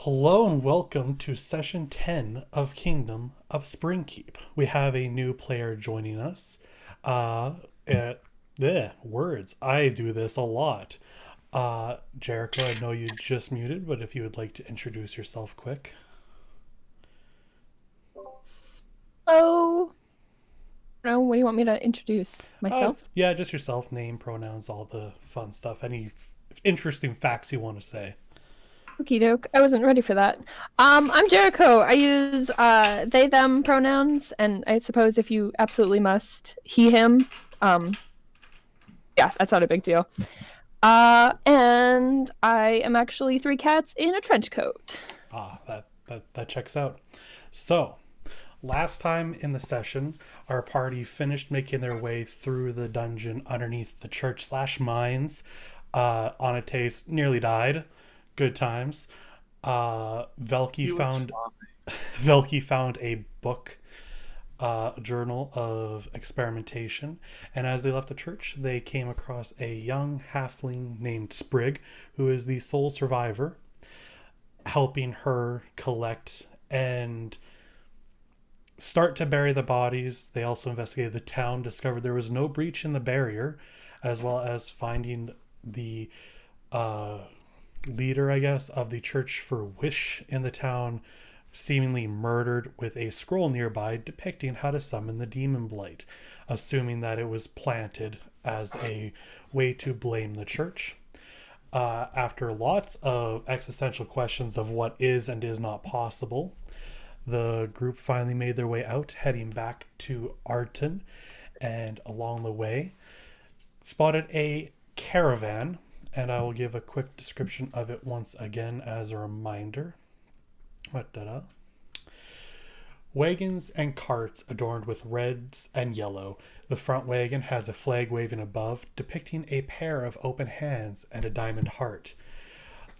Hello and welcome to session 10 of Kingdom of Springkeep. We have a new player joining us. Uh, uh words. I do this a lot. Jericho, I know you just muted, but if you would like to introduce yourself quick. Hello. No, what do you want me to introduce myself? Yeah, just yourself, name, pronouns, all the fun stuff. Any interesting facts you want to say. Okie doke. I wasn't ready for that. I'm Jericho. I use they them pronouns, and I suppose if you absolutely must, he him. Yeah, that's not a big deal. And I am actually three cats in a trench coat. That checks out. So, last time in the session, our party finished making their way through the dungeon underneath the church slash mines. Onates nearly died. Good times. Velky found Velky found a book, journal of experimentation, and as they left the church, they came across a young halfling named Sprig, who is the sole survivor, helping her collect and start to bury the bodies. They also investigated the town, discovered there was no breach in the barrier, as well as finding the uh, leader, I guess, of the Church for Wish in the town, seemingly murdered, with a scroll nearby depicting how to summon the demon Blight, assuming that it was planted as a way to blame the church. After lots of existential questions of what is and is not possible, the group finally made their way out, heading back to Ardton, and along the way spotted a caravan, and I will give a quick description of it once again as a reminder. Da-da. Wagons and carts adorned with reds and yellow. The front wagon has a flag waving above, depicting a pair of open hands and a diamond heart.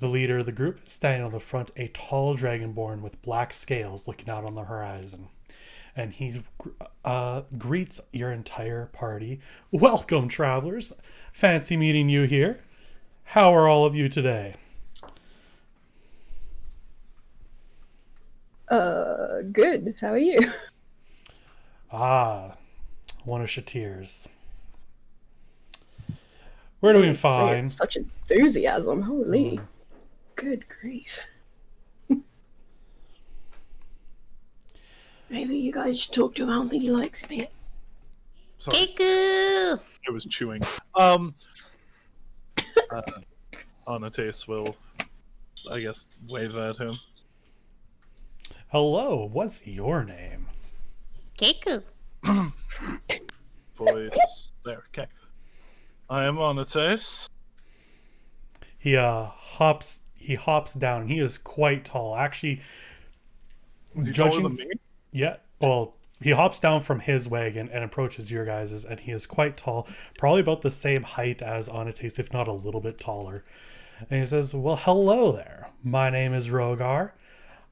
The leader of the group, standing on the front, a tall dragonborn with black scales looking out on the horizon. And he greets your entire party. Welcome, travelers. Fancy meeting you here. How are all of you today? Good. How are you? One of Shatir's. We're doing fine. Such enthusiasm. Holy. Good grief. Maybe you guys should talk to him. I don't think he likes me. Sorry. Keiko! I was chewing. Onates will, I guess, wave at him. Hello, what's your name? Keiko. Voice. There, okay. I am Onates. He hops down, and he is quite tall. Actually, Is he taller than me? Yeah, well, he hops down from his wagon and approaches your guys's, and he is quite tall, probably about the same height as Onates, if not a little bit taller. And he says, "Well, hello there. My name is Rogar.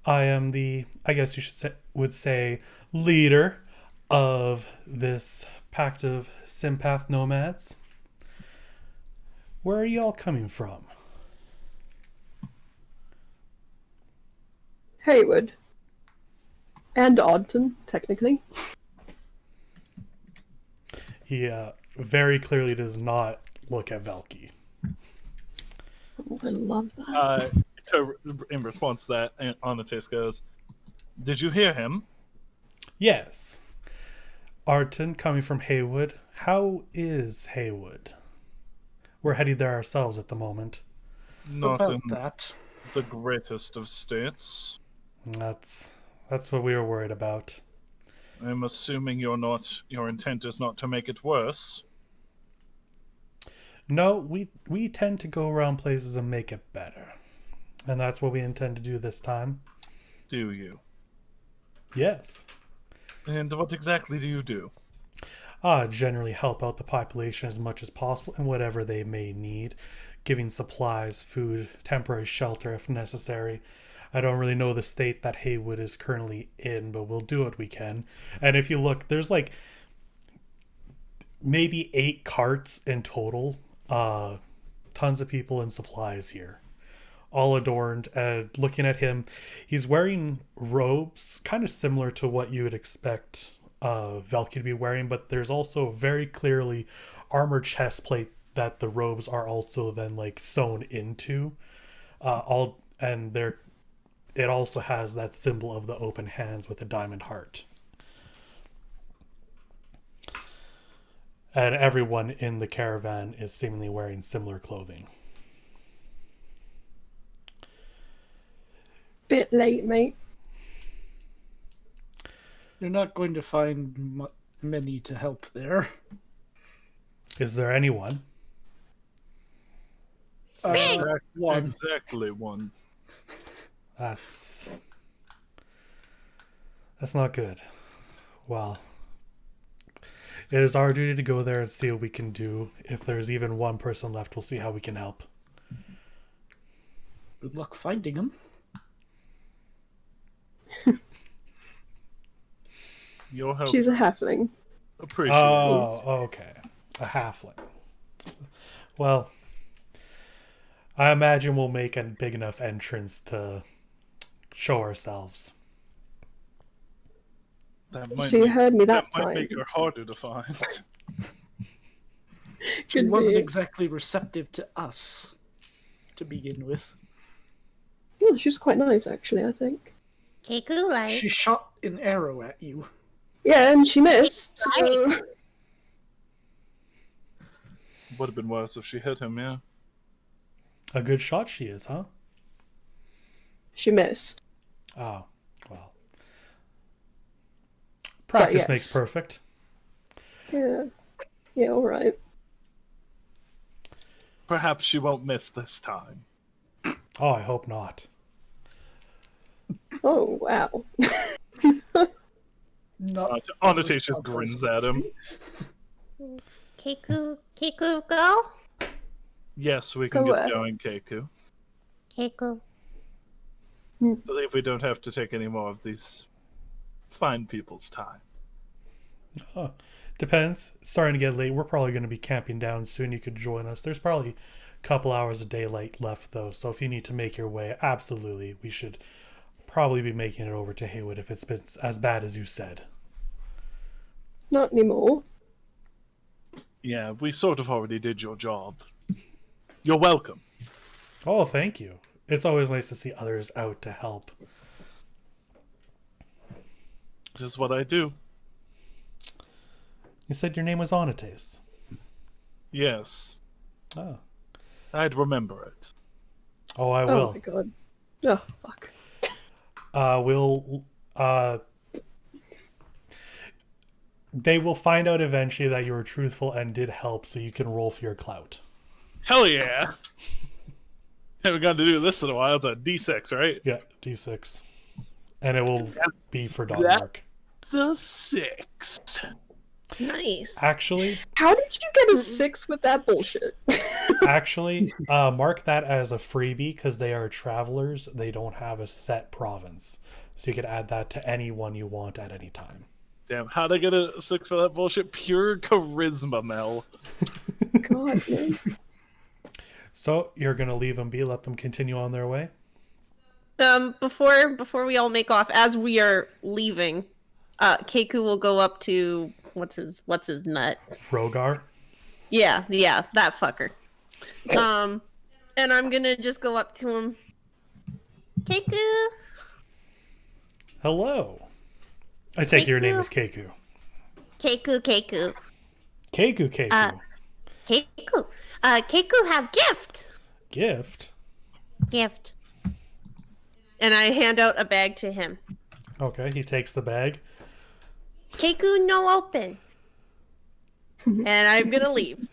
I am the, I guess you would say, leader of this pact of Sympath nomads. Where are y'all coming from?" Haywood. And Ardton, technically. He very clearly does not look at Velky. Oh, I love that. So in response to that, Onates goes, "Did you hear him?" Yes. Ardton, coming from Haywood. How is Haywood? We're heading there ourselves at the moment. Not in the greatest of states. That's what we were worried about. I'm assuming your intent is not to make it worse. No, we tend to go around places and make it better. And that's what we intend to do this time. Do you? Yes. And what exactly do you do? Generally help out the population as much as possible in whatever they may need, giving supplies, food, temporary shelter if necessary. I don't really know the state that Haywood is currently in, but we'll do what we can. And if you look, there's like maybe 8 carts in total. Tons of people and supplies here. all adorned, and looking at him, he's wearing robes kind of similar to what you would expect Velky to be wearing, but there's also very clearly armored chest plate that the robes are also then like sewn into. It also has that symbol of the open hands with a diamond heart. And everyone in the caravan is seemingly wearing similar clothing. Bit late, mate. You're not going to find many to help there. Is there anyone? One. Exactly one. That's not good. Well, it is our duty to go there and see what we can do. If there's even one person left, we'll see how we can help. Good luck finding him. Your help. She's a halfling. Appreciate it. Oh, okay. A halfling. Well, I imagine we'll make a big enough entrance to show ourselves. That might She make, heard me that might time. make her harder to find. She Could wasn't be. exactly receptive to us to begin with. Yeah, she was quite nice, actually, I think. Keiko, like, She shot an arrow at you. Yeah, and she missed. So... Would have been worse if she hit him, yeah. A good shot she is, huh? She missed. Oh, well. Practice yes. makes perfect. Yeah. Yeah, alright. Perhaps she won't miss this time. Oh, I hope not. Oh, wow. Not Annotate just grins at him. Keiko, go? Yes, we can Go get where? going, Keiko. Keiko. Believe we don't have to take any more of these fine people's time. Oh, depends. It's starting to get late. We're probably going to be camping down soon. You could join us. There's probably a couple hours of daylight left, though. So if you need to make your way, absolutely. We should probably be making it over to Haywood if it's been as bad as you said. Not anymore. Yeah, we sort of already did your job. You're welcome. Oh, thank you. It's always nice to see others out to help. Just what I do. You said your name was Onates. Yes, Oh. I'd remember it. Oh, I Oh will. my god. Oh, fuck. They will find out eventually that you were truthful and did help, so you can roll for your clout. Hell yeah! Haven't got to do this in a while. It's a D6, right? Yeah, D6. And it will be for dog that- work. It's a 6. Nice. Actually, How did you get a 6 with that bullshit? mark that as a freebie because they are travelers. They don't have a set province. So you could add that to anyone you want at any time. Damn, how'd I get a 6 for that bullshit? Pure charisma, Mel. God, man. So you're going to leave them be, let them continue on their way? Before we all make off, as we are leaving, Keiko will go up to what's his nut? Rogar? Yeah, that fucker. And I'm gonna just go up to him. Keiko. Hello. I take your name as Keiku. Keiko. Keiku. Keiko. Keiko have gift. Gift? And I hand out a bag to him. Okay, he takes the bag. Keiko no open. And I'm gonna leave.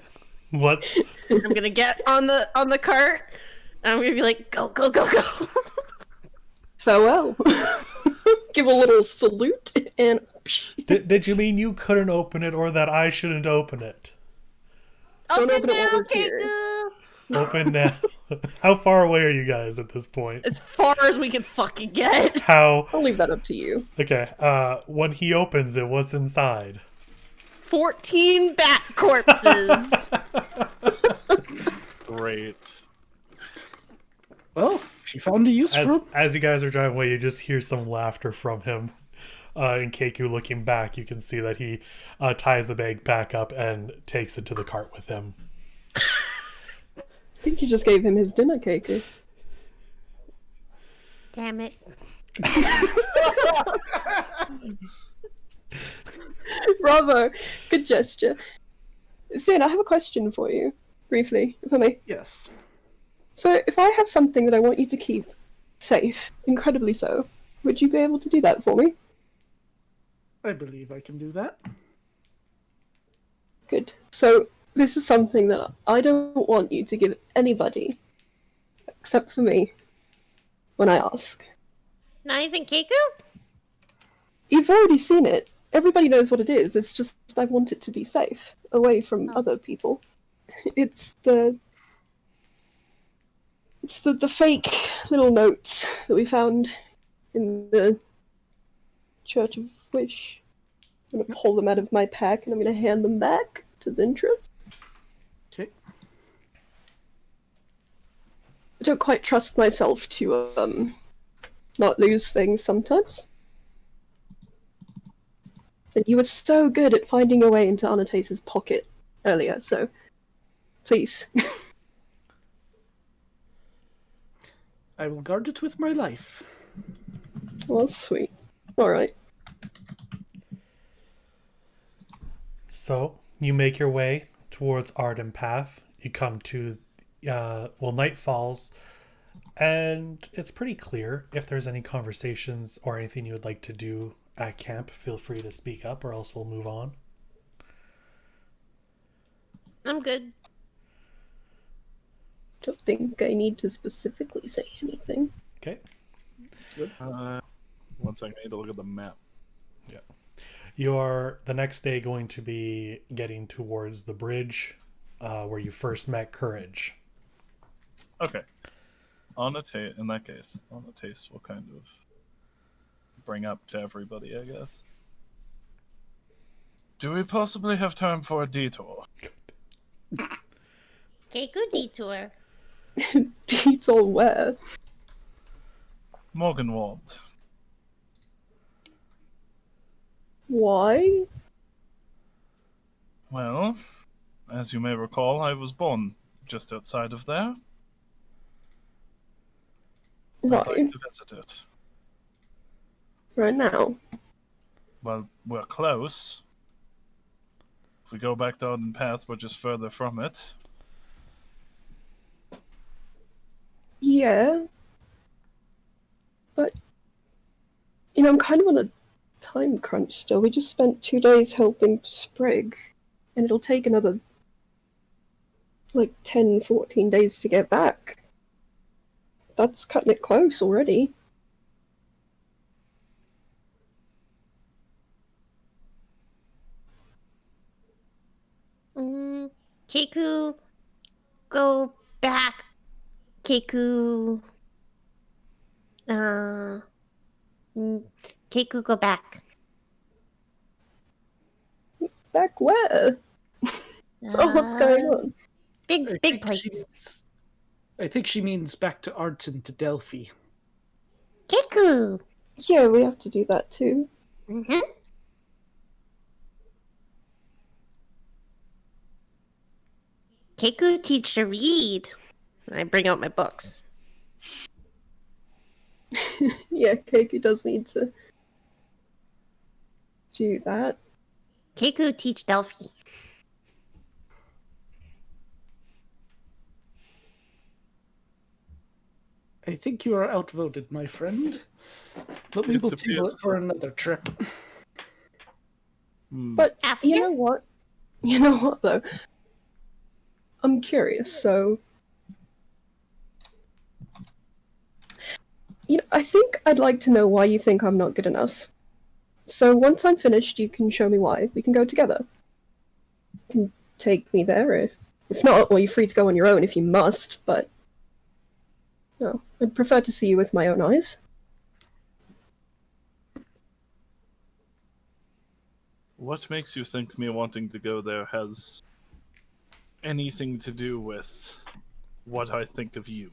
What? I'm gonna get on the cart and I'm gonna be like, go. Farewell. Give a little salute and... Did you mean you couldn't open it or that I shouldn't open it? Don't Open open it while now, we're here. Keiko. Open now. How far away are you guys at this point? As far as we can fucking get. How? I'll leave that up to you. Okay, when he opens it, what's inside? 14 bat corpses. Great. Well, she found a use for him. As you guys are driving away, you just hear some laughter from him. And Keiko looking back, you can see that he ties the bag back up and takes it to the cart with him. I think you just gave him his dinner, Keiko. Damn it. Bravo. Good gesture. Sin, I have a question for you, briefly, if I may. Yes. So, if I have something that I want you to keep safe, incredibly so, would you be able to do that for me? I believe I can do that. Good. So, this is something that I don't want you to give anybody, except for me, when I ask. Not even Keiko? You've already seen it. Everybody knows what it is. It's just I want it to be safe, away from other people. It's the fake little notes that we found in the Church of Wish. I'm gonna pull them out of my pack and I'm gonna hand them back to Zintrus. Okay. I don't quite trust myself to not lose things sometimes. And you were so good at finding your way into Anastase's pocket earlier, so please. I will guard it with my life. Well, sweet. Alright. So you make your way towards Ardton Path. You come to, night falls, and it's pretty clear. If there's any conversations or anything you would like to do at camp, feel free to speak up, or else we'll move on. I'm good. Don't think I need to specifically say anything. Okay. One second, I need to look at the map. Yeah. You are the next day going to be getting towards the bridge where you first met Courage. Okay. In that case, on a taste, we'll kind of bring up to everybody, I guess. Do we possibly have time for a detour? Keiko detour. Detour where? Morgenwald. Why? Well, as you may recall, I was born just outside of there. I'd Right. like to visit it. Right now. Well, we're close. If we go back to Ardton Path, we're just further from it. Yeah. But, I'm kind of on a time crunch still. We just spent 2 days helping Sprig, and it'll take another, 10, 14 days to get back. That's cutting it close already. Keiko, go back. Keiko. Keiko, go back. Back where? Oh, what's going on? Big plates. I think she means back to Ardton, to Delphi. Keiko. Yeah, we have to do that too. Mm-hmm. Keiko teach to read. I bring out my books. Yeah, Keiko does need to do that. Keiko teach Delphi. I think you are outvoted, my friend. But we will table it for another trip. But After? you know what? You know what though? I'm curious, so I think I'd like to know why you think I'm not good enough. So once I'm finished, you can show me why. We can go together. You can take me there. If not, well, you're free to go on your own if you must, but no, I'd prefer to see you with my own eyes. What makes you think me wanting to go there has anything to do with what I think of you?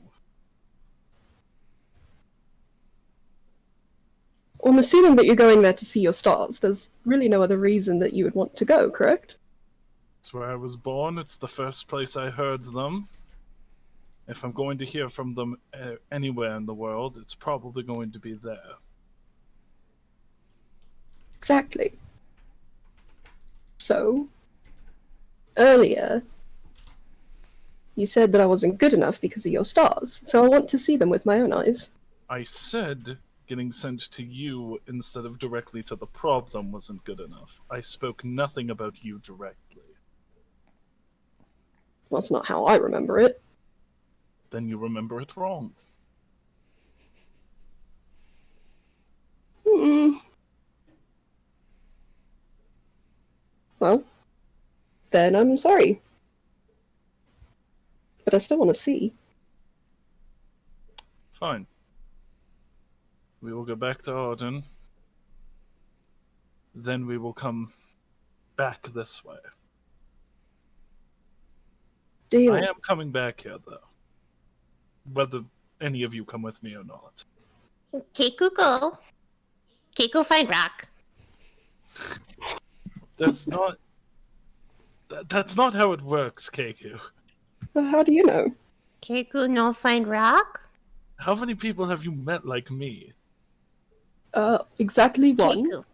I'm assuming that you're going there to see your stars. There's really no other reason that you would want to go, correct? It's where I was born. It's the first place I heard them. If I'm going to hear from them anywhere in the world, it's probably going to be there. Exactly. So, earlier, you said that I wasn't good enough because of your stars, so I want to see them with my own eyes. I said getting sent to you instead of directly to the problem wasn't good enough. I spoke nothing about you directly. Well, that's not how I remember it. Then you remember it wrong. Well, then I'm sorry. But I still want to see. Fine. We will go back to Ardton. Then we will come back this way. Deal. I am coming back here, though. Whether any of you come with me or not. Keiko go. Keiko find rock. That's not... That's not how it works, Keiko. How do you know? Keiko no find rock? How many people have you met like me? Exactly one. Keiko.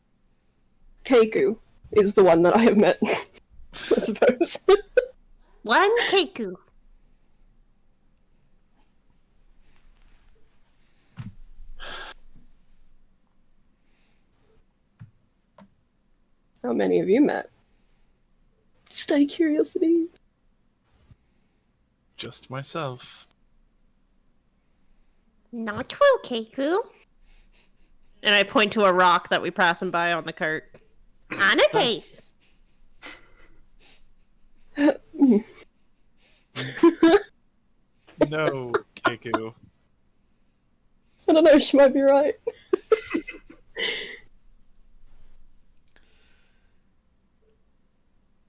Keiku is the one that I have met, I suppose. One Keiko. How many have you met? Just out of curiosity. Just myself. Not true, Keiko. And I point to a rock that we passing by on the cart. On a taste. No, Keiko. I don't know, she might be right.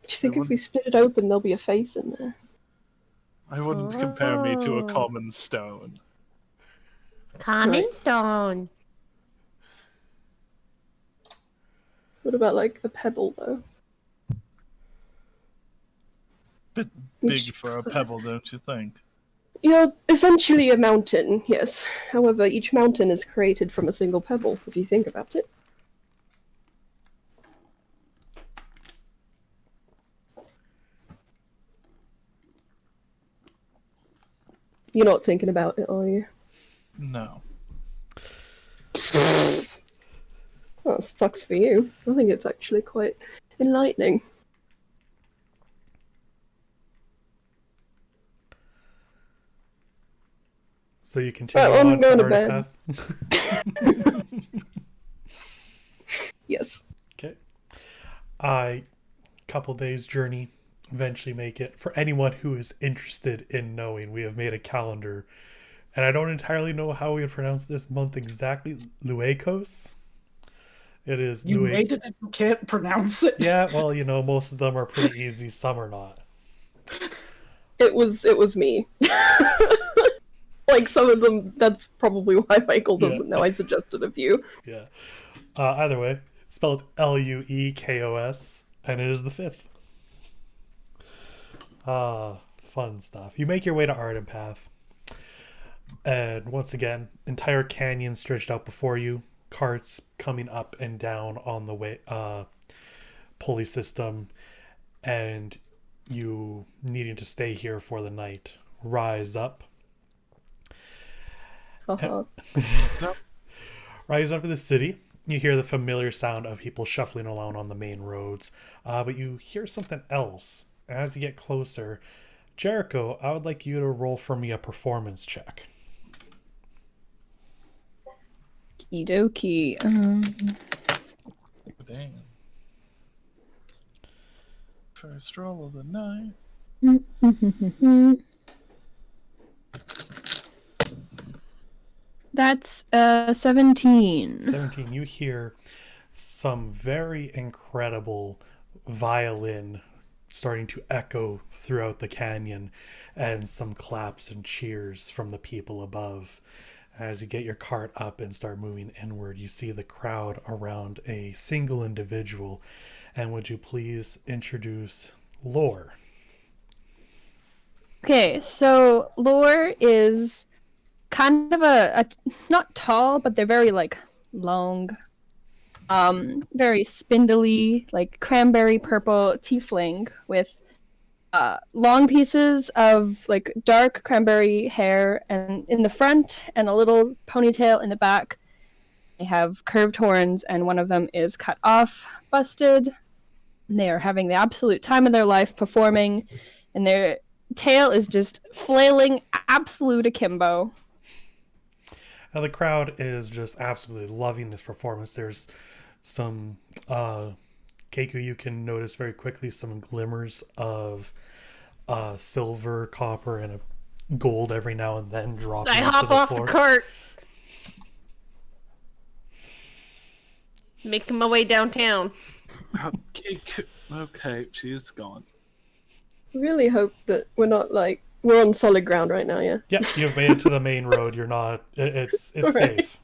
Do you think if we split it open, there'll be a face in there? I wouldn't compare me to a Oh. common stone. Common Right. stone. What about, like, a pebble, though? Bit big Which- for a pebble, don't you think? You're essentially a mountain, yes. However, each mountain is created from a single pebble, if you think about it. You're not thinking about it, are you? No. Well, it sucks for you. I think it's actually quite enlightening. So you continue Right, I'm on going to to bed. Ardpath? Yes. Okay. Couple days journey, eventually make it. For anyone who is interested in knowing, we have made a calendar, and I don't entirely know how we would pronounce this month exactly. Luekos. It is You made it and you can't pronounce it? Yeah, well, you know, most of them are pretty easy. Some are not. It was me. Like, some of them, that's probably why Michael doesn't know I suggested a few. Yeah. Either way, spelled Luekos, and it is the 5th. Fun stuff. You make your way to Ardton Path, and once again, entire canyon stretched out before you. Carts coming up and down on the way pulley system, and you needing to stay here for the night. Rise up. Haha. Rise up to the city. You hear the familiar sound of people shuffling along on the main roads, but you hear something else as you get closer. Jericho, I would like you to roll for me a performance check. Okie dokie. Damn. First roll of the night. That's 17. 17. You hear some very incredible violin starting to echo throughout the canyon, and some claps and cheers from the people above. As you get your cart up and start moving inward, you see the crowd around a single individual. And would you please introduce Lore? Okay, so Lore is kind of a not tall, but they're very like long, very spindly, like cranberry purple tiefling with long pieces of like dark cranberry hair and in the front and a little ponytail in the back. They have curved horns and one of them is cut off, busted. And they are having the absolute time of their life performing, and their tail is just flailing absolute akimbo. Now, the crowd is just absolutely loving this performance. There's some Keiko, you can notice very quickly some glimmers of silver, copper, and a gold every now and then dropping I onto hop the off floor. the cart. Making my way downtown. Okay, she's gone. Really hope that we're not like we're on solid ground right now. Yeah, Yep, you've made it to the main road. You're not. It's Right. safe.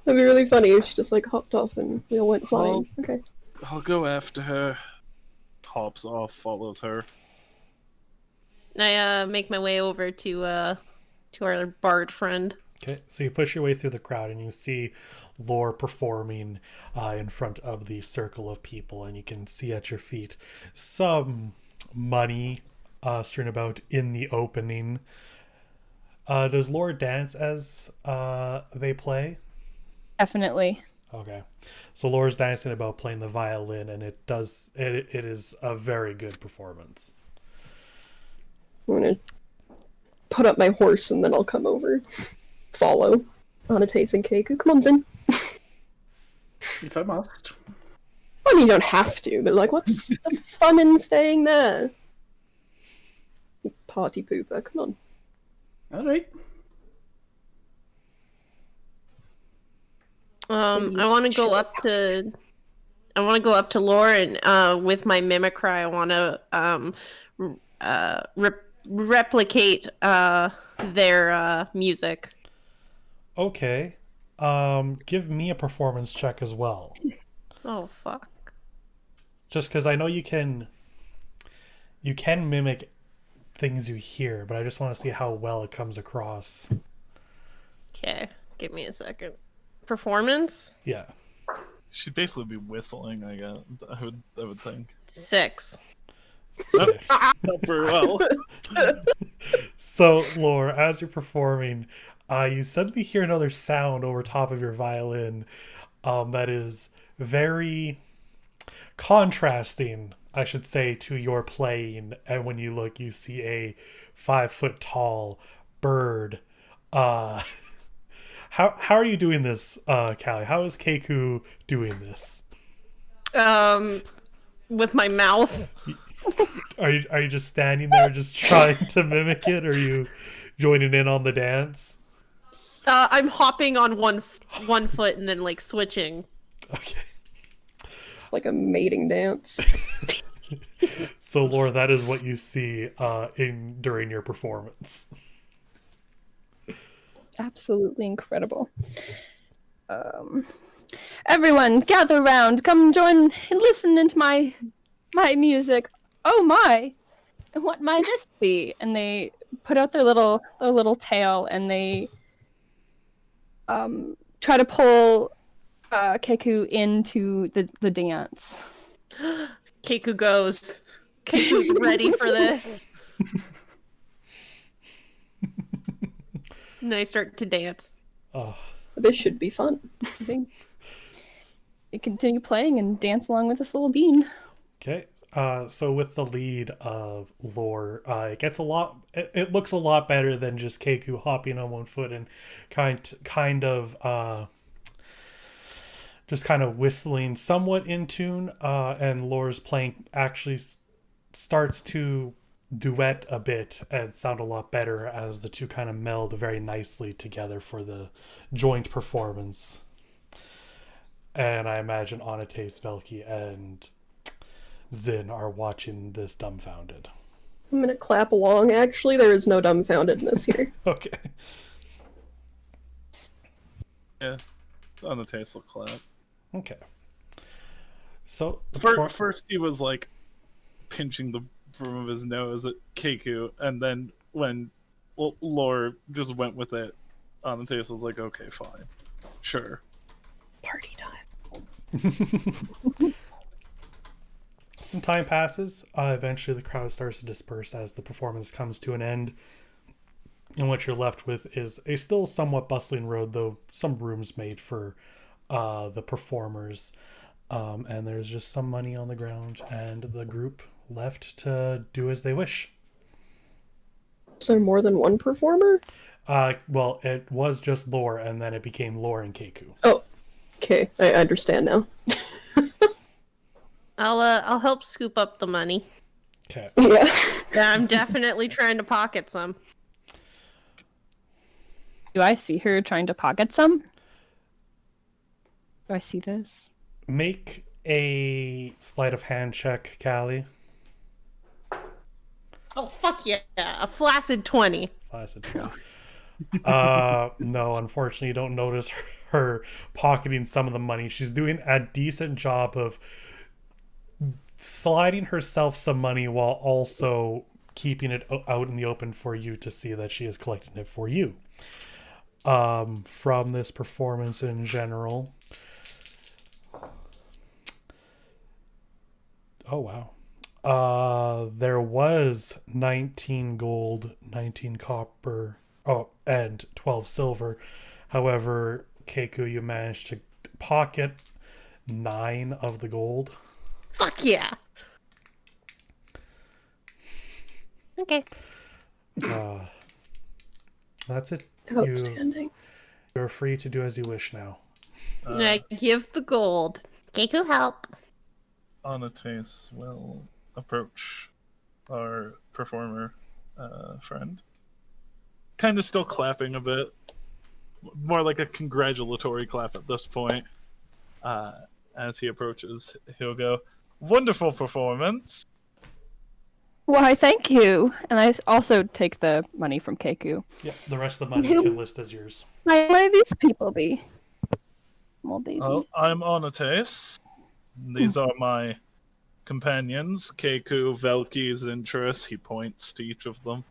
that'd be really funny if she just like hopped off and we all went flying. Okay. I'll go after her. Hops off, follows her. I make my way over to our bard friend. Okay, so you push your way through the crowd and you see Lore performing in front of the circle of people, and you can see at your feet some money strewn about in the opening. Does Lore dance as they play? Definitely. Okay, so Lore's dancing about playing the violin, and it is a very good performance. I'm gonna put up my horse and then I'll come over. Follow Anatate and Keiko. Come on, Zin. If I must. I mean, you don't have to, but like, what's the fun in staying there? You party pooper, come on. All right. I want to go up to. I want to go up to Lore and with my mimicry, I want to replicate their music. Okay, give me a performance check as well. Oh fuck! Just because I know you can mimic things you hear, but I just want to see how well it comes across. Okay, give me a second. Performance Yeah. She'd basically be whistling, I guess. I would think. 6. Sick. Not very well. So, Lore, as you're performing, you suddenly hear another sound over top of your violin that is very contrasting, I should say, to your playing. And when you look, you see a 5-foot tall bird. How are you doing this, Callie? How is Keiko doing this? With my mouth. Are you just standing there, just trying to mimic it, or are you joining in on the dance? I'm hopping on one foot and then like switching. Okay. It's like a mating dance. So, Laura, that is what you see during your performance. Absolutely incredible. Everyone, gather around. Come join and listen into my music. Oh my! And what might this be? And they put out their little tail and they try to pull Keiko into the dance. Keiko goes. Keiko's ready for this. And I start to dance. Oh. This should be fun. They continue playing and dance along with this little bean. Okay. So with the lead of Lore, it gets it looks a lot better than just Keiko hopping on one foot and kind of whistling somewhat in tune, and Lore's playing actually starts to duet a bit and sound a lot better as the two kind of meld very nicely together for the joint performance. And I imagine Anate, Svelki, and Zin are watching this dumbfounded. I'm gonna clap along. Actually, there is no dumbfoundedness here. Okay. Yeah, on the taste will clap. Okay. So First he was like pinching the brim of his nose at Keiko, and then when Lore just went with it on the taste, was like, okay, fine, sure. Party time. Some time passes. Eventually, the crowd starts to disperse as the performance comes to an end. And what you're left with is a still somewhat bustling road, though some rooms made for the performers. And there's just some money on the ground, and the group left to do as they wish. Is there more than one performer? Well, it was just Lore, and then it became Lore and Keiko. Oh, okay. I understand now. I'll help scoop up the money. Okay. Yeah. Yeah, I'm definitely trying to pocket some. Do I see her trying to pocket some? Do I see this? Make a sleight of hand check, Callie. Oh, fuck yeah. A flaccid 20. Flaccid 20. No, unfortunately, you don't notice her pocketing some of the money. She's doing a decent job of sliding herself some money while also keeping it out in the open for you to see that she is collecting it for you. From this performance in general. Oh, wow. There was 19 gold, 19 copper, and 12 silver. However, Keiko, you managed to pocket 9 of the gold. Fuck yeah. Okay. That's it. Outstanding. You're free to do as you wish now. I give the gold. Keiko, help. Anates will approach our performer friend. Kind of still clapping a bit. More like a congratulatory clap at this point. As he approaches, he'll go, "Wonderful performance." Why, thank you. And I also take the money from Keiko. Yeah, the rest of the money you can list as yours. Why may these people be? Well, baby. Well, I'm Anates. These are my companions, Keiko, Velkis, and Triss. He points to each of them.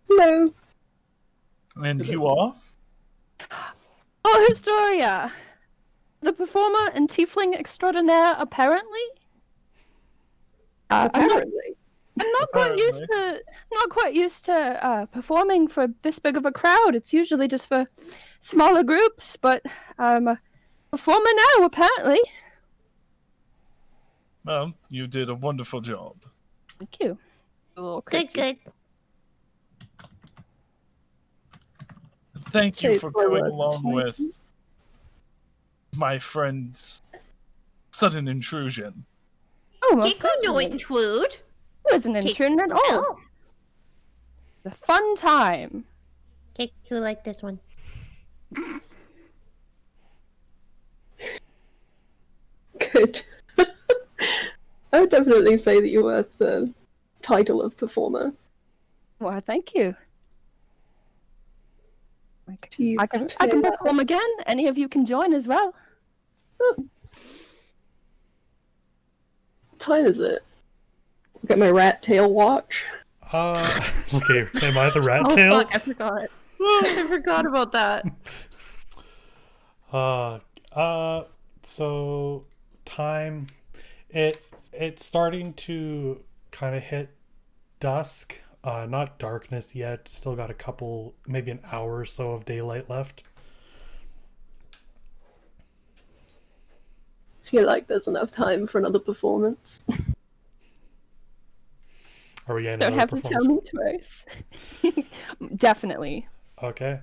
Hello. And you are? Oh, Historia! The performer and tiefling extraordinaire, apparently? Apparently. I'm not quite used to performing for this big of a crowd. It's usually just for smaller groups, but I'm a performer now, apparently. Well, you did a wonderful job. Thank you. A little Good, curtsy. good. Thank you Say for it's my going word. along with my friend's sudden intrusion. Oh, most Keiko, no certainly. intrude. It wasn't an intrusion at all. Oh, It's a fun time. Keiko, like this one. Good. I would definitely say that you're worth the title of performer. Well, thank you. Do you I can feel that- perform again. Any of you can join as well. What time is it? Look at my rat tail watch. Okay, am I the rat Oh, tail? fuck, I forgot. I forgot about that. So time, it's starting to kind of hit dusk. Not darkness yet. Still got a couple, maybe an hour or so of daylight left. Feel like there's enough time for another performance. Are we getting Don't another have to tell me twice. Definitely. Okay.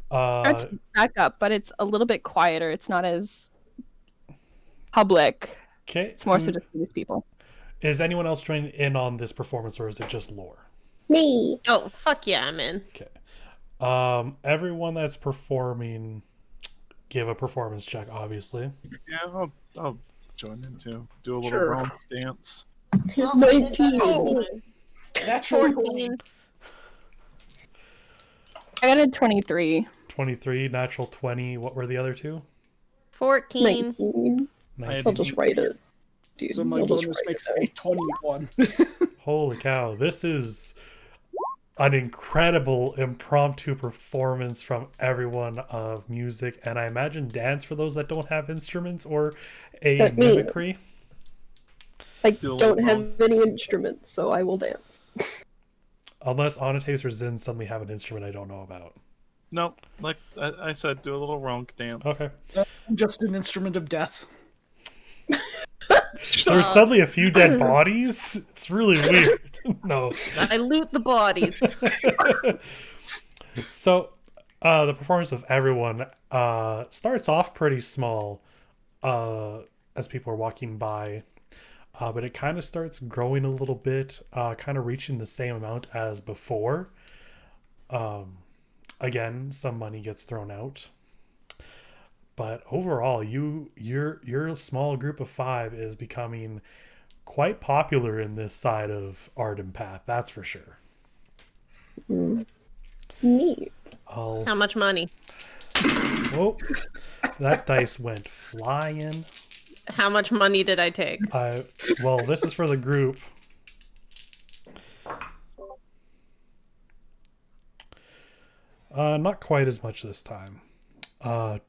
Starts back up, but it's a little bit quieter. It's not as public. Okay. It's more so just for these people. Is anyone else joining in on this performance, or is it just Lore? Me. Oh, fuck yeah, I'm in. Okay. Everyone that's performing, give a performance check, obviously. Yeah, I'll join in too. Do a little Sure. romp dance. 19. Oh, Natural 14. I got a 23. 23, natural 20. What were the other two? 14. 19. 19. I'll just write it. Dude, So my I'll just bonus write makes it me down. 21. Holy cow. This is an incredible impromptu performance from everyone of music, and I imagine dance for those that don't have instruments or a That me. mimicry. I Do a don't little have any instruments, so I will dance. Unless Anates or Zin suddenly have an instrument I don't know about. No, like I said, do a little ronk dance. Okay. I'm just an instrument of death. There's suddenly a few dead bodies. It's really weird. No. I loot the bodies. So, the performance of everyone starts off pretty small as people are walking by, but it kind of starts growing a little bit, kind of reaching the same amount as before. Again, some money gets thrown out. But overall, your small group of 5 is becoming quite popular in this side of Ardton Path, that's for sure. Neat. How much money? Oh, that dice went flying. How much money did I take? Well, this is for the group. Not quite as much this time.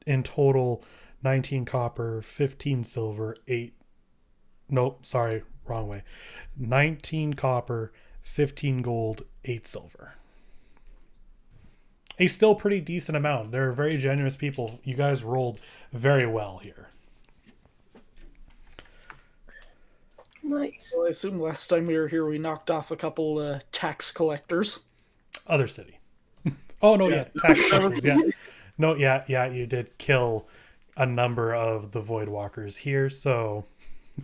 In total, 19 copper, 15 silver, 8... Nope, sorry, wrong way. 19 copper, 15 gold, 8 silver. A still pretty decent amount. They're very generous people. You guys rolled very well here. Nice. Well, I assume last time we were here, we knocked off a couple tax collectors. Other city. Oh, no, Yeah. tax collectors, yeah. No, yeah, you did kill a number of the Void Walkers here, so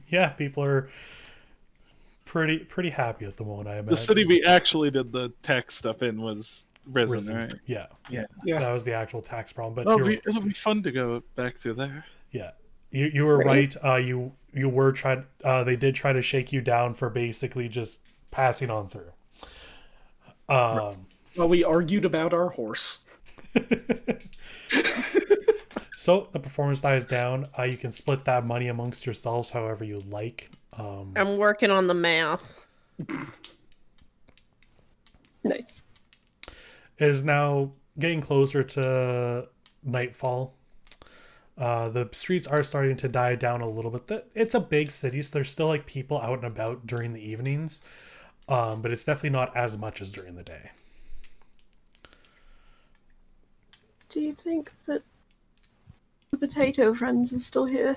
yeah, people are pretty happy at the moment, I imagine. The city we actually did the tax stuff in was Risen, right? Yeah. Yeah. That was the actual tax problem, but It'll be fun to go back through there. yeah. You were Right. right. You were tried. They did try to shake you down for basically just passing on through. Well, we argued about our horse. So the performance dies down. You can split that money amongst yourselves however you like. I'm working on the math. Nice. It is now getting closer to nightfall. The streets are starting to die down a little bit. It's a big city, so there's still like people out and about during the evenings, but it's definitely not as much as during the day. Do you think that the potato friends are still here?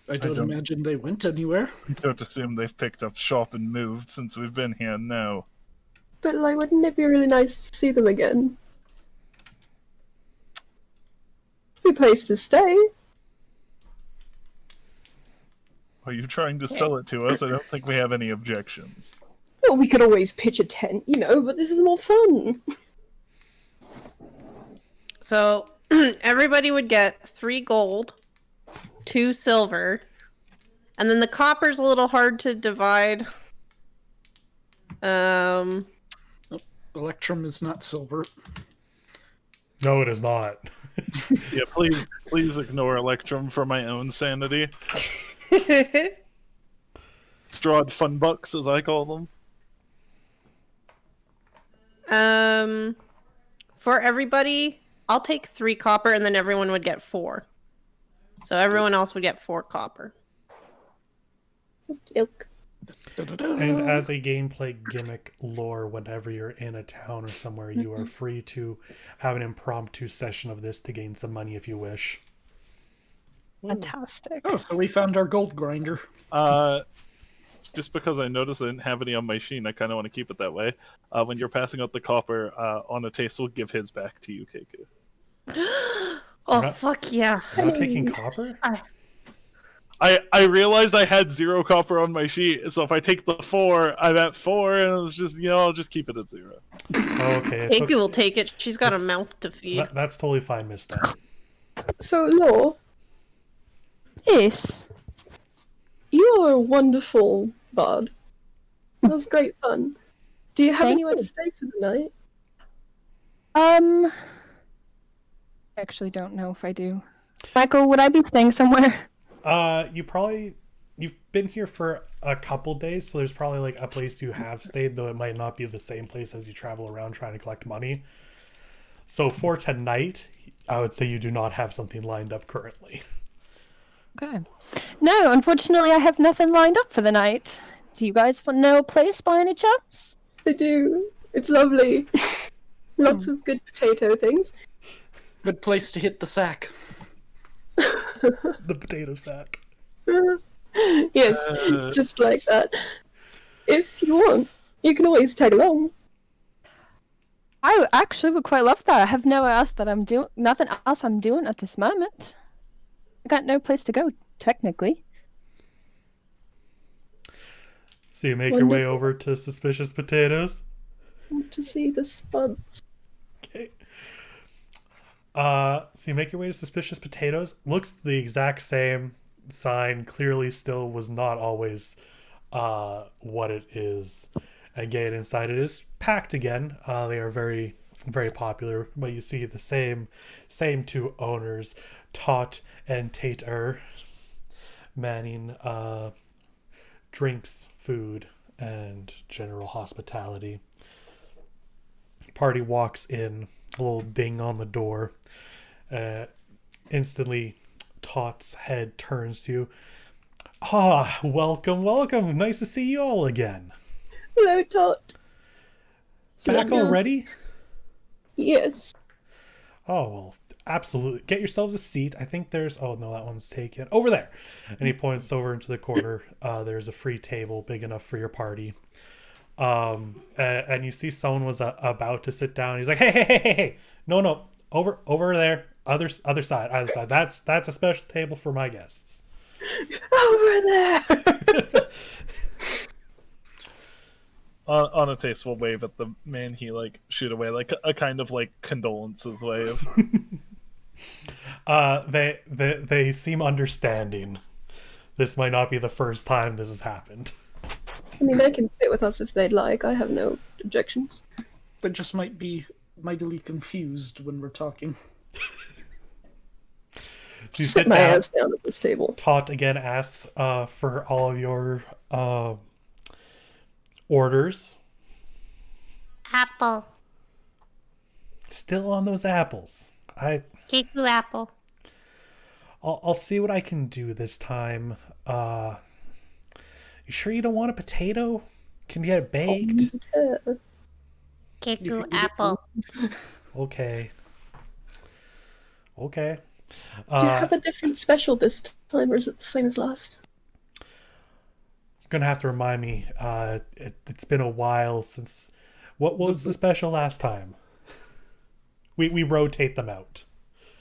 I don't don't- imagine they went anywhere. I don't assume they've picked up shop and moved since we've been here. No. But like, wouldn't it be really nice to see them again? Be a place to stay. Are you trying to sell it to us? I don't think we have any objections. Well, we could always pitch a tent, but this is more fun. So everybody would get 3 gold, 2 silver, and then the copper's a little hard to divide. Electrum is not silver. No, it is not. Yeah, please ignore Electrum for my own sanity. Strawed fun bucks, as I call them. For everybody, I'll take 3 copper, and then everyone would get 4. So everyone else would get 4 copper. Ilk. And as a gameplay gimmick lore, whenever you're in a town or somewhere, you are free to have an impromptu session of this to gain some money if you wish. Fantastic. Oh, so we found our gold grinder. Just because I noticed I didn't have any on my sheen, I kind of want to keep it that way. When you're passing out the copper, on a taste, we'll give his back to you, Keiko. Oh, not- fuck yeah. You're not taking copper? I realized I had 0 copper on my sheet, so if I take the 4, I'm at 4, and it's just, I'll just keep it at 0. Oh, okay. It's Keiko will take it. She's got a That's- mouth to feed. That's totally fine, Miss Dunn. So, Law, Yes. you're a wonderful bard. That was great fun. Do you have Thank anywhere to you. stay for the night? I actually don't know if I do. Michael, would I be staying somewhere? You've been here for a couple days, so there's probably like a place you have stayed, though it might not be the same place as you travel around trying to collect money. So for tonight, I would say you do not have something lined up currently. Okay. No, unfortunately, I have nothing lined up for the night. Do you guys know a place by any chance? I do. It's lovely. Lots of good potato things. Good place to hit the sack. The potato sack. Yes, just like that. If you want, you can always tag along. I actually would quite love that. I have nothing else I'm doing at this moment. I got no place to go, technically. So you make your way over to Suspicious Potatoes. Want to see the spuds. Okay. So you make your way to Suspicious Potatoes. Looks the exact same. Sign clearly still was not always what it is. And get inside, it is packed again. They are very, very popular. But you see the same two owners, Tot and Tater, manning drinks, food, and general hospitality. Party walks in, a little ding on the door. Instantly, Tot's head turns to you. Ah, welcome, welcome. Nice to see you all again. Hello, Tot. Back already? Yes. Oh, well, absolutely. Get yourselves a seat. I think there's... Oh, no, that one's taken. Over there. And he points over into the corner. There's a free table big enough for your party. And you see someone was about to sit down. He's like, hey. No. Over there. Other side. That's a special table for my guests. Over there. On a tasteful wave at the man, he like shoot away like a kind of like condolences wave. They seem understanding. This might not be the first time this has happened. I mean, they can sit with us if they'd like. I have no objections. They just might be mightily confused when we're talking. So you sit my ass down at this table. Tot again asks for all of your orders. Apple. Still on those apples. Keiko apple. I'll see what I can do this time. You sure you don't want a potato? Can you get it baked? Keiko apple. Okay. Do you have a different special this time, or is it the same as last? You're gonna have to remind me. It's been a while since. What was the special last time? We rotate them out.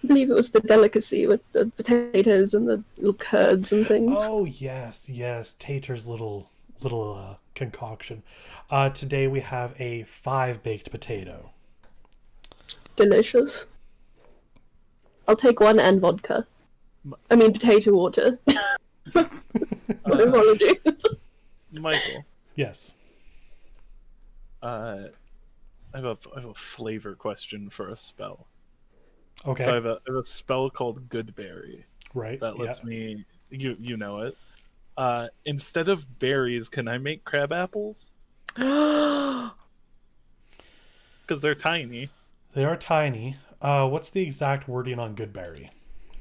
I believe it was the delicacy with the potatoes and the little curds and things. Oh yes, Tater's little concoction. Today we have a 5 baked potato. Delicious. I'll take one and vodka. I mean potato water. My apologies. Michael. Yes. I have a flavor question for a spell. Okay. So I have a spell called Goodberry. Right. That lets me you know it. Instead of berries, can I make crab apples? Because they're tiny. They are tiny. What's the exact wording on Goodberry?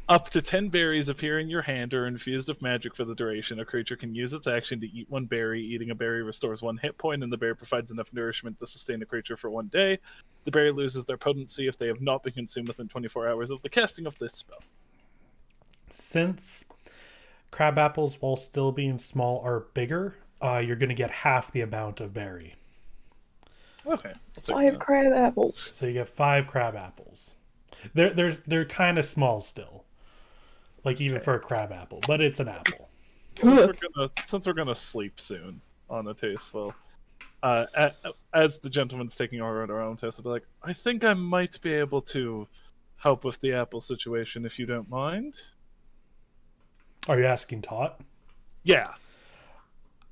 Up to 10 berries appear in your hand or infused with magic for the duration. A creature can use its action to eat 1 berry. Eating a berry restores 1 hit point, and the berry provides enough nourishment to sustain a creature for 1 day. The berry loses their potency if they have not been consumed within 24 hours of the casting of this spell. Since crab apples, while still being small, are bigger, you're going to get half the amount of berry. Okay. 5 crab apples. So you get 5 crab apples. They're kind of small still, like even for a crab apple, but it's an apple. Since we're gonna sleep soon on a tasteful, as the gentleman's taking over at our own taste, I'll be like, I think I might be able to help with the apple situation if you don't mind. Are you asking Tot? Yeah.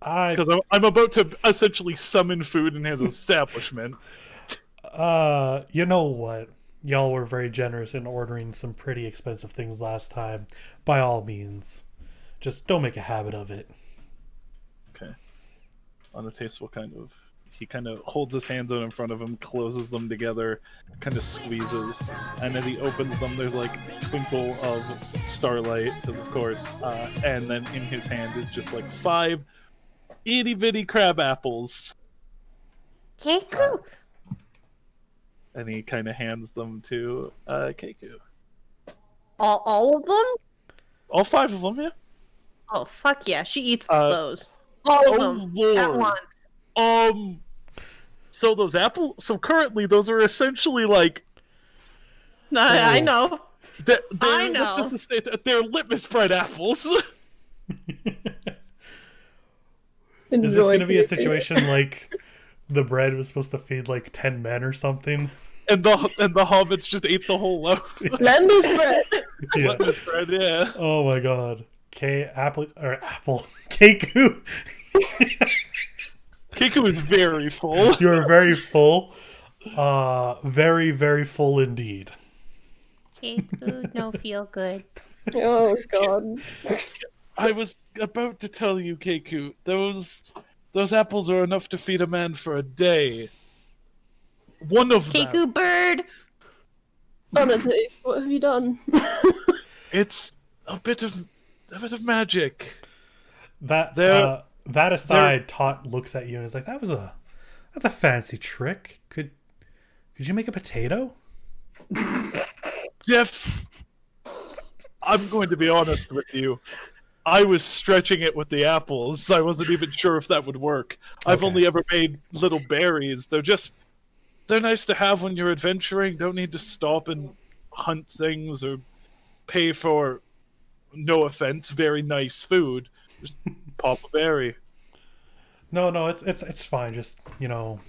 Because I'm about to essentially summon food in his establishment. You know what? y'all were very generous in ordering some pretty expensive things last time. By all means, just don't make a habit of it. Okay. Anatace will kind of holds his hands out in front of him, closes them together, kind of squeezes, and as he opens them, there's like a twinkle of starlight, because of course, and then in his hand is just like 5 itty bitty crab apples. Keiko. And he kind of hands them to Keiko. All of them? All 5 of them, yeah. Oh, fuck yeah. She eats those. All of them Lord. at once. So those apples. So currently, those are essentially like. I know. I know. They're litmus bread apples. Is this going to be a situation like the bread was supposed to feed like 10 men or something? And the hobbits just ate the whole loaf. Lemmus bread. Yeah. Litmus bread, yeah. Oh my god. Apple. Keiku. Keiko is very full. You're very full. Very, very full indeed. Keiko, no feel good. Oh god. I was about to tell you, Keiko, those apples are enough to feed a man for a day. One of them. Keiko bird. Anatace, what have you done? It's a bit of magic. That aside, Tot looks at you and is like, that's a fancy trick. Could you make a potato? Jeff, I'm going to be honest with you. I was stretching it with the apples. I wasn't even sure if that would work. Okay. I've only ever made little berries. They're nice to have when you're adventuring. Don't need to stop and hunt things or pay for, no offense, very nice food. Just pop a berry. No, it's fine. Just, I'll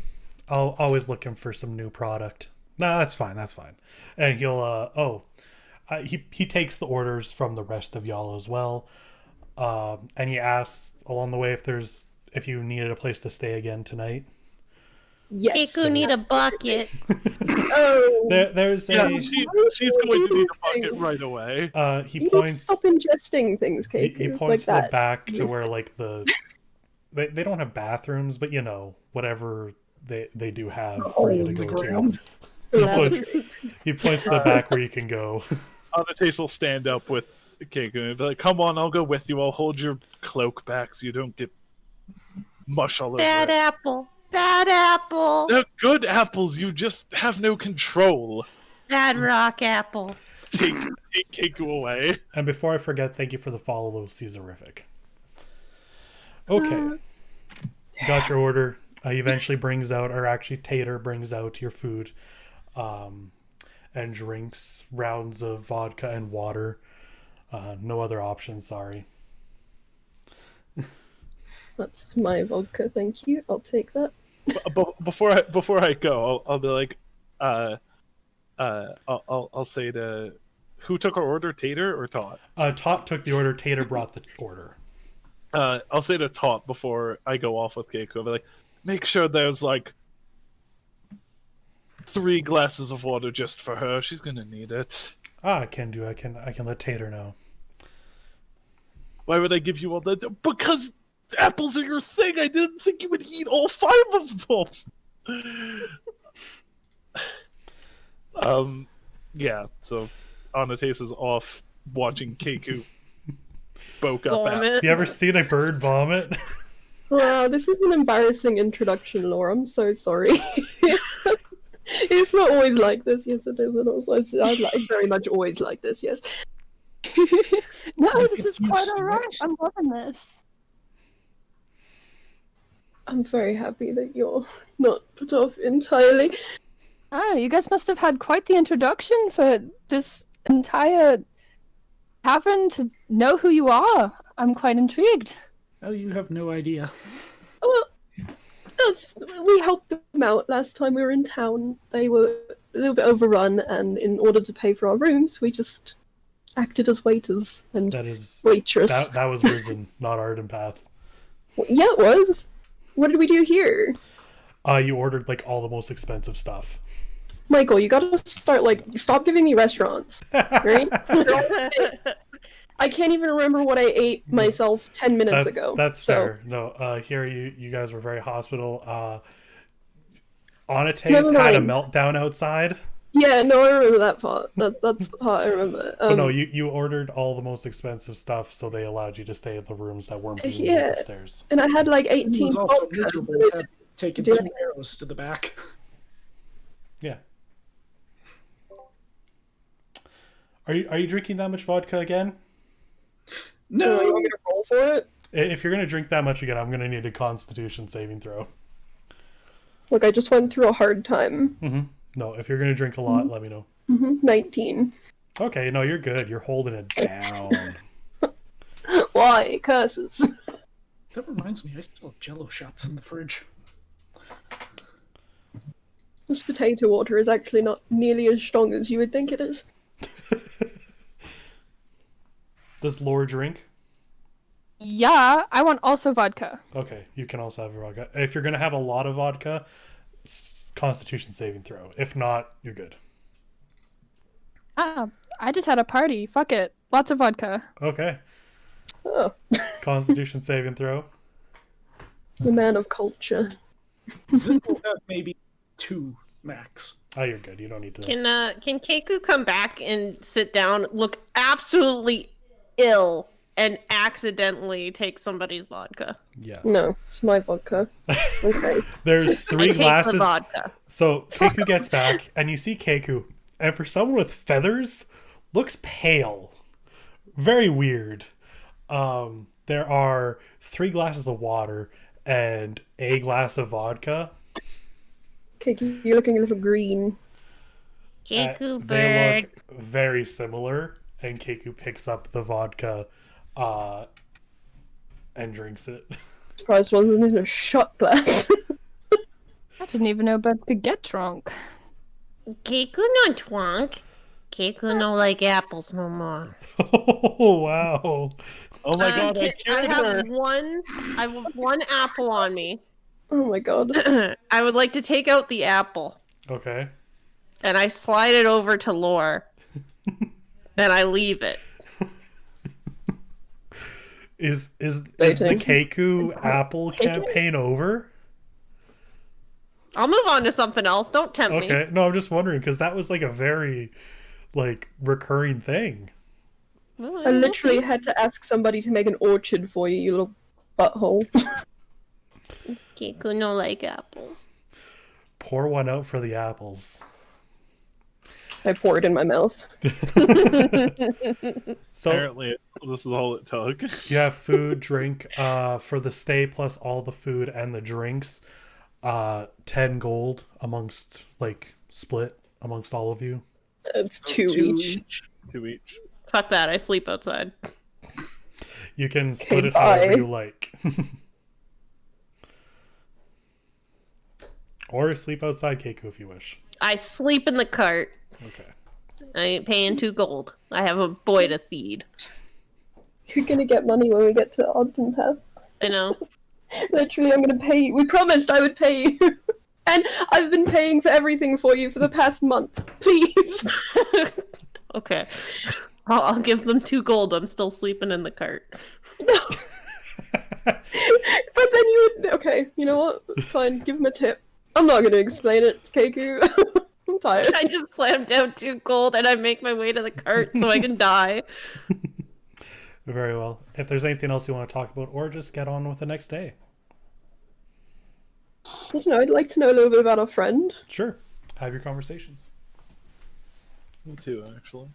always looking for some new product. No, that's fine. And he'll he takes the orders from the rest of y'all as well. And he asks along the way if you needed a place to stay again tonight. Yes. Keiko need a bucket. Oh. There's she's going to need a bucket right away. You need to stop ingesting things, Keiko. He points to the back to where like they don't have bathrooms, but whatever they do have for you to go to. He points to the back where you can go. Anatace will stand up with Keiko and be like, "Come on, I'll go with you. I'll hold your cloak back so you don't get mush all over Bad it." apple. Bad apple. They're good apples. You just have no control. Bad rock apple. Take Keiko away. And before I forget, thank you for the follow, Caesarific. Okay. Got your order. He eventually Tater brings out your food and drinks, rounds of vodka and water. No other options, sorry. That's my vodka, thank you. I'll take that. Before I go, I'll be like, I'll say to who took our order, Tater or Tot? Tot took the order. Tater brought the order. I'll say to Tot before I go off with Keiko. I'll be like, make sure there's like 3 glasses of water just for her. She's gonna need it. I can let Tater know. Why would I give you all that? Because apples are your thing. I didn't think you would eat all 5 of them. Yeah, so Anatace is off watching Keiko bulk up. Vomit. You ever seen a bird vomit? Wow, this is an embarrassing introduction, Laura. I'm so sorry. It's not always like this. Yes, it is. And also, it's very much always like this. Yes. No, this is quite alright. I'm loving this. I'm very happy that you're not put off entirely. Ah, you guys must have had quite the introduction for this entire tavern to know who you are. I'm quite intrigued. Oh, you have no idea. Well, we helped them out last time we were in town. They were a little bit overrun, and in order to pay for our rooms, we just acted as waiters and waitress. That was Risen, not Ardton Path. Yeah, it was. What did we do here? You ordered like all the most expensive stuff. Michael, you gotta start, stop giving me restaurants, right? I can't even remember what I ate myself 10 minutes ago. That's fair. No, here you guys were very hospital. Onates Never had a mind. meltdown outside. Yeah, no, I remember that part. That's the part I remember. But no, you ordered all the most expensive stuff, so they allowed you to stay in the rooms that weren't being used upstairs. And I had like It 18 was also vodkas. miserable and it- to have taken Yeah. 2 arrows to the back. Yeah. Are you drinking that much vodka again? No, you want me to roll for it? If you're gonna drink that much again, I'm gonna need a Constitution saving throw. Look, I just went through a hard time. Mm-hmm. No, if you're gonna drink a lot, let me know. 19. Okay, no, you're good. You're holding it down. Why? Curses. That reminds me, I still have Jello shots in the fridge. This potato water is actually not nearly as strong as you would think it is. Does Lore drink? Yeah, I want also vodka. Okay, you can also have vodka. If you're gonna have a lot of vodka, Constitution saving throw. If not, you're good. Ah, I just had a party. Fuck it. Lots of vodka. Okay. Oh, Constitution saving throw. the man of culture. Zip will have maybe 2 max. Oh, you're good. You don't need to. Can Keiko come back and sit down, look absolutely ill, and accidentally take somebody's vodka? Yes. No, it's my vodka. Okay. There's 3 Take the glasses. vodka. So Keiko gets back, and you see Keiko, and for someone with feathers, looks pale. Very weird. There are 3 glasses of water and a glass of vodka. Kiki, you're looking a little green. Keiko They bird. look very similar, and Keiko picks up the vodka and drinks it. Surprised one wasn't in a shot glass. I didn't even know birds could get drunk. Keiko no twonk. Keiko no like apples no more. Oh, wow. Oh my god, I I cured her! have one apple on me. Oh my god. I would like to take out the apple, Okay. and I slide it over to Lore, and I leave it. Is the Waiting. Keiko Apple campaign over? I'll move on to something else. Don't tempt me. Okay. No, I'm just wondering, because that was like a very recurring thing. Well, I literally had to ask somebody to make an orchard for you, you little butthole. Keiko no like apples. Pour one out for the apples. I pour it in my mouth. So Apparently, this is all it took. you have food, drink, for the stay plus all the food and the drinks, 10 gold amongst, split amongst all of you. It's 2 each. 2 each. Fuck that. I sleep outside. You can split it bye. however you like. Or sleep outside, Keiko, if you wish. I sleep in the cart. Okay. I ain't paying 2 gold. I have a boy to feed. You're gonna get money when we get to Ardton Path. I know. Literally, I'm gonna pay you. We promised I would pay you. And I've been paying for everything for you for the past month. Please. Okay. I'll give them 2 gold. I'm still sleeping in the cart. But then you would. Okay, you know what? Fine, give him a tip. I'm not gonna explain it to Keiko. I'm tired. I just slam down 2 gold and I make my way to the cart so I can die. Very well. If there's anything else you want to talk about, or just get on with the next day. I don't know, I'd like to know a little bit about our friend. Sure. Have your conversations. Me too, actually.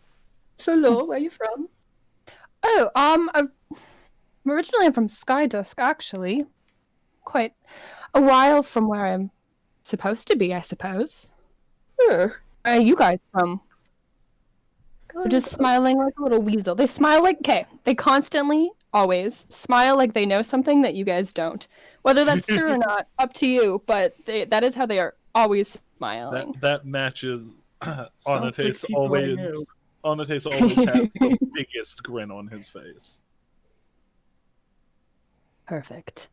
So, Law, where are you from? Oh, originally I'm from Skydusk, actually. Quite a while from where I'm supposed to be, I suppose. Huh. Where are you guys from? They're just smiling like a little weasel. They smile like, they constantly, always, smile like they know something that you guys don't. Whether that's true or not, up to you, but that is how they are always smiling. That matches. like Onates people I always. knew. Onates always has the biggest grin on his face. Perfect.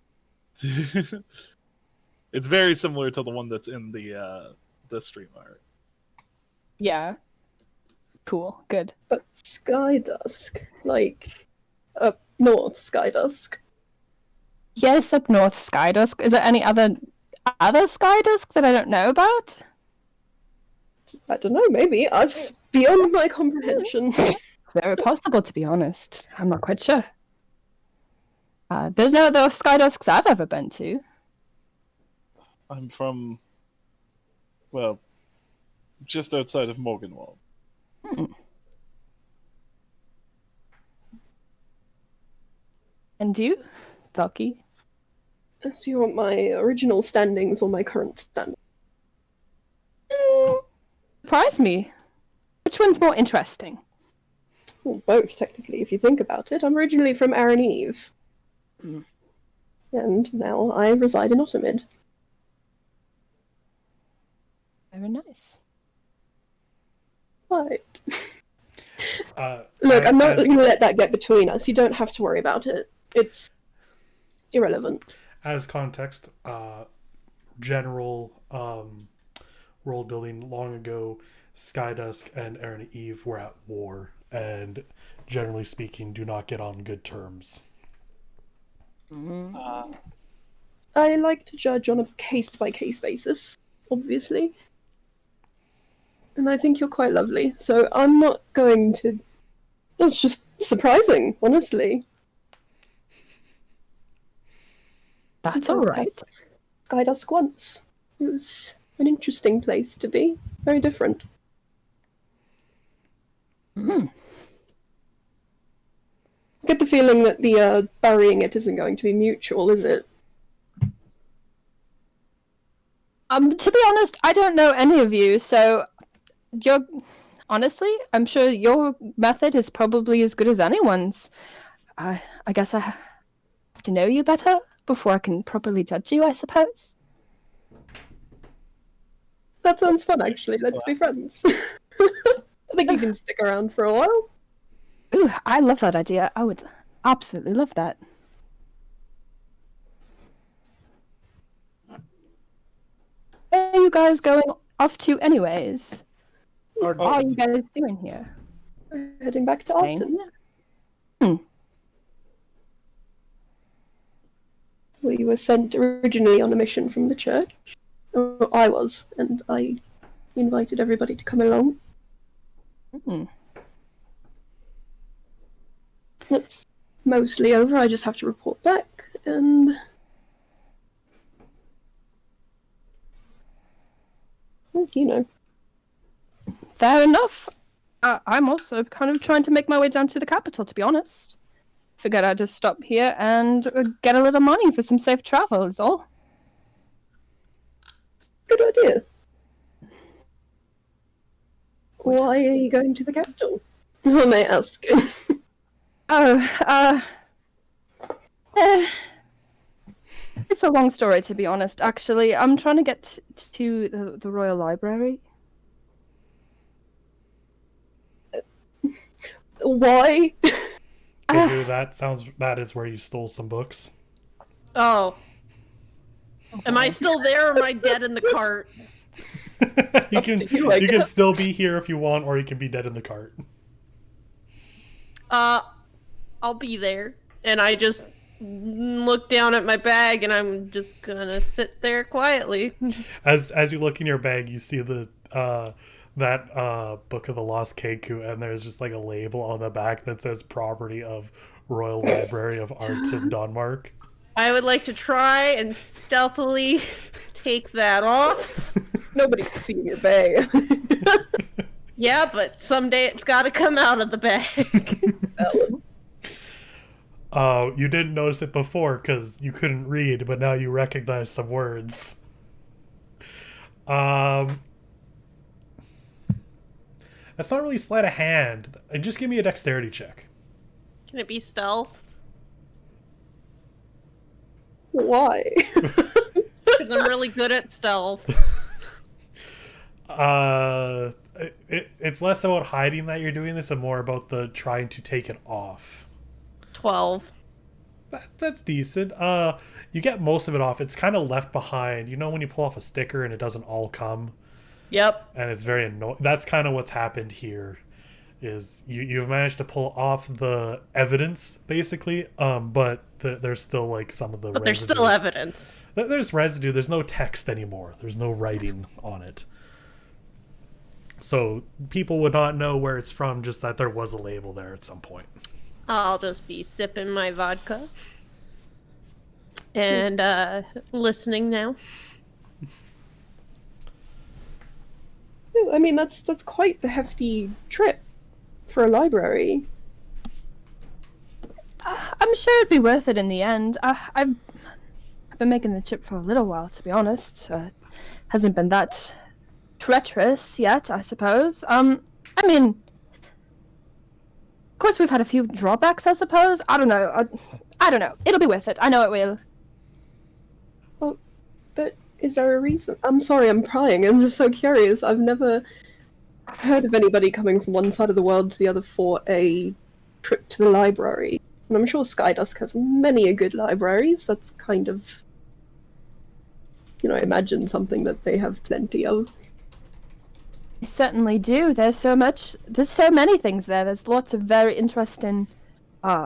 It's very similar to the one that's in the stream art. Yeah. Cool. Good. But Sky Dusk, like up north Sky Dusk. Yes, up north, Skydusk. Is there any other Skydusk that I don't know about? I don't know, maybe. That's beyond my comprehension. Very possible, to be honest. I'm not quite sure. There's no other Skydusks I've ever been to. I'm from, well, just outside of Morganwald. And you, Valky? So you want my original standings or my current standing? Surprise me. Which one's more interesting? Well, both, technically, if you think about it. I'm originally from Aaron Eve. And now I reside in Ottomid. Very nice. Right. Look, I'm not going to let that get between us. You don't have to worry about it. It's irrelevant. As context, general world building, long ago, Skydusk and Aaron Eve were at war, and generally speaking, do not get on good terms. I like to judge on a case-by-case basis, obviously. And I think you're quite lovely, so I'm not going to... It's just surprising, honestly. That's alright. Skydusk once. It was an interesting place to be. Very different. Get the feeling that the burying it isn't going to be mutual, is it? To be honest, I don't know any of you, so honestly, I'm sure your method is probably as good as anyone's. I guess I have to know you better before I can properly judge you, I suppose. That sounds fun, actually. Let's be friends. I think you can stick around for a while. Ooh, I love that idea. I would absolutely love that. Where are you guys going off to anyways? What are you guys doing here? We're heading back to Ardton. We were sent originally on a mission from the church. Or I was, and I invited everybody to come along. It's mostly over. I just have to report back, and well, you know. Fair enough. I'm also kind of trying to make my way down to the capital, to be honest. Figured I'd just stop here and get a little money for some safe travel, is all. Good idea. Why are you going to the capital? I may ask. It's a long story, to be honest. Actually, I'm trying to get to the Royal Library. Why? That is where you stole some books. Oh. Am I still there or am I dead in the cart? you can still be here if you want, or you can be dead in the cart. I'll be there. And I just look down at my bag and I'm just gonna sit there quietly. As you look in your bag, you see the that Book of the Lost Keiko, and there's just like a label on the back that says property of Royal Library of Arts in Denmark. I would like to try and stealthily take that off. Nobody can see in your bag. Yeah, but someday it's got to come out of the bag. You didn't notice it before because you couldn't read, but now you recognize some words. That's not really sleight of hand. Just give me a dexterity check. Can it be stealth? Why? Because I'm really good at stealth. It's less about hiding that you're doing this and more about the trying to take it off. 12. That's decent. You get most of it off. It's kind of left behind. You know when you pull off a sticker and it doesn't all come? Yep. And it's very annoying. That's kind of what's happened here. Is you've managed to pull off the evidence basically, but there's still like some of the. But residue. there's still evidence. There's residue. There's no text anymore. There's no writing on it. So people would not know where it's from. Just that there was a label there at some point. I'll just be sipping my vodka and listening now. I mean, that's quite the hefty trip for a library. I'm sure it'd be worth it in the end. I've been making the trip for a little while, to be honest. Hasn't been that treacherous yet, I suppose. I mean, of course we've had a few drawbacks, I suppose. I don't know. I don't know. It'll be worth it. I know it will. Well, but is there a reason? I'm sorry, I'm prying. I'm just so curious. I've never heard of anybody coming from one side of the world to the other for a trip to the library. And I'm sure Skydusk has many a good libraries. That's kind of, I imagine something that they have plenty of. I certainly do. There's so many things there. There's lots of very interesting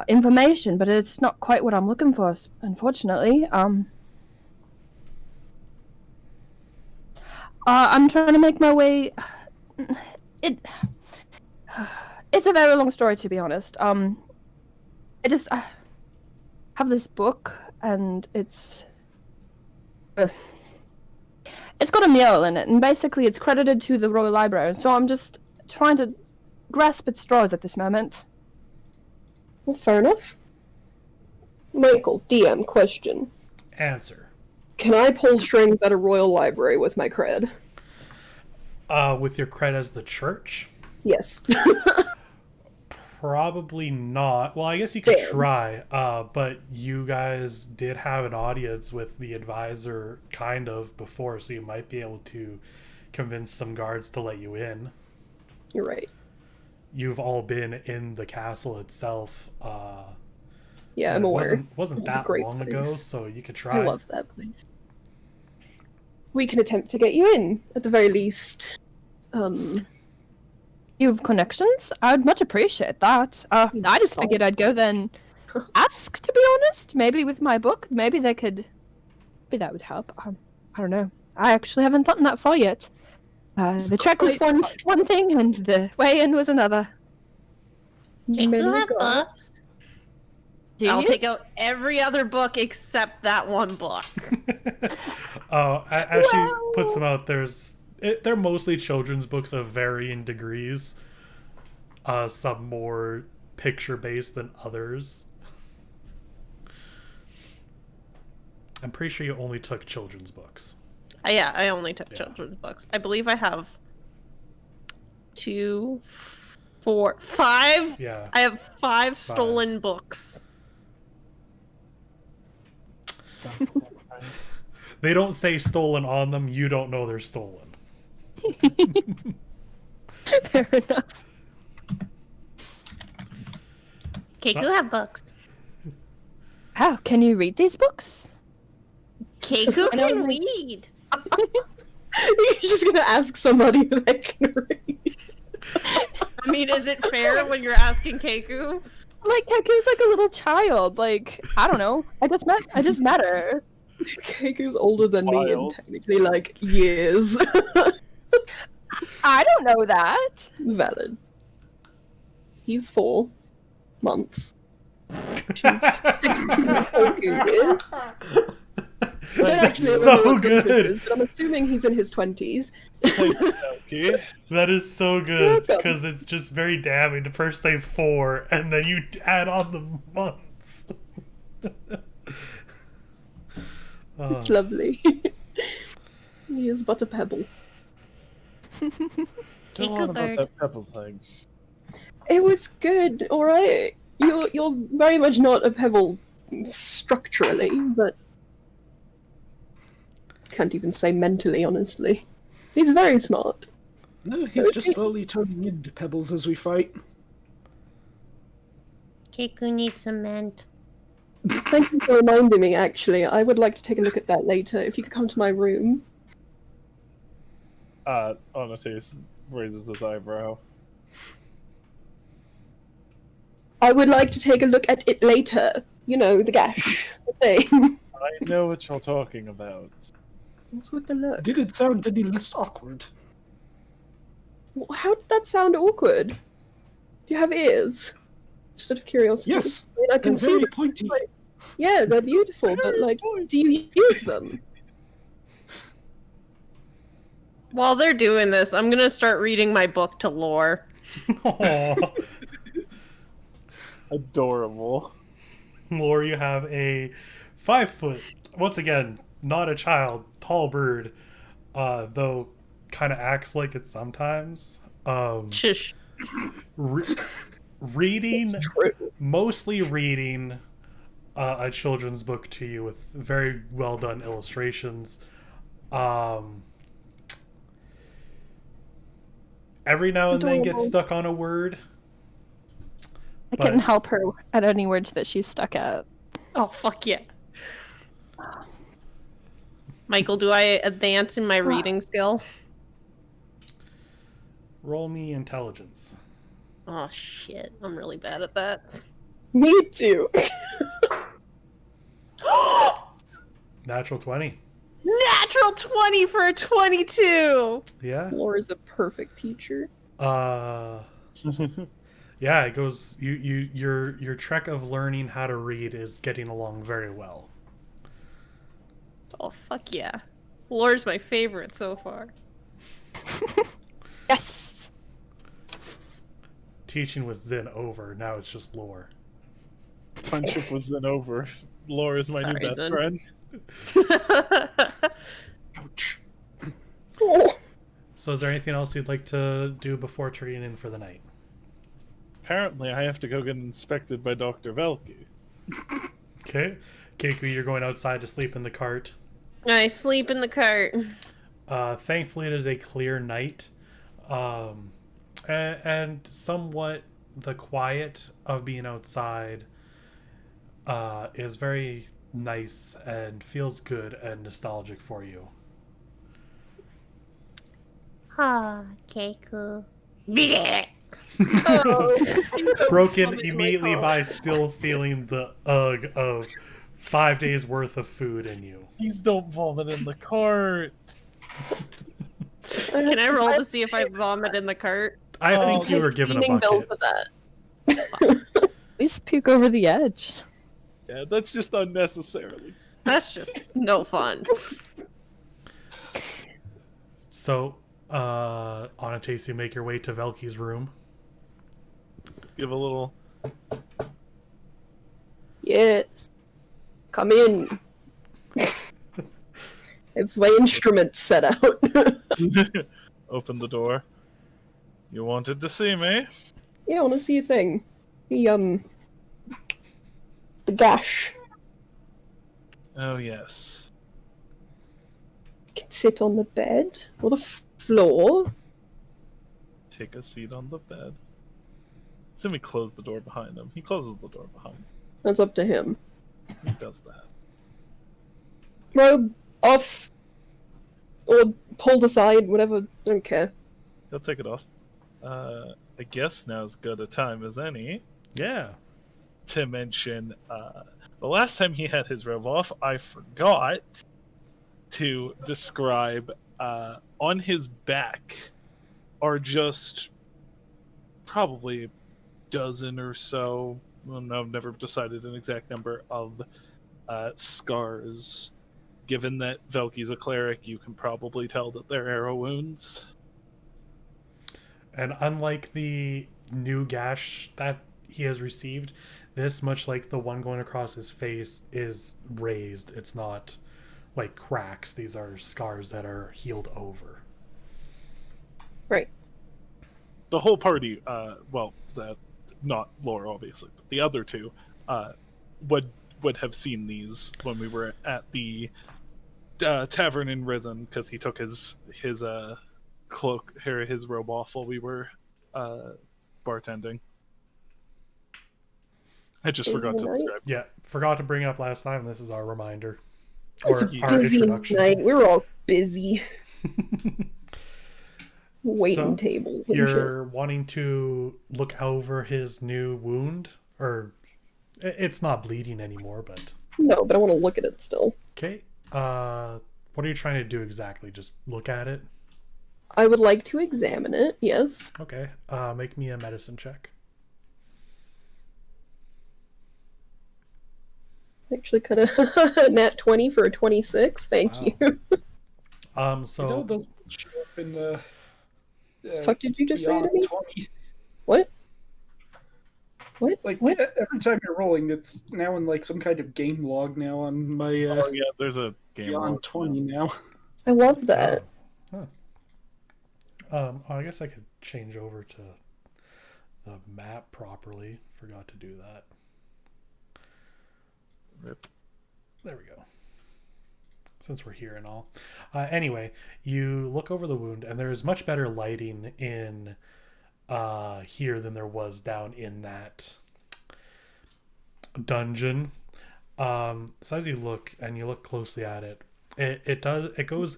information, but it's not quite what I'm looking for, unfortunately. I'm trying to make my way. It's a very long story, to be honest. I just have this book, and it's got a mural in it, and basically it's credited to the Royal Library, so I'm just trying to grasp at straws at this moment. Well, fair enough. Michael, DM question. Answer. Can I pull strings at a Royal Library with my cred? With your cred as the church? Yes. Probably not. Well, I guess you could Damn. try, but you guys did have an audience with the advisor kind of before, so you might be able to convince some guards to let you in. You're right. You've all been in the castle itself. Yeah, I'm aware. It wasn't It's a that great long place. ago, so you could try. I love that place. We can attempt to get you in, at the very least. You have connections? I'd much appreciate that. I just figured I'd go then ask, to be honest. Maybe with my book, maybe that would help. I don't know. I actually haven't thought that far yet. The trek was one thing, and the way in was another. You Many have gods. books. Do I'll you? take out every other book except that one book. As she puts them out, they're mostly children's books of varying degrees. Some more picture-based than others. I'm pretty sure you only took children's books. Yeah, I only took children's books. I believe I have 2, 4, 5. Yeah. I have 5 stolen books. Sounds about right. They don't say stolen on them. You don't know they're stolen. Fair enough. Keiko have books. How can you read these books? Keiko I don't can know. read. You're just gonna ask somebody that can read. I mean, is it fair when you're asking Keiko? Like, Keku's like a little child. Like, I don't know. I just met her. Keiko's older than me in Wild. technically, like, years. I don't know that. Valid. He's 4 months. She's 16 whole years. I don't actually That's remember so what Goodrich good. is, but I'm assuming he's in his 20s. Okay. That is so good Welcome. because it's just very damning to first say 4 and then you add on the months. It's lovely. He is but a pebble. Tell Keiko on about bird. that pebble thing. It was good, alright. You're very much not a pebble structurally, but can't even say mentally, honestly. He's very smart. No, he's just slowly turning into pebbles as we fight. Keiko needs cement. Thank you for reminding me, actually. I would like to take a look at that later. If you could come to my room. Onates raises his eyebrow. I would like to take a look at it later. You know, the gash thing. I know what you're talking about. What's with the look? Did it sound any less awkward? How did that sound awkward? Do you have ears? Just out of curiosity. Yes, I mean, I can they're see very them. pointy. Yeah, they're beautiful, but like, do you use them? While they're doing this, I'm gonna start reading my book to Lore. Aw. Adorable. Lore, you have a 5 foot, once again, not a child, tall bird, though kind of acts like it sometimes. Shush. Reading, True. mostly reading a children's book to you with very well done illustrations. Every now and then gets Adorable. stuck on a word. I But- can help her at any words that she's stuck at. Oh, fuck yeah. Michael, do I advance in my reading skill? Roll me intelligence. Oh, shit. I'm really bad at that. Me too. Natural 20. Natural 20 for a 22! Yeah. Laura's a perfect teacher. Yeah, it goes. Your trek of learning how to read is getting along very well. Oh, fuck yeah. Lore's my favorite so far. Yes. Teaching was Zen over. Now it's just lore. Friendship was then over. Lore is my new Sorry, best Zen. friend. Ouch. Oh, So, is there anything else you'd like to do before turning in for the night? Apparently, I have to go get inspected by Dr. Velky. Okay, Keiko, you're going outside to sleep in the cart. I sleep in the cart. Thankfully, it is a clear night, and somewhat the quiet of being outside is very nice and feels good and nostalgic for you. Ah, Keiko. Bleh. Broken immediately by still feeling the ugh of 5 days worth of food in you. Please don't vomit in the cart. Can I roll to see if I vomit in the cart? I think you were given a cleaning bill bucket. for that. At least puke over the edge. Yeah, that's just unnecessarily. That's just no fun. So, Onates, you make your way to Velky's room. Give a little. Yes. Come in. Have my instruments set out. Open the door. You wanted to see me? Yeah, I want to see a thing. The gash. Oh, yes. Can sit on the bed or the floor. Take a seat on the bed. Assume we close the door behind him. He closes the door behind him. That's up to him. He does that. Robe off. Or pulled aside, whatever. Don't care. He'll take it off. I guess now's as good a time as any Yeah. to mention the last time he had his robe off, I forgot to describe on his back are just probably a dozen or so. Well, no, I've never decided an exact number of scars. Given that Velky's a cleric, you can probably tell that they're arrow wounds. And unlike the new gash that he has received, this, much like the one going across his face, is raised. It's not like cracks. These are scars that are healed over. Right. The whole party, not Laura obviously, but the other two, would have seen these when we were at the tavern in Risen, because he took his cloak, his robe off while we were bartending. I just forgot to Right. describe. Yeah, forgot to bring it up last time. This is our reminder. It's Or a our busy introduction. night. We're all busy. waiting So, tables and You're wanting to look over his new wound, or it's not bleeding anymore, but shit. No, but I want to look at it still. okay. What are you trying to do exactly? Just look at it? I would like to examine it, yes. Okay. Make me a medicine check. Actually, kind of nat 20 for a 26. Thank Wow. you. So those show up in the. Fuck did you just say to beyond me? 20. What? What? Like What? every time you're rolling, it's now in like some kind of game log now on my Oh yeah, there's a game beyond log 20 now. I love that. I guess I could change over to the map properly. Forgot to do that. Rip. There we go. Since we're here and all. Anyway, you look over the wound, and there's much better lighting in here than there was down in that dungeon. So as you look and you look closely at it, it goes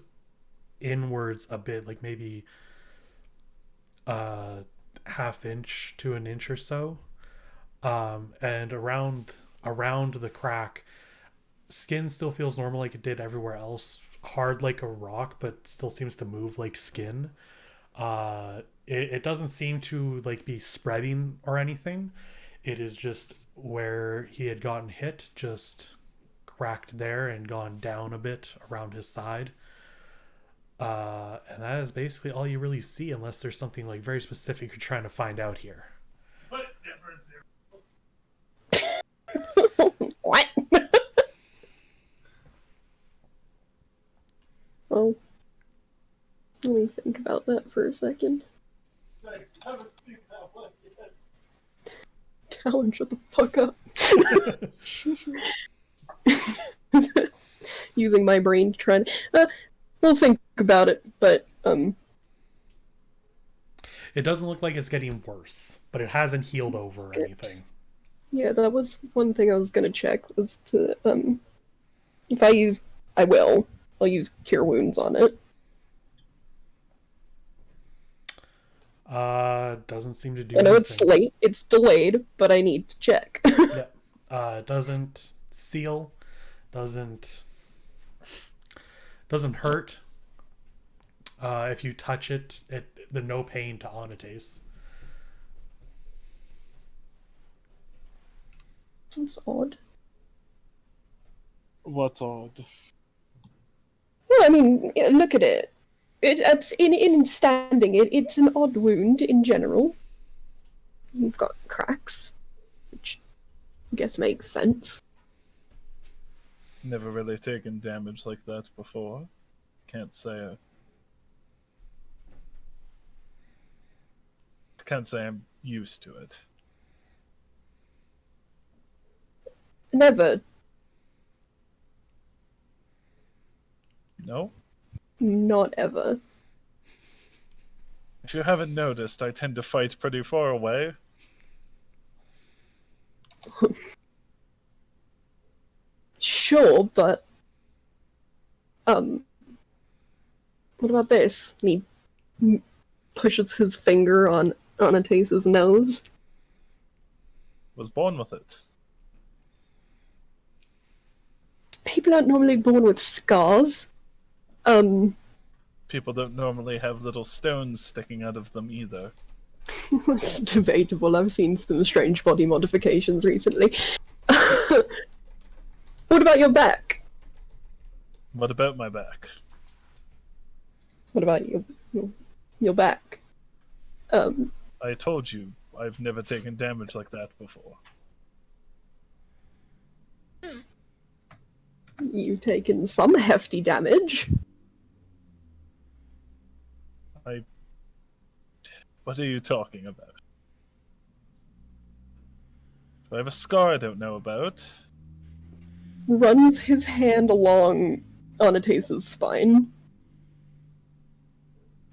inwards a bit, like maybe half inch to an inch or so, and around the crack, skin still feels normal like it did everywhere else, hard like a rock, but still seems to move like skin. It doesn't seem to like be spreading or anything. It is just where he had gotten hit, just cracked there and gone down a bit around his side. And that is basically all you really see, unless there's something like very specific you're trying to find out here. What? Well, let me think about that for a second. Talon, shut the fuck up. Using my brain to try and... we'll think about it, but, It doesn't look like it's getting worse, but it hasn't healed over or anything. yeah, that was one thing I was gonna check, was to, if I'll use Cure Wounds on it. Doesn't seem to do I know anything. it's late, it's delayed, but I need to check. Yeah. It doesn't seal, doesn't hurt. If you touch it, the no pain to Onitace. That's odd. What's odd? Well, I mean, yeah, look at it. It's in standing. It's an odd wound in general. You've got cracks, which I guess makes sense. Never really taken damage like that before. Can't say. Can't say I'm used to it. Never. No? Not ever. If you haven't noticed, I tend to fight pretty far away. Sure, but what about this? And he pushes his finger on Anatase's nose. Was born with it. People aren't normally born with scars. People don't normally have little stones sticking out of them either. It's debatable. I've seen some strange body modifications recently. What about your back? What about my back? What about your back? I told you, I've never taken damage like that before. You've taken some hefty damage. What are you talking about? Do I have a scar I don't know about? Runs his hand along Anatase's spine.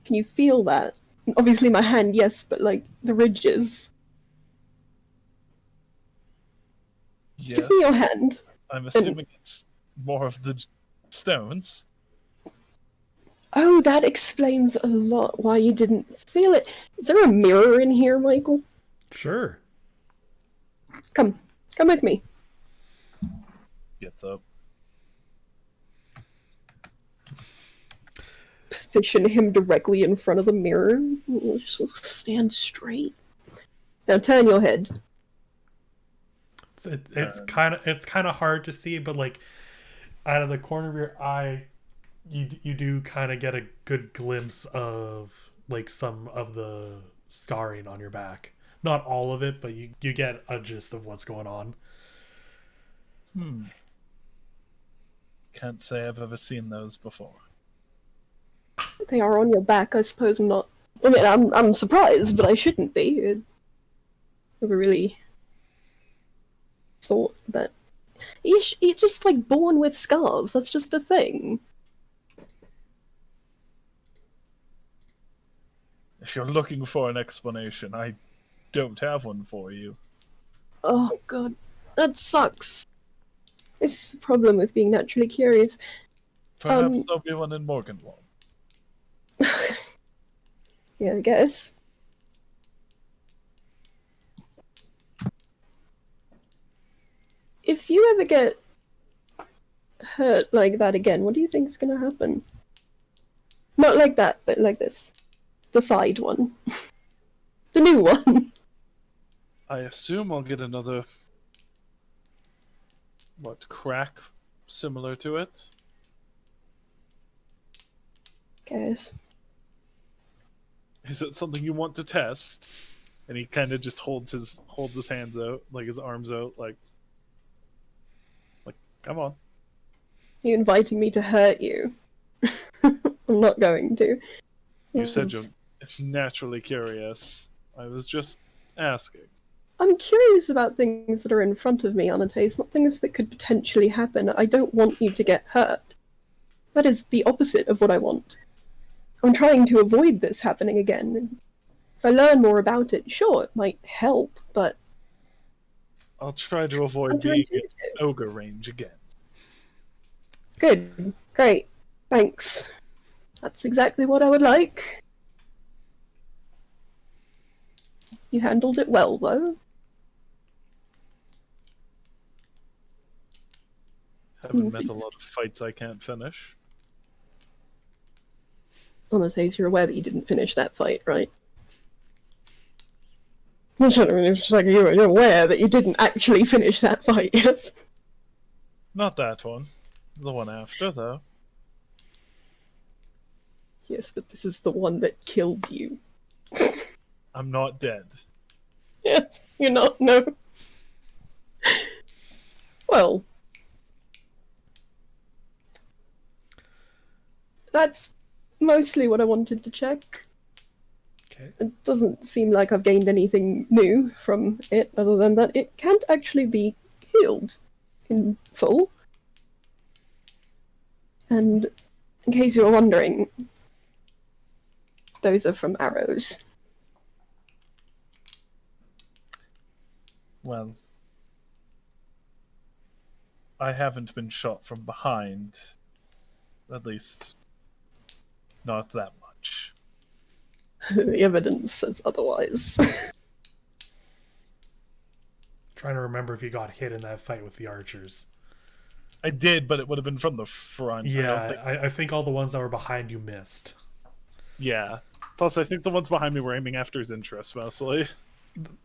Can you feel that? Obviously my hand, yes, but like the ridges. Yes. Give me your hand. I'm assuming it's more of the stones. Oh, that explains a lot why you didn't feel it. Is there a mirror in here, Michael? Sure. Come with me. Gets up. Position him directly in front of the mirror. Just stand straight. Now turn your head. It's kind of hard to see, but like out of the corner of your eye, you do kind of get a good glimpse of like some of the scarring on your back. Not all of it, but you get a gist of what's going on. Can't say I've ever seen those before. They are on your back. I suppose I'm not. I mean, I'm surprised, but I shouldn't be. I never really thought that. You're just like born with scars. That's just a thing. If you're looking for an explanation, I don't have one for you. Oh god, that sucks. This is the problem with being naturally curious. Perhaps there'll be one in Morganwall. Yeah, I guess. If you ever get hurt like that again, what do you think is gonna happen? Not like that, but like this. The side one. The new one. I assume I'll get another... crack similar to it? Guess. Is it something you want to test? And he kind of just holds his hands out, like his arms out, like come on. You inviting me to hurt you? I'm not going to. You said you're naturally curious. I was just asking. I'm curious about things that are in front of me, Anate, not things that could potentially happen. I don't want you to get hurt. That is the opposite of what I want. I'm trying to avoid this happening again. If I learn more about it, sure, it might help, but... I'll try to avoid being in ogre range again. Good. Great. Thanks. That's exactly what I would like. You handled it well, though. Haven't met a lot of fights I can't finish. Honestly, you're aware that you didn't finish that fight, right? It's like you're aware that you didn't actually finish that fight, yes? Not that one. The one after, though. Yes, but this is the one that killed you. I'm not dead. Yes, you're not, no. Well... That's mostly what I wanted to check. Okay. It doesn't seem like I've gained anything new from it, other than that it can't actually be healed in full. And in case you were wondering, those are from arrows. Well, I haven't been shot from behind. At least, not that much. The evidence says otherwise. Trying to remember if you got hit in that fight with the archers. I did, but it would have been from the front. Yeah, I think all the ones that were behind you missed. Yeah. Plus, I think the ones behind me were aiming after his interest, mostly.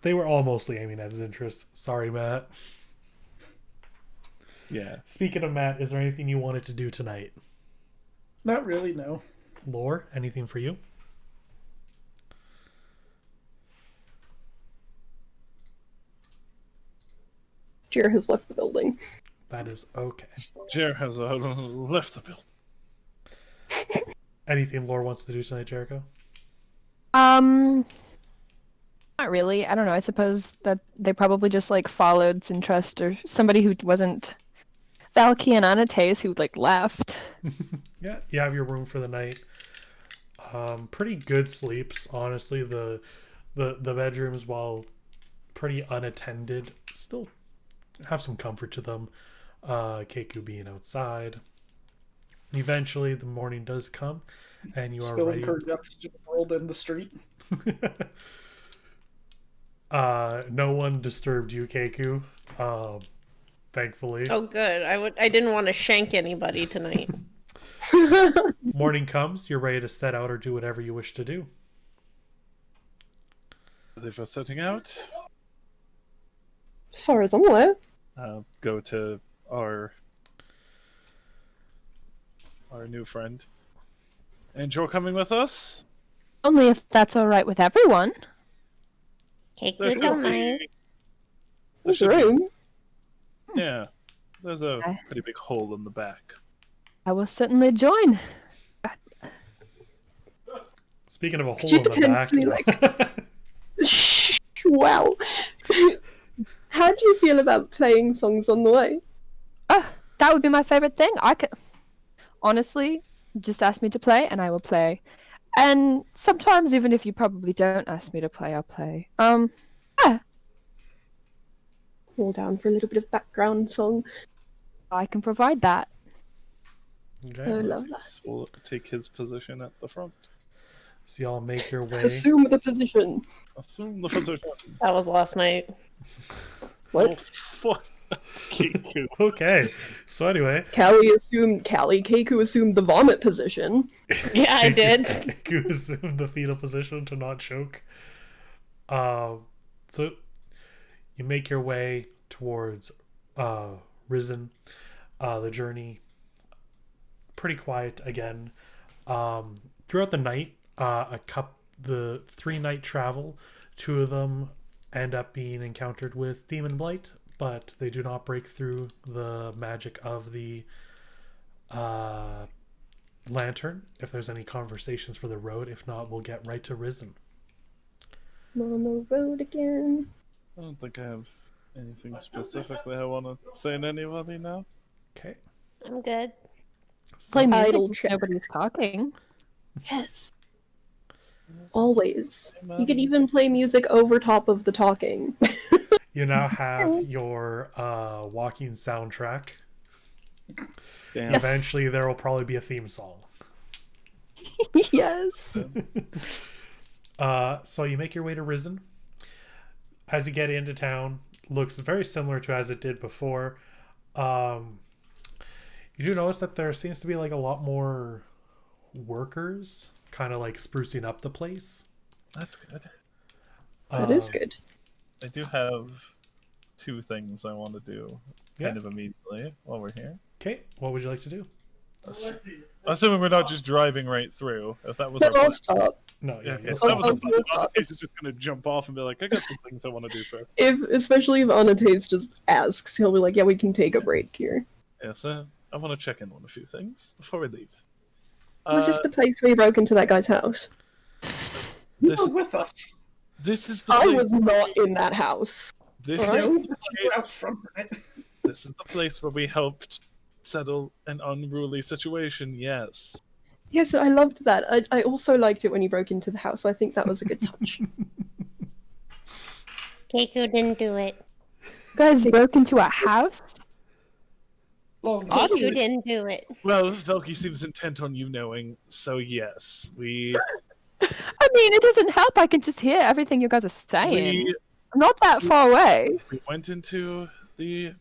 They were all mostly aiming at his interest. Sorry, Matt. Yeah. Speaking of Matt, is there anything you wanted to do tonight? Not really, no. Lore, anything for you? Jir has left the building. That is okay. Jer has left the building. Anything Lore wants to do tonight, Jericho? Not really. I don't know. I suppose that they probably just like followed Sintrust or somebody who wasn't Valky and Anates who like left. Yeah, you have your room for the night. Pretty good sleeps, honestly. The bedrooms, while pretty unattended, still have some comfort to them. Keiko being outside. Eventually, the morning does come, and you are Spilling ready. her guts just rolled in the street. No one disturbed you, Keiku. Thankfully. Oh, good. I didn't want to shank anybody tonight. Morning comes, you're ready to set out or do whatever you wish to do. Are they for setting out? As far as I'm aware. Go to our new friend. And you're coming with us? Only if that's all right with everyone. Keiko don't mind. There There's should be- room. Yeah. There's a Okay. pretty big hole in the back. I will certainly join. Speaking of a Could hole you in the back. potentially, Wow. How do you feel about playing songs on the way? Oh, that would be my favorite thing. I could honestly just ask me to play, and I will play. And sometimes, even if you probably don't ask me to play, I'll play. All down for a little bit of background song. I can provide that. Okay. Oh, love that. We'll take his position at the front. So y'all make your way. Assume the position. Assume the position. That was last night. What? Oh, fuck. Keiku. Okay. So anyway, Keiko assumed the vomit position. Yeah, I did. Keiku assumed the fetal position to not choke. So you make your way towards Risen. The journey pretty quiet again. Throughout the night, the 3-night travel, 2 of them end up being encountered with demon blight, but they do not break through the magic of the lantern. If there's any conversations for the road, if not, we'll get right to Risen. I'm on the road again. I don't think I have anything specifically I want to say to anybody now. Okay. I'm good. Play music Idle if check. nobody's talking. Yes. Always. You could even play music over top of the talking. You now have your walking soundtrack. Damn. Eventually, there will probably be a theme song. Yes. So you make your way to Risen. As you get into town, looks very similar to as it did before. You do notice that there seems to be like a lot more workers, kind of like sprucing up the place. That's good. That is good. I do have 2 things I want to do kind of immediately while we're here. Okay, what would you like to do? Assuming we're not just driving right through. If that was No, our plan. I'll stop. No, Yeah, okay. let's So that was stop. our plan. Anastasia is just going to jump off and be like, I got some things I want to do first. Especially if Anates just asks, he'll be like, yeah, we can take a break here. Yeah, so I want to check in on a few things before we leave. Was this the place where you broke into that guy's house? You This, were with us. this is the I place. was not in that house. This No, is you the were out place. front of it. This is the place where we helped settle an unruly situation. Yes. Yes, I loved that. I also liked it when you broke into the house. I think that was a good touch. Keiko didn't do it. You guys broke into a house? Well, Keiko didn't do it. Well, Velky seems intent on you knowing, so yes, we I mean, it doesn't help. I can just hear everything you guys are saying. I'm not that far away. went into the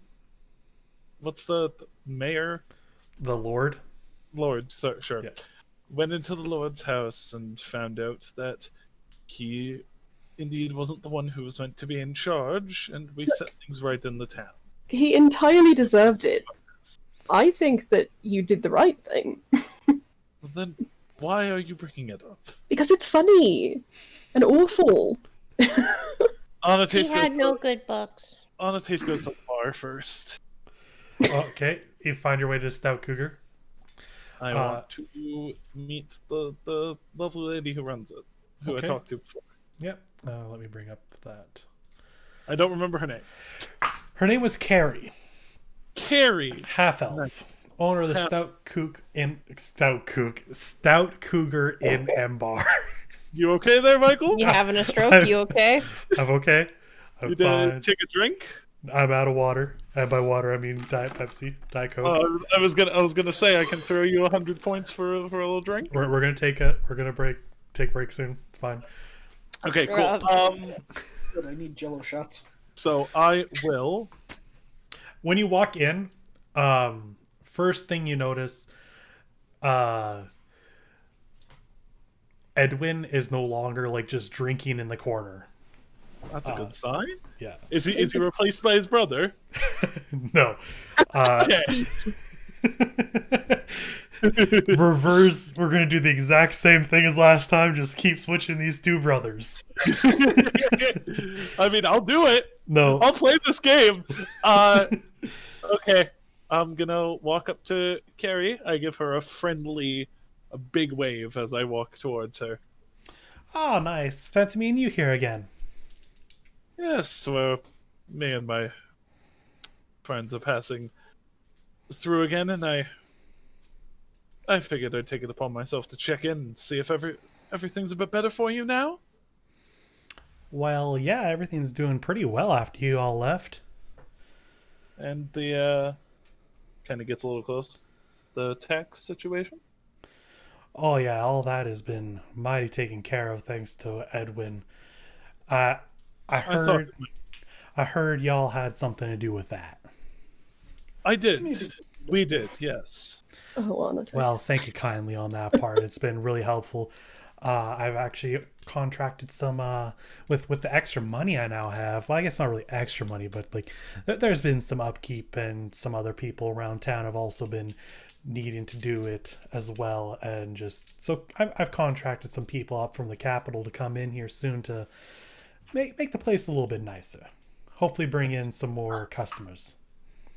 what's the mayor The Lord. Lord, sure. Yeah. Went into the Lord's house and found out that he indeed wasn't the one who was meant to be in charge, and we set things right in the town. He entirely deserved it. I think that you did the right thing. Well, then why are you bringing it up? Because it's funny and awful. Anates He had goes, no good books. Anates goes to the bar first. Okay, you find your way to Stout Cougar. I want to meet the lovely lady who runs it, who Okay. I talked to before. Yep. Let me bring up that. I don't remember her name. Her name was Carrie, Carrie. half elf, owner of the Stout Cougar in Embar. You okay there, Michael? You having a stroke? You okay? I'm okay. I'm You fine. take a drink? I'm out of water. And by water, I mean Diet Pepsi, Diet Coke. I was gonna say I can throw you 100 points for a little drink. We're gonna take break soon. It's fine. Okay, cool. Good, I need Jello shots. So I will. When you walk in, first thing you notice, Edwin is no longer like just drinking in the corner. That's a good sign. Yeah. Is he replaced by his brother? No. Okay. Reverse. We're gonna do the exact same thing as last time. Just keep switching these two brothers. I mean, I'll do it. No. I'll play this game. Okay. I'm gonna walk up to Carrie. I give her a big wave as I walk towards her. Oh, nice. Fancy meeting you here again. Yes, well, me and my friends are passing through again, and I figured I'd take it upon myself to check in and see if everything's a bit better for you now. Well, yeah, everything's doing pretty well after you all left. And the kind of gets a little close. The tax situation. Oh yeah, all that has been mighty taken care of thanks to Edwin. I heard y'all had something to do with that. I did. We did, yes. Oh, Anna. Well, thank you kindly on that part. It's been really helpful. I've actually contracted some with the extra money I now have. Well, I guess not really extra money, but like there's been some upkeep, and some other people around town have also been needing to do it as well. And just so I've contracted some people up from the capital to come in here soon to make the place a little bit nicer. Hopefully bring in some more customers.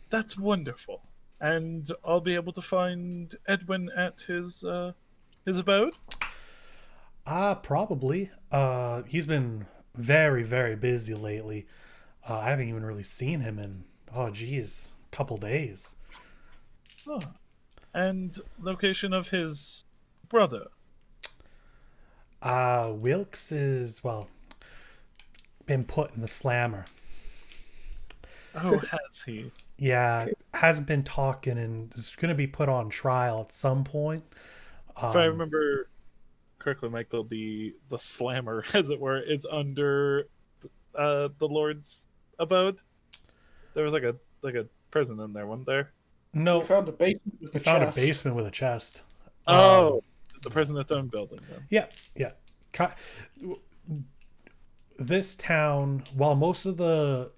That's wonderful. And I'll be able to find Edwin at his abode? Probably. He's been very, very busy lately. I haven't even really seen him in, a couple days. Oh. And location of his brother? Wilkes is, well, been put in the slammer. Oh, has he? Yeah, hasn't been talking and is going to be put on trial at some point. If I remember correctly, Michael, the slammer, as it were, is under the Lord's abode. There was like a prison in there, wasn't there? No, We found a basement with we a found chest. a basement with a chest. Oh, it's the prison its own building then. Yeah. This town, while most of the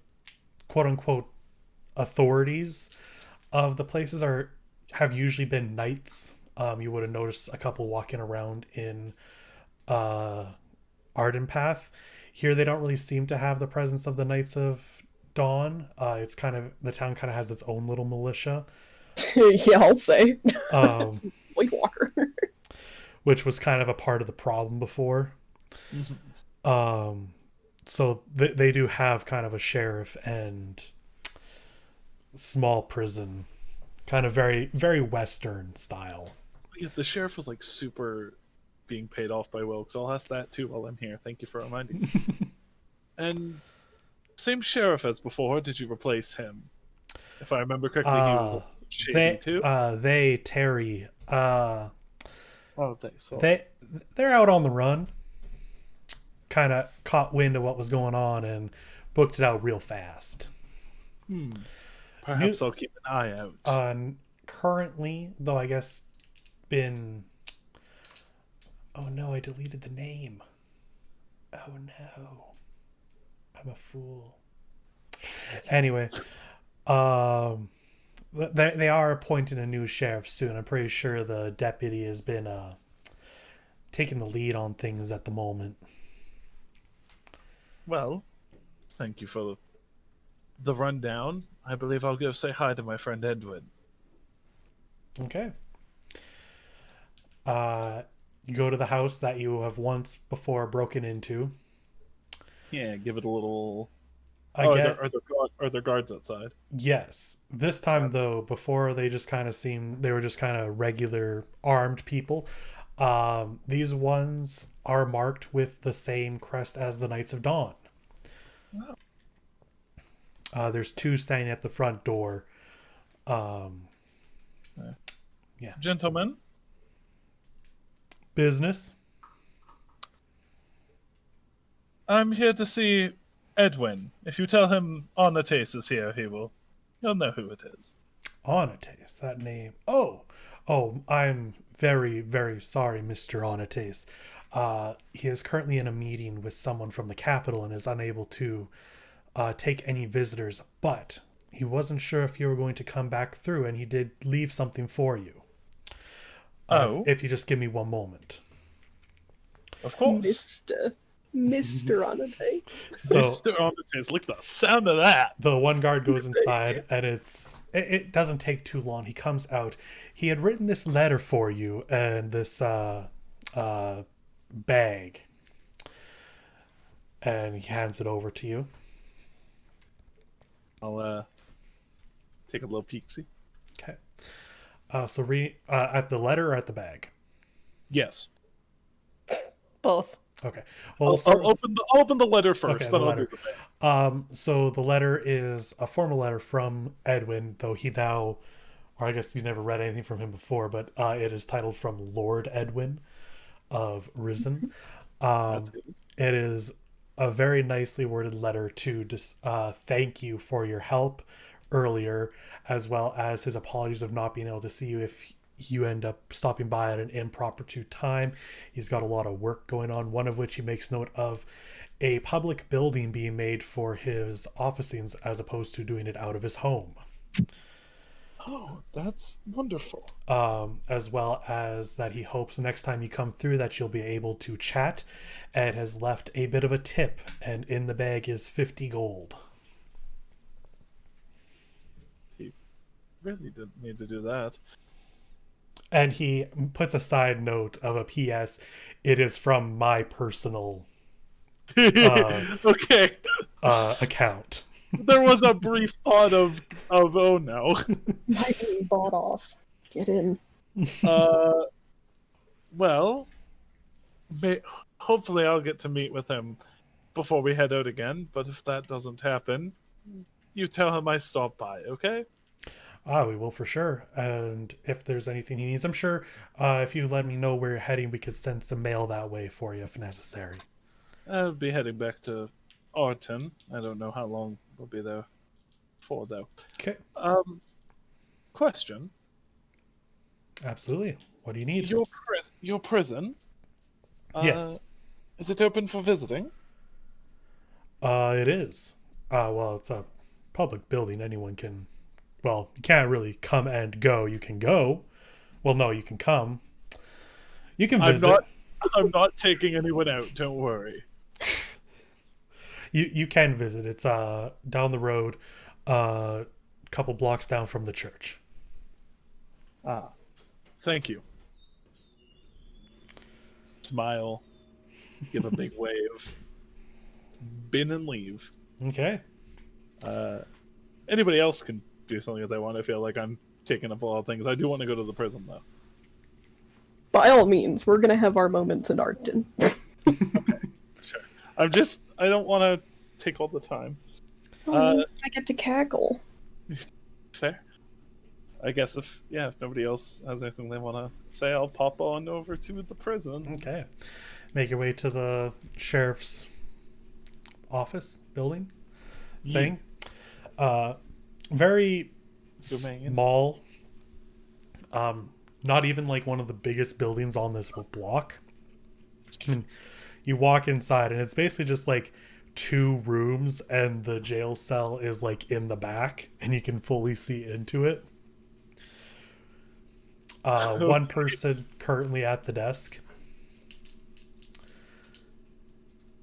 quote-unquote authorities of the places have usually been knights, you would have noticed a couple walking around in Ardton Path. Here they don't really seem to have the presence of the Knights of Dawn. It's kind of, the town kind of has its own little militia. Yeah, I'll say. White Walker. Which was kind of a part of the problem before. Mm-hmm. So they do have kind of a sheriff and small prison, kind of very, very Western style. Yeah, the sheriff was like super being paid off by Wilkes. I'll ask that too while I'm here. Thank you for reminding me. And same sheriff as before. Did you replace him? If I remember correctly, he was shady too. Terry. So They're out on the run. Kind of caught wind of what was going on and booked it out real fast. Perhaps I'll keep an eye out. Currently, though, I guess been. Oh no! I deleted the name. Oh no! I'm a fool. Anyway, they are appointing a new sheriff soon. I'm pretty sure the deputy has been taking the lead on things at the moment. Well, thank you for the rundown. I believe I'll go say hi to my friend Edwin. Okay. You go to the house that you have once before broken into. Yeah, give it a little. Are there guards outside? Yes. This time, though, before they just kind of seemed, they were just kind of regular armed people. These ones are marked with the same crest as the Knights of Dawn. There's two standing at the front door. Gentlemen, Business. I'm here to see Edwin. If you tell him Onates is here, he'll know who it is. Onates, that name. Oh, I'm very, very sorry, Mr. Onates. He is currently in a meeting with someone from the capital and is unable to take any visitors, but he wasn't sure if you were going to come back through, and he did leave something for you. If you just give me one moment. Of course. Mr. Anate. So, Mr. Onates, look at the sound of that. the one guard goes inside, and it doesn't take too long. He comes out. He had written this letter for you, and this bag, and he hands it over to you. I'll take a little peek-see. Okay. So read at the letter or at the bag? Yes. Both. Okay. Well, I'll open the letter first, Okay, then the I'll do letter. the bag. So the letter is a formal letter from Edwin, though he now, or I guess you never read anything from him before, but it is titled from Lord Edwin of Risen. That's good. It is a very nicely worded letter to just thank you for your help earlier, as well as his apologies of not being able to see you if you end up stopping by at an improper time. He's got a lot of work going on, one of which he makes note of a public building being made for his officings as opposed to doing it out of his home. Oh, that's wonderful. As well as that he hopes next time you come through that you'll be able to chat, and has left a bit of a tip, and in the bag is 50 gold. He really didn't need to do that. And he puts a side note of a PS. It is from my personal Okay. account. There was a brief thought of oh no. Might be bought off. Get in. Well, hopefully I'll get to meet with him before we head out again, but if that doesn't happen, you tell him I stopped by, okay? We will for sure. And if there's anything he needs, I'm sure if you let me know where you're heading, we could send some mail that way for you if necessary. I'll be heading back to Ardton. I don't know how long we'll be there for, though. Okay. Question. Absolutely. What do you need? Your prison? Yes. Is it open for visiting? It is. Well, it's a public building. Anyone can... Well, you can't really come and go. You can go. Well, no, you can come. You can visit. I'm not taking anyone out. Don't worry. You can visit. It's down the road, a couple blocks down from the church. Thank you. Smile. Give a big wave. Bin and leave. Okay. Anybody else can do something if they want. I feel like I'm taking up a lot of things. I do want to go to the prison, though. By all means, we're gonna have our moments in Ardton. Okay, sure. I don't want to take all the time. I get to cackle. Fair. I guess if nobody else has anything they want to say, I'll pop on over to the prison. Okay. Make your way to the sheriff's office building thing. Very small. Not even like one of the biggest buildings on this block. You walk inside and it's basically just like 2 rooms, and the jail cell is like in the back and you can fully see into it. One person currently at the desk.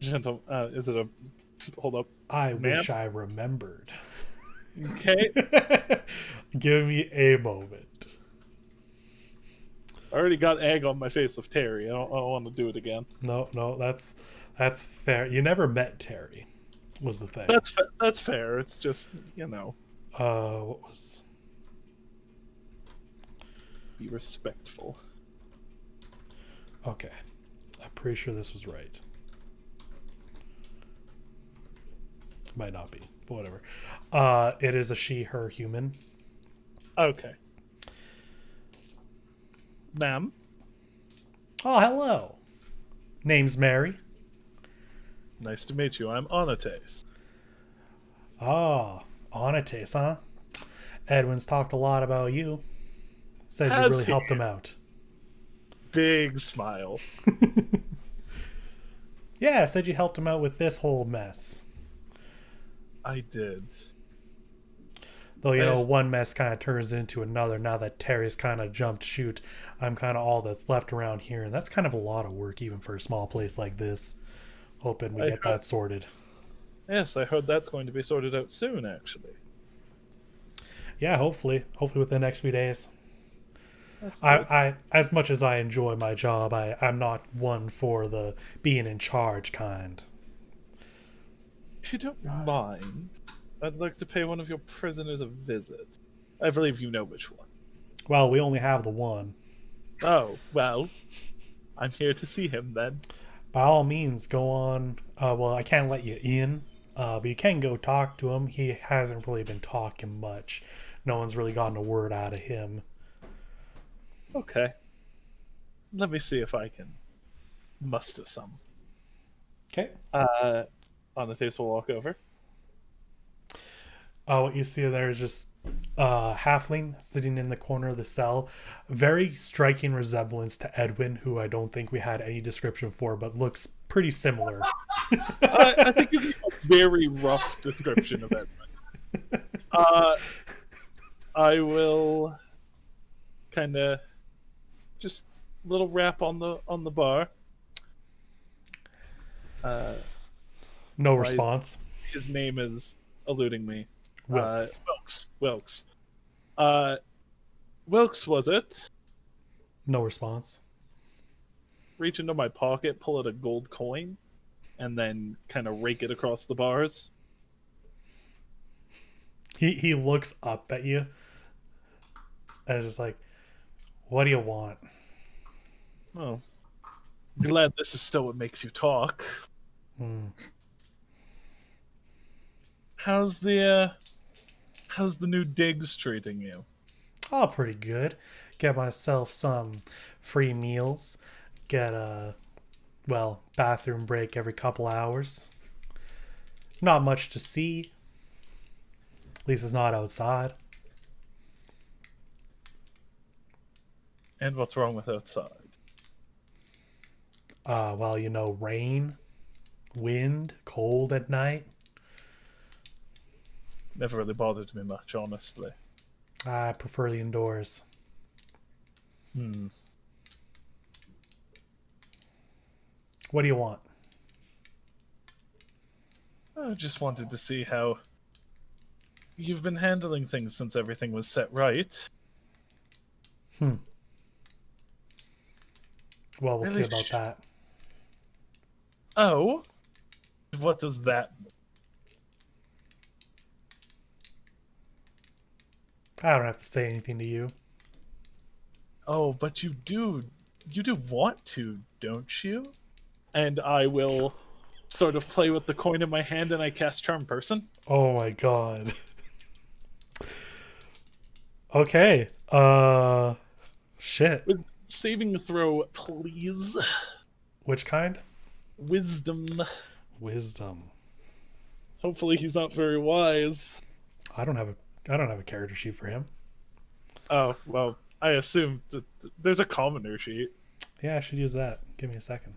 Gentle, is it a... Hold up. I wish I remembered. Okay. Give me a moment. I already got egg on my face with Terry. I don't want to do it again. No, that's fair. You never met Terry, was the thing. That's fair. It's just, What was... Be respectful. Okay. I'm pretty sure this was right. Might not be. but whatever. It is a she, her human. Okay. Ma'am? Oh, hello. Name's Mary. Nice to meet you. I'm Onates. Oh, Onates, huh? Edwin's talked a lot about you. Says you Has really he? helped him out. Big smile. Yeah, said you helped him out with this whole mess. I did. Though, one mess kind of turns into another now that Terry's kind of jumped shoot. I'm kind of all that's left around here, and that's kind of a lot of work even for a small place like this. Hoping we get that sorted. Yes, I heard that's going to be sorted out soon, actually. Yeah, hopefully. Hopefully within the next few days. That's good. I as much as I enjoy my job, I'm not one for the being in charge kind. If you don't mind, I'd like to pay one of your prisoners a visit. I believe you know which one. Well, we only have the one. Oh, well, I'm here to see him then. By all means, go on. Well, I can't let you in, but you can go talk to him. He hasn't really been talking much. No one's really gotten a word out of him. Okay. Let me see if I can muster some. Okay. Onates will walk over. What you see there is just halfling sitting in the corner of the cell. Very striking resemblance to Edwin, who I don't think we had any description for, but looks pretty similar. I think you gave a very rough description of Edwin. I will kind of just little rap on the bar. No response. His name is eluding me. Wilkes. Wilkes. Wilkes, was it? No response. Reach into my pocket, pull out a gold coin, and then kind of rake it across the bars. He looks up at you and is just like, what do you want? Oh, glad this is still what makes you talk. How's the new digs treating you? Oh, pretty good. Get myself some free meals. Get a, bathroom break every couple hours. Not much to see. At least it's not outside. And what's wrong with outside? Rain, wind, cold at night. Never really bothered me much, honestly. I prefer the indoors. What do you want? I just wanted to see how you've been handling things since everything was set right. Well, we'll Really see about that. Oh? What does that mean? I don't have to say anything to you. Oh, but you do want to, don't you? And I will sort of play with the coin in my hand and I cast Charm Person. Oh my god. Okay. Shit. With saving throw, please. Which kind? Wisdom. Wisdom. Hopefully he's not very wise. I don't have a character sheet for him. Oh, well, I assume there's a commoner sheet. Yeah, I should use that. Give me a second.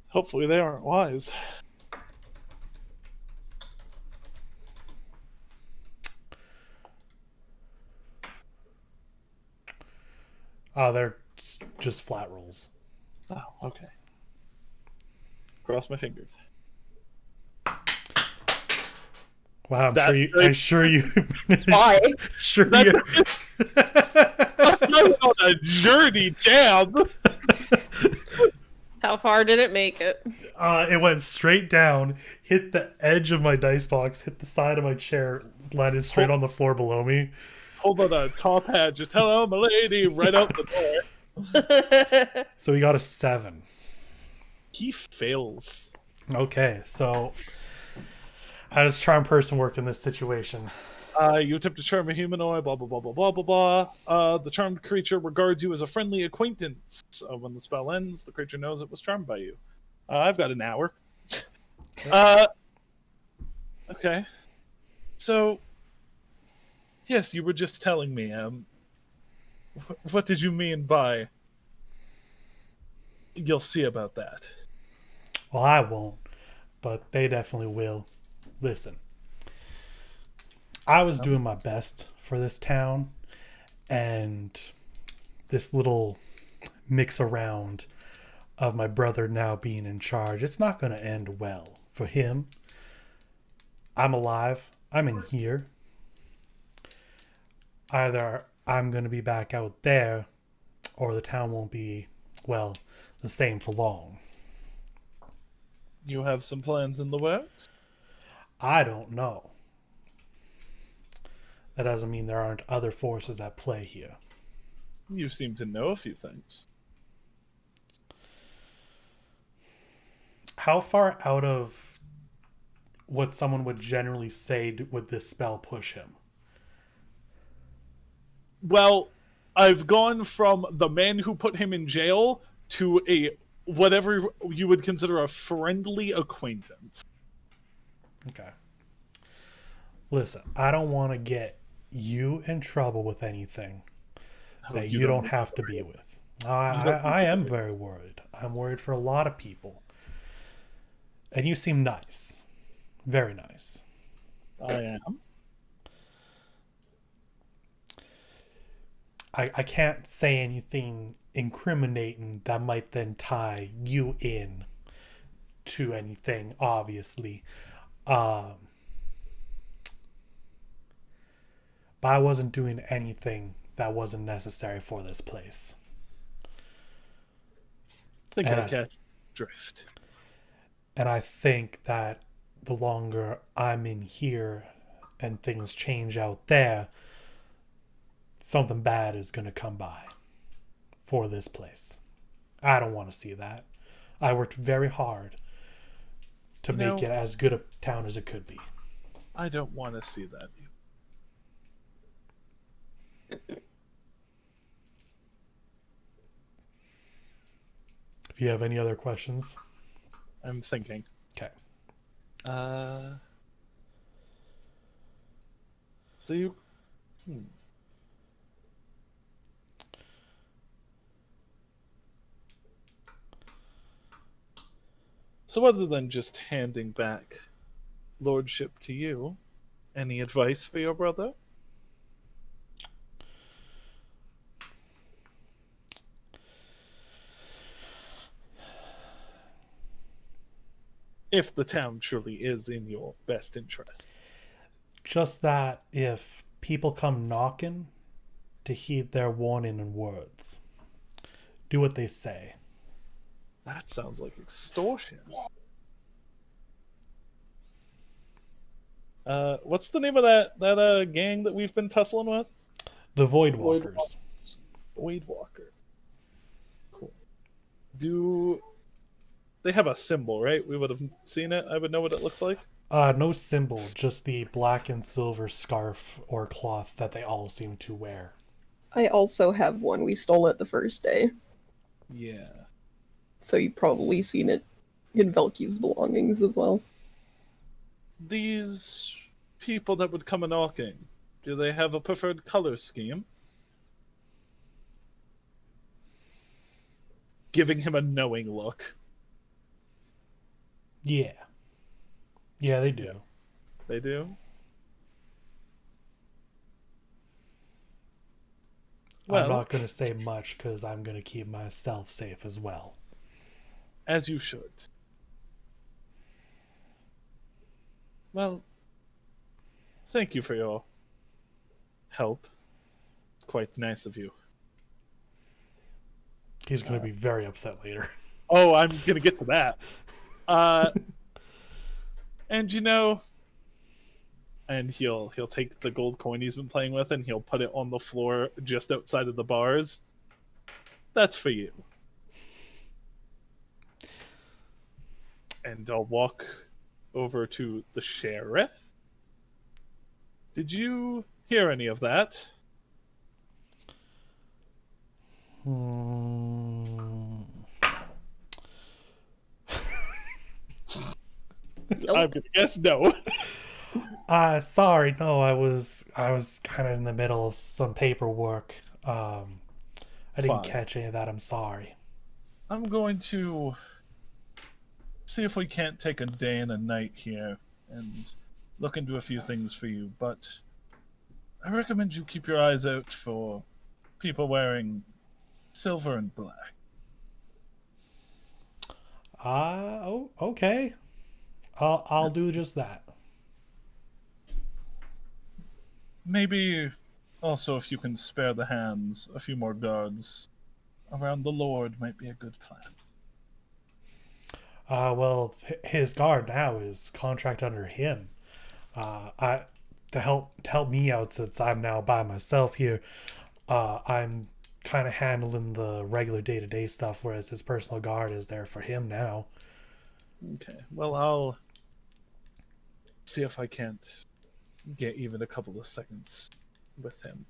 Hopefully they aren't wise. Oh, they're just flat rolls. Oh, okay. Cross my fingers. Wow, I'm sure you. Why? Sure you. I was on a journey down. How far did it make it? It went straight down, hit the edge of my dice box, hit the side of my chair, landed straight on the floor below me. Hold on, a top hat. Just hello, my lady, right out the door. So we got a 7. He fails. Okay, so How does charm person work in this situation? You attempt to charm a humanoid, blah, blah, blah, blah, blah, blah, blah. The charmed creature regards you as a friendly acquaintance. When the spell ends, the creature knows it was charmed by you. I've got an hour. Okay. So, yes, you were just telling me, what did you mean by you'll see about that? Well, I won't, but they definitely will. Listen, I was doing my best for this town, and this little mix around of my brother now being in charge, it's not going to end well for him. I'm alive. I'm in here. Either I'm going to be back out there, or the town won't be, well, the same for long. You have some plans in the works? I don't know. That doesn't mean there aren't other forces at play here. You seem to know a few things. How far out of what someone would generally say would this spell push him? Well, I've gone from the man who put him in jail to a whatever you would consider a friendly acquaintance. Okay. Listen, I don't want to get you in trouble with anything that you don't have to be with. I am very worried. I'm worried for a lot of people. And you seem nice. Very nice. I am. I can't say anything incriminating that might then tie you in to anything, obviously. But I wasn't doing anything that wasn't necessary for this place. I think I catch drift. And I think that the longer I'm in here and things change out there, something bad is going to come by for this place. I don't want to see that. I worked very hard to make it as good a town as it could be. I don't want to see that. If you have any other questions. I'm thinking. Okay. So you... So other than just handing back lordship to you, any advice for your brother? If the town truly is in your best interest. Just that if people come knocking, to heed their warning and words. Do what they say. That sounds like extortion. What's the name of that gang that we've been tussling with? The Void Walkers. Void Walker. Cool. Do they have a symbol, right? We would have seen it. I would know what it looks like. No symbol, just the black and silver scarf or cloth that they all seem to wear. I also have one. We stole it the first day. Yeah. So you've probably seen it in Velky's belongings as well. These people that would come a knocking, do they have a preferred color scheme? Giving him a knowing look. Yeah. Yeah, they do. They do? Well, I'm not going to say much because I'm going to keep myself safe as well. As you should. Well, thank you for your help. It's quite nice of you. He's going to be very upset later. Oh, I'm going to get to that. And you know, and he'll take the gold coin he's been playing with and he'll put it on the floor just outside of the bars. That's for you. And I'll walk over to the sheriff. Did you hear any of that? I'm gonna guess no. Sorry, no, I was kind of in the middle of some paperwork. I didn't Fine. catch any of that. I'm sorry. I'm going to see if we can't take a day and a night here and look into a few things for you, but I recommend you keep your eyes out for people wearing silver and black. Oh, okay. I'll do just that. Maybe also if you can spare the hands, a few more guards around the Lord might be a good plan. Well, his guard now is contract under him. To help me out since I'm now by myself here. I'm kind of handling the regular day-to-day stuff, whereas his personal guard is there for him now. Okay, well, I'll see if I can't get even a couple of seconds with him.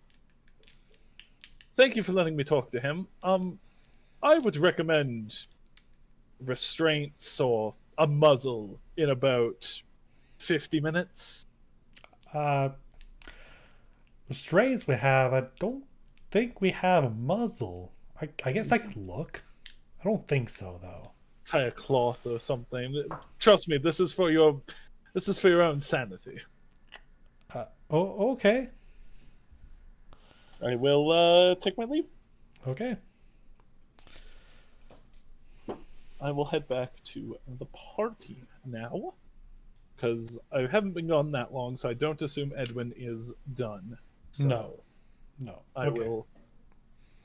Thank you for letting me talk to him. I would recommend restraints or a muzzle in about 50 minutes. Restraints we have. I don't think we have a muzzle. I guess I could look. I don't think so though. Tie a cloth or something. Trust me, this is for your own sanity. Oh, okay. I will take my leave. Okay. I will head back to the party now, because I haven't been gone that long, so I don't assume Edwin is done. So No. I will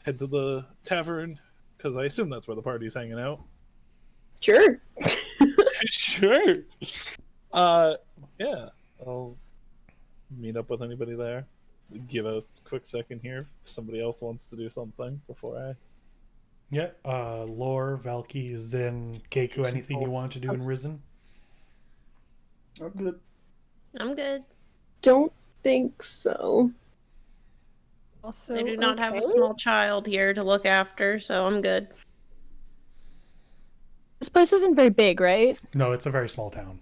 head to the tavern, because I assume that's where the party's hanging out. Sure. Sure. Yeah, I'll meet up with anybody there. Give a quick second here if somebody else wants to do something before I... Yeah, Lore, Valky, Zin, Keiko, anything you want to do in Risen? I'm good. I'm good. Don't think so. Also, I do not have a okay. small child here to look after, so I'm good. This place isn't very big, right? No, it's a very small town.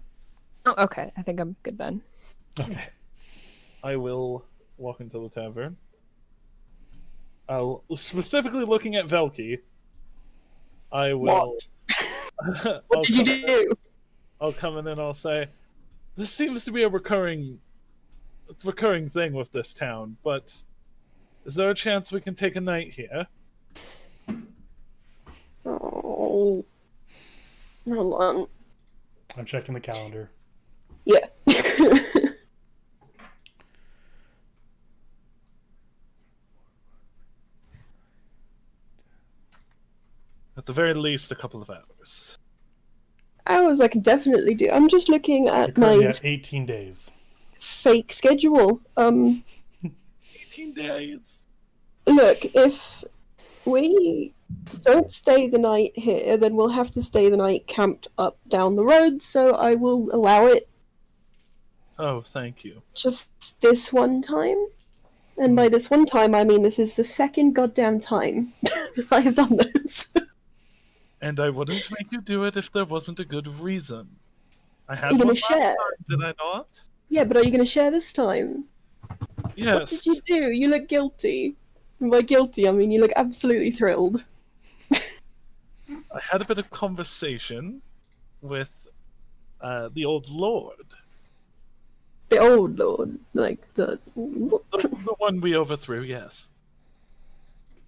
Oh, okay. I think I'm good then. Okay. I will walk into the tavern. I'll specifically looking at Velky. I will. What did you do? I'll come in and I'll say, "This seems to be a recurring thing with this town. But is there a chance we can take a night here?" Oh. Hold on. I'm checking the calendar. Yeah. At the very least, a couple of hours. Hours I can definitely do. I'm just looking You're at currently my at 18 days. fake schedule. 18 days. Look, if we don't stay the night here, then we'll have to stay the night camped up down the road, so I will allow it Oh, thank you. just this one time. And by this one time, I mean this is the second goddamn time I have done this. And I wouldn't make you do it if there wasn't a good reason. I had You gonna one last share? time, did I not? Yeah, but are you going to share this time? What Yes. did you do? You look guilty. And by guilty, I mean you look absolutely thrilled. I had a bit of conversation with the old lord. The old lord, like the... The one we overthrew, yes.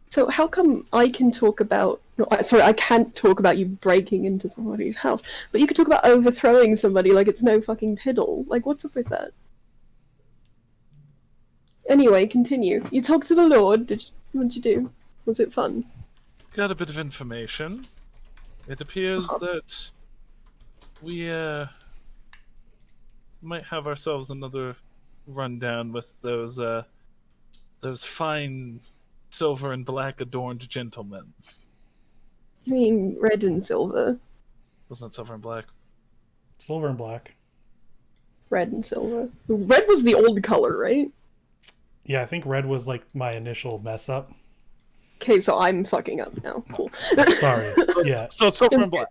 So how come I can talk about... No, sorry, I can't talk about you breaking into somebody's house, but you can talk about overthrowing somebody like it's no fucking piddle. Like, what's up with that? Anyway, continue. You talked to the Lord. What'd you do? Was it fun? Got a bit of information. It appears that we might have ourselves another rundown with those fine silver and black adorned gentlemen. You mean red and silver? Wasn't it silver and black? Silver and black. Red and silver. Red was the old color, right? Yeah, I think red was like my initial mess up. Okay, so I'm fucking up now. Cool. Sorry. Yeah. So silver and black.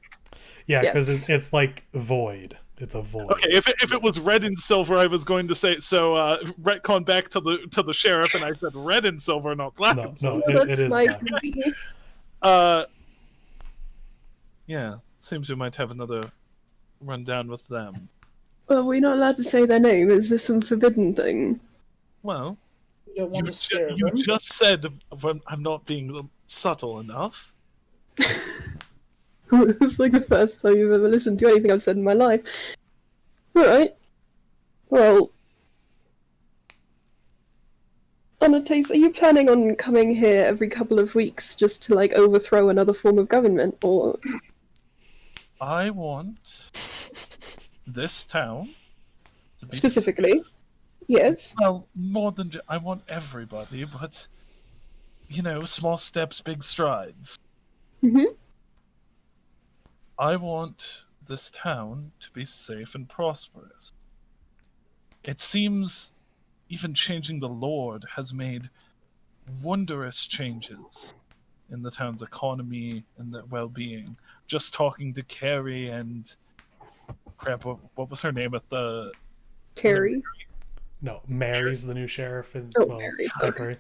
Yeah, Yeah. because it's like void. It's a void. Okay, if it was red and silver, I was going to say so. Retcon back to the sheriff, and I said red and silver, not black No, and no, silver. it is my Yeah, seems we might have another rundown with them. Well, we're not allowed to say their name. Is this some forbidden thing? Well, You don't want to scare you them. just said I'm not being subtle enough. It's like the first time you've ever listened to anything I've said in my life. Alright. Well... Anastasia, are you planning on coming here every couple of weeks just to, like, overthrow another form of government, or...? I want this town to be Specifically? Yes. well, more than I want everybody, but you know, small steps, big strides. Mm-hmm. I want this town to be safe and prosperous. It seems even changing the Lord has made wondrous changes in the town's economy and their well-being. Just talking to Carrie and crap, what was her name at the Terry. No, Mary's the new sheriff in Oh, Mary. February.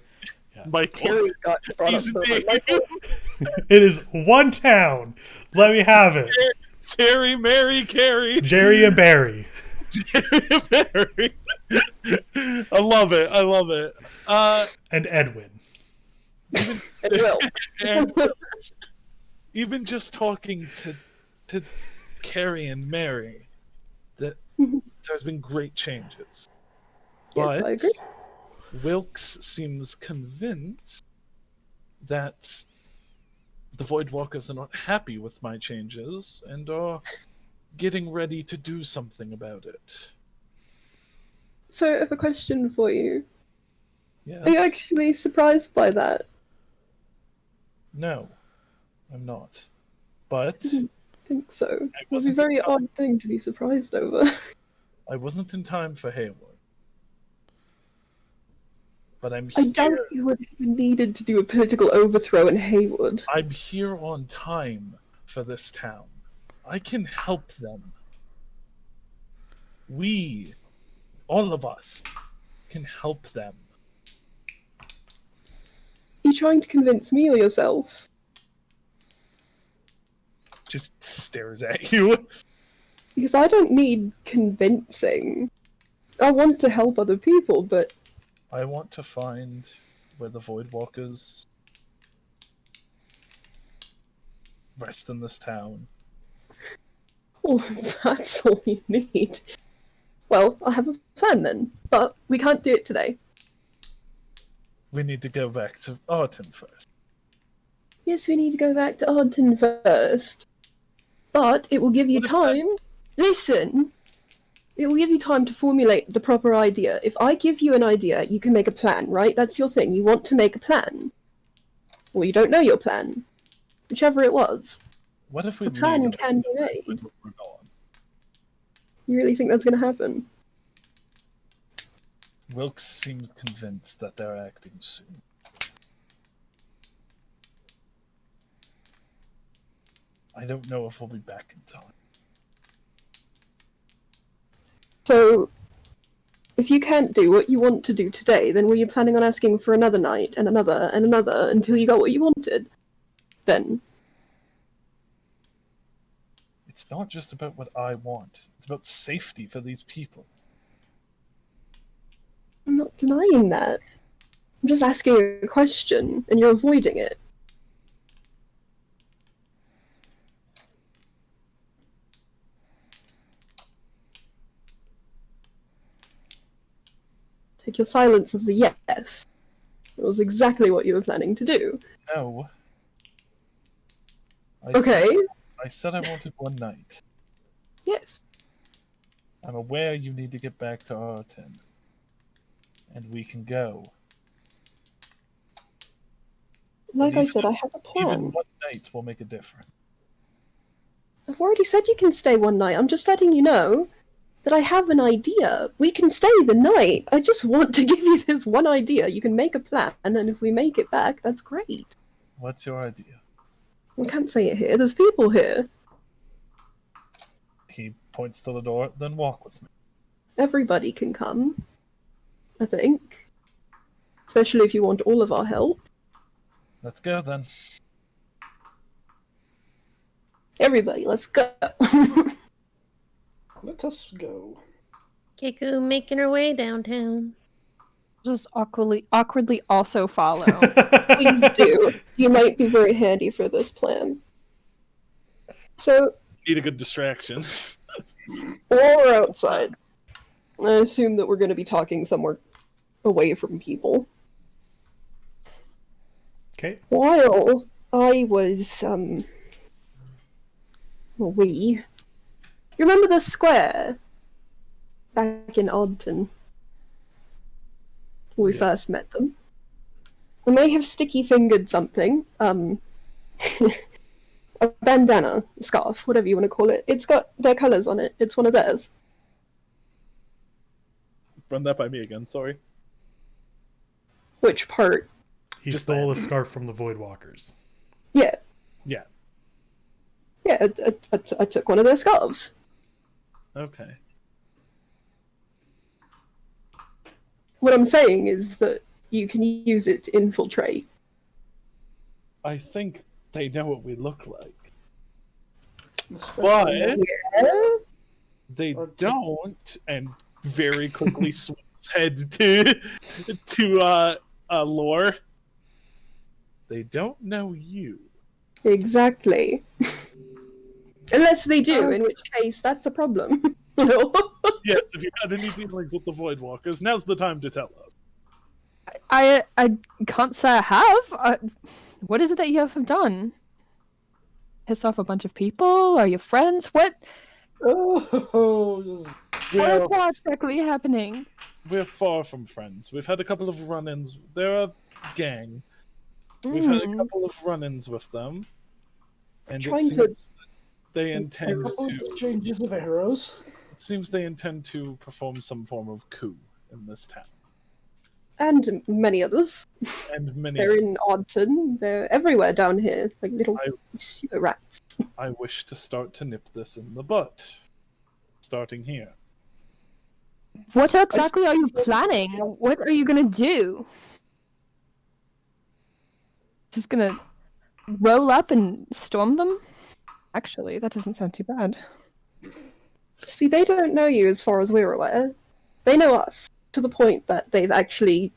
Michael. Terry got brought up He's so named much. It is one town. Let me have it. Terry, Mary, Carrie. Jerry and Barry. Mary. I love it. I love it. And Edwin. It will. And even just talking to Carrie and Mary, that there's been great changes. Yes, I agree. Wilkes seems convinced that the Voidwalkers are not happy with my changes and are getting ready to do something about it. So, I have a question for you. Yes? Are you actually surprised by that? No, I'm not. But I think so. It would be a wasn't very in time. odd thing to be surprised over. I wasn't in time for Hayward. But I'm I here. doubt you would have needed to do a political overthrow in Haywood. I'm here on time for this town. I can help them. We, all of us, can help them. Are you trying to convince me or yourself? Just stares at you. Because I don't need convincing. I want to help other people, but I want to find where the Voidwalkers rest in this town. oh, that's all you need. Well, I have a plan then, but we can't do it today. We need to go back to Ardton first. Yes, we need to go back to Ardton first. But it will give you time. Listen! It will give you time to formulate the proper idea. If I give you an idea, you can make a plan, right? That's your thing. You want to make a plan. Or you don't know your plan. Whichever it was. What if we A plan leave can be when made. we're gone? You really think that's going to happen? Wilkes seems convinced that they're acting soon. I don't know if we'll be back in time. So, if you can't do what you want to do today, then were you planning on asking for another night and another and another until you got what you wanted? Then. It's not just about what I want. It's about safety for these people. I'm not denying that. I'm just asking a question, and you're avoiding it. Take your silence as a yes. It was exactly what you were planning to do. No. Okay. I said I wanted one night. Yes. I'm aware you need to get back to Ardton. And we can go. Like But I said, I have a Even plan. one night will make a difference. I've already said you can stay one night. I'm just letting you know. that I have an idea. We can stay the night. I just want to give you this one idea. You can make a plan, and then if we make it back, that's great. What's your idea? I can't say it here. There's people here. He points to the door, then walk with me. Everybody can come, I think. Especially if you want all of our help. Let's go then. Everybody, let's go. Let us go. Keiko making her way downtown. Just awkwardly also follow. Please do. You might be very handy for this plan. So, Need a good distraction. while we're outside, I assume that we're going to be talking somewhere away from people. Okay. While I was, you remember the square back in Ardton? When we first met them. I may have sticky-fingered something, a bandana, scarf, whatever you want to call it. It's got their colours on it. It's one of theirs. Run that by me again, sorry. Which part? He Just stole that. a scarf from the Voidwalkers. Yeah. Yeah. Yeah, I took one of their scarves. Okay. What I'm saying is that you can use it to infiltrate. I think they know what we look like. Especially- But Yeah? they don't, and very quickly swings head to Lore. They don't know you. Exactly. Unless they do, in which case that's a problem. You know? Yes, if you had any dealings with the Voidwalkers, now's the time to tell us. I can't say I have. What is it that you have done? Piss off a bunch of people? Are you friends? What Oh, We're, what's exactly happening? we're far from friends. We've had a couple of run-ins. They're a gang. We've had a couple of run-ins with them. And it Trying to- seems that they intend couple to... exchanges of arrows. It seems they intend to perform some form of coup in this town. And many others. And many They're in Ardton. They're everywhere down here. Like little sewer rats. I wish to start to nip this in the butt. Starting here. What exactly are you planning? What are you gonna do? Just gonna roll up and storm them? Actually, that doesn't sound too bad. See, they don't know you as far as we're aware. They know us, to the point that they've actually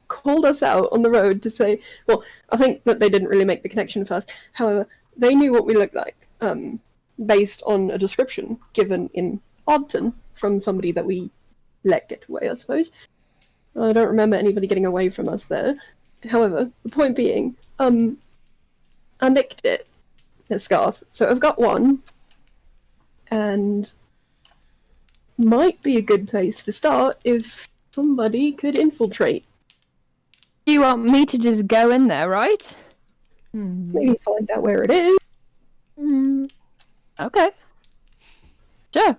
called us out on the road to say, well, I think that they didn't really make the connection first. However, they knew what we looked like, based on a description given in Ardton from somebody that we let get away, I suppose. I don't remember anybody getting away from us there. However, the point being, I nicked it, a scarf. So I've got one, and might be a good place to start if somebody could infiltrate. You want me to just go in there, right? Maybe find out where it is. Okay. Sure.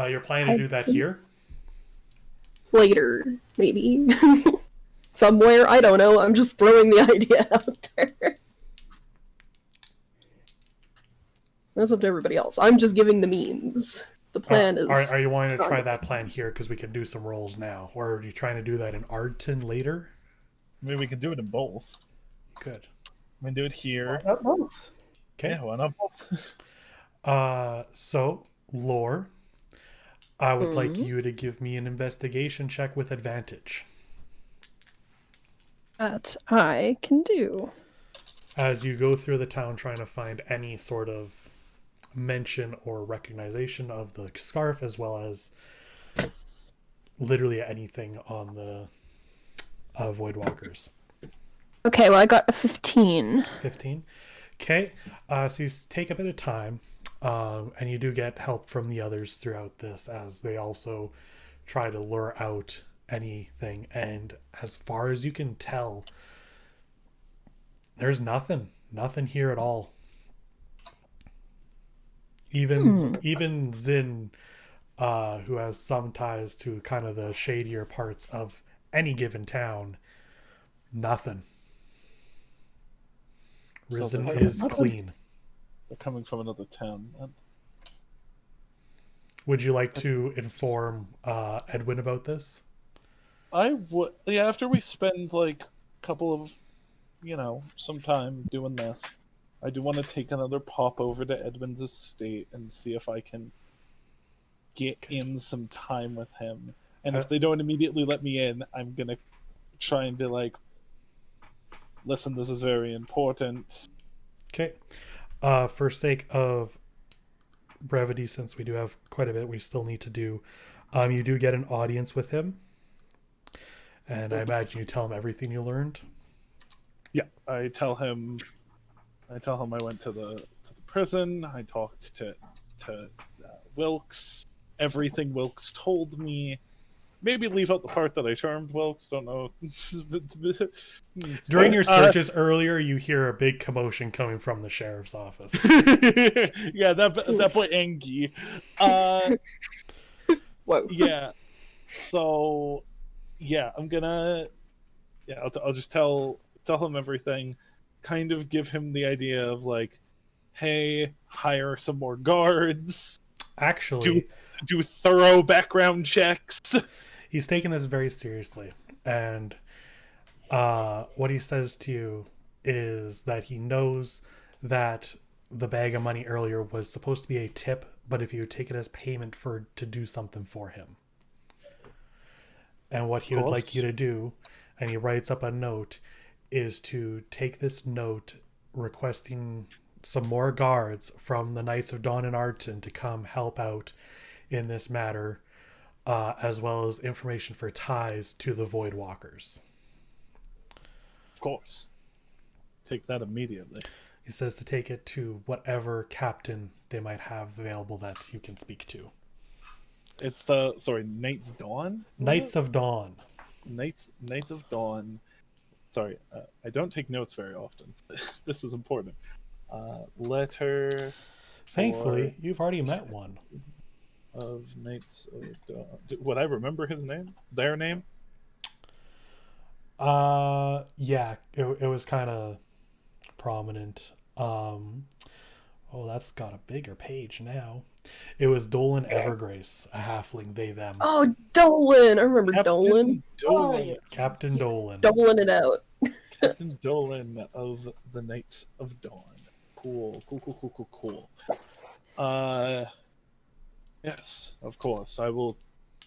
You're planning to do that here? Later, maybe. Somewhere, I don't know. I'm just throwing the idea out there. That's up to everybody else. I'm just giving the means. The plan is... Are you wanting to try that plan here? Because we can do some rolls now. Or are you trying to do that in Ardton later? I mean, we can do it in both. Good. We can do it here. Not both. Okay. Yeah, why not both? So, Lore, I would like you to give me an investigation check with advantage. That I can do. As you go through the town trying to find any sort of mention or recognition of the scarf, as well as literally anything on the Voidwalkers. Okay, well I got a 15. 15. Okay, so you take a bit of time, and you do get help from the others throughout this, as they also try to lure out anything. And as far as you can tell, there's nothing here at all. Even Zin, who has some ties to kind of the shadier parts of any given town, nothing. Risen is clean. They're coming from another town. Would you like to inform Edwin about this? I would. Yeah, after we spend like a couple of, some time doing this, I do want to take another pop over to Edwin's estate and see if I can get in some time with him. And if they don't immediately let me in, I'm gonna try and be like, listen, this is very important. Okay. For sake of brevity, since we do have quite a bit we still need to do, you do get an audience with him. And I imagine you tell him everything you learned. Yeah, I tell him I went to the prison. I talked to Wilkes. Everything Wilkes told me. Maybe leave out the part that I charmed Wilkes. Don't know. During your searches earlier, you hear a big commotion coming from the sheriff's office. Yeah, that boy Angie. Whoa. Yeah. So, yeah, I'm gonna. Yeah, I'll just tell him everything. Kind of give him the idea of like, hey, hire some more guards. Actually, do thorough background checks. He's taking this very seriously, and what he says to you is that he knows that the bag of money earlier was supposed to be a tip, but if you take it as payment to do something for him. And what he would like you to do, and he writes up a note, is to take this note requesting some more guards from the Knights of Dawn and Ardton to come help out in this matter, as well as information for ties to the Voidwalkers. Of course. Take that immediately. He says to take it to whatever captain they might have available that you can speak to. It's Knights Dawn? Knights of Dawn. Knights of Dawn. Sorry, I don't take notes very often. This is important. Letter. Thankfully, you've already met one. Of Knights of Dawn. Would I remember his name? Their name? Yeah, it was kind of prominent. Oh, that's got a bigger page now. It was Dolan Evergrace, a halfling, they, them. Oh, Dolan! I remember Captain Dolan. Dolan. Oh, Captain Dolan. Dolan it out. Captain Dolan of the Knights of Dawn. Cool. Yes, of course. I will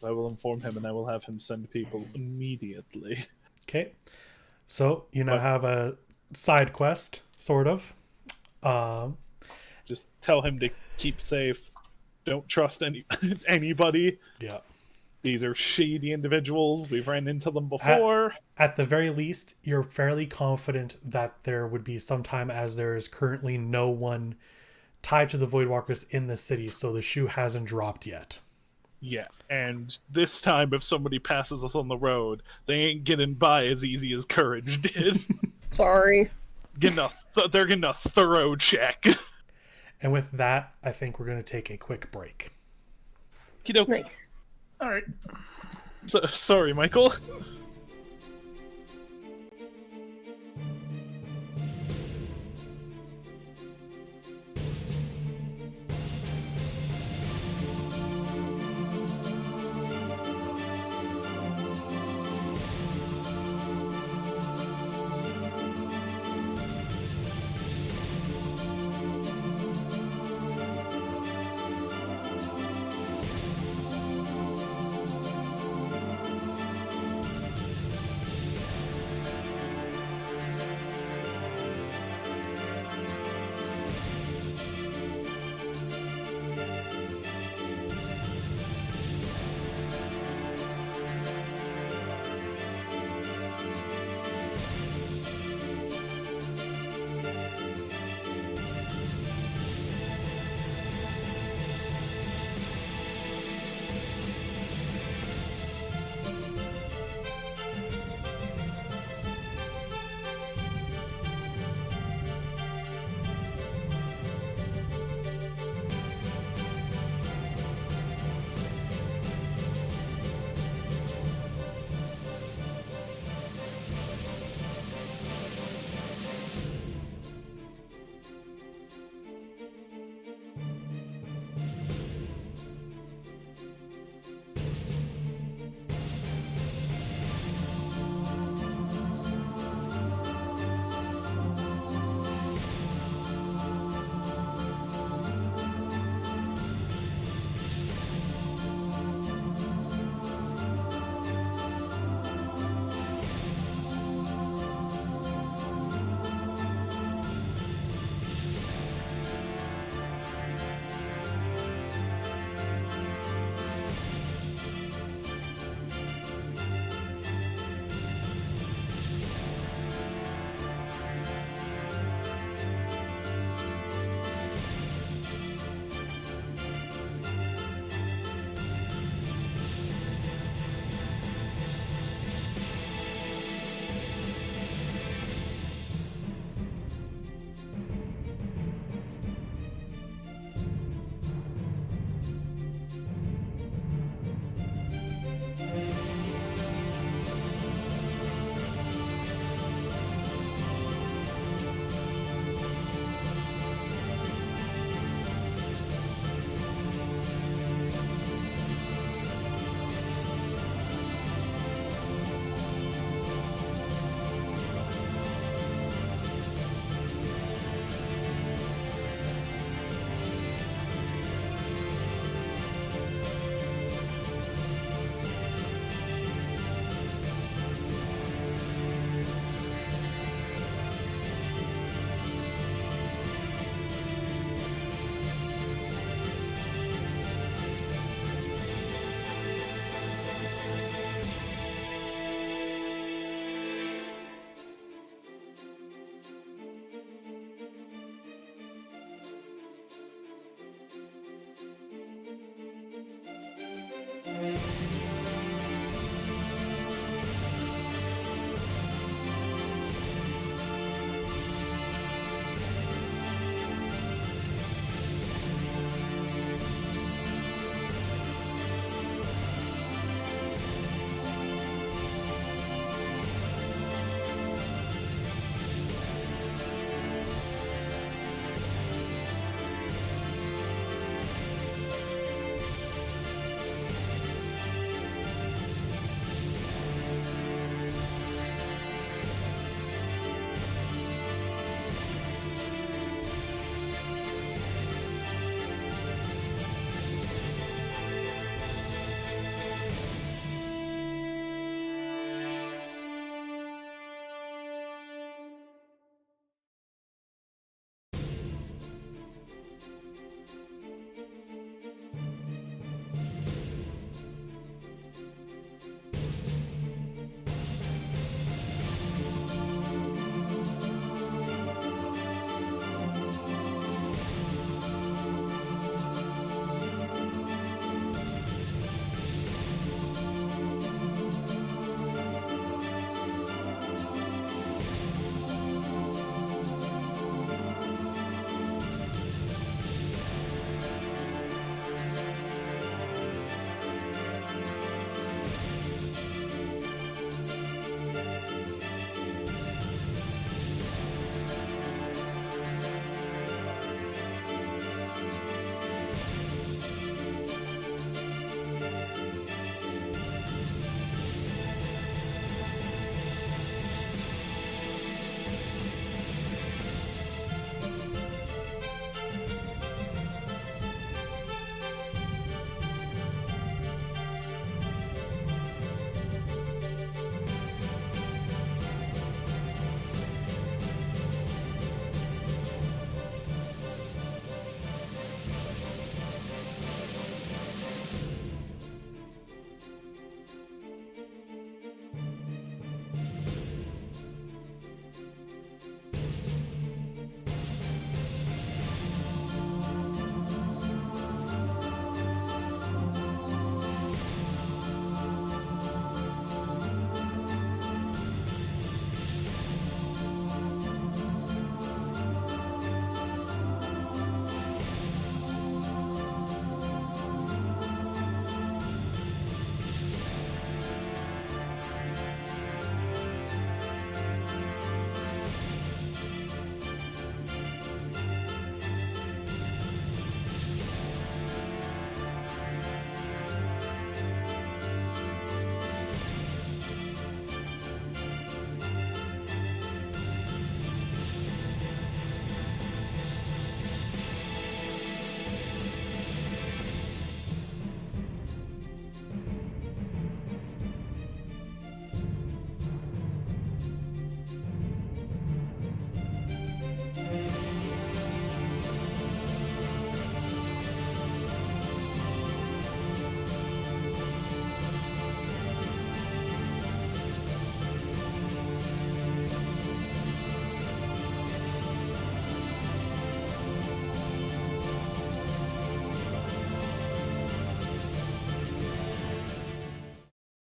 inform him, and I will have him send people immediately. Okay. So, you now have a side quest, sort of. Just tell him to keep safe. Don't trust anybody. Yeah. These are shady individuals. We've ran into them before. At the very least, you're fairly confident that there would be some time, as there is currently no one tied to the Voidwalkers in the city, so the shoe hasn't dropped yet. Yeah, and this time if somebody passes us on the road, they ain't getting by as easy as Courage did. Sorry. They're getting a thorough check. And with that, I think we're going to take a quick break. Kiddo. Nice. All right. Sorry, Michael.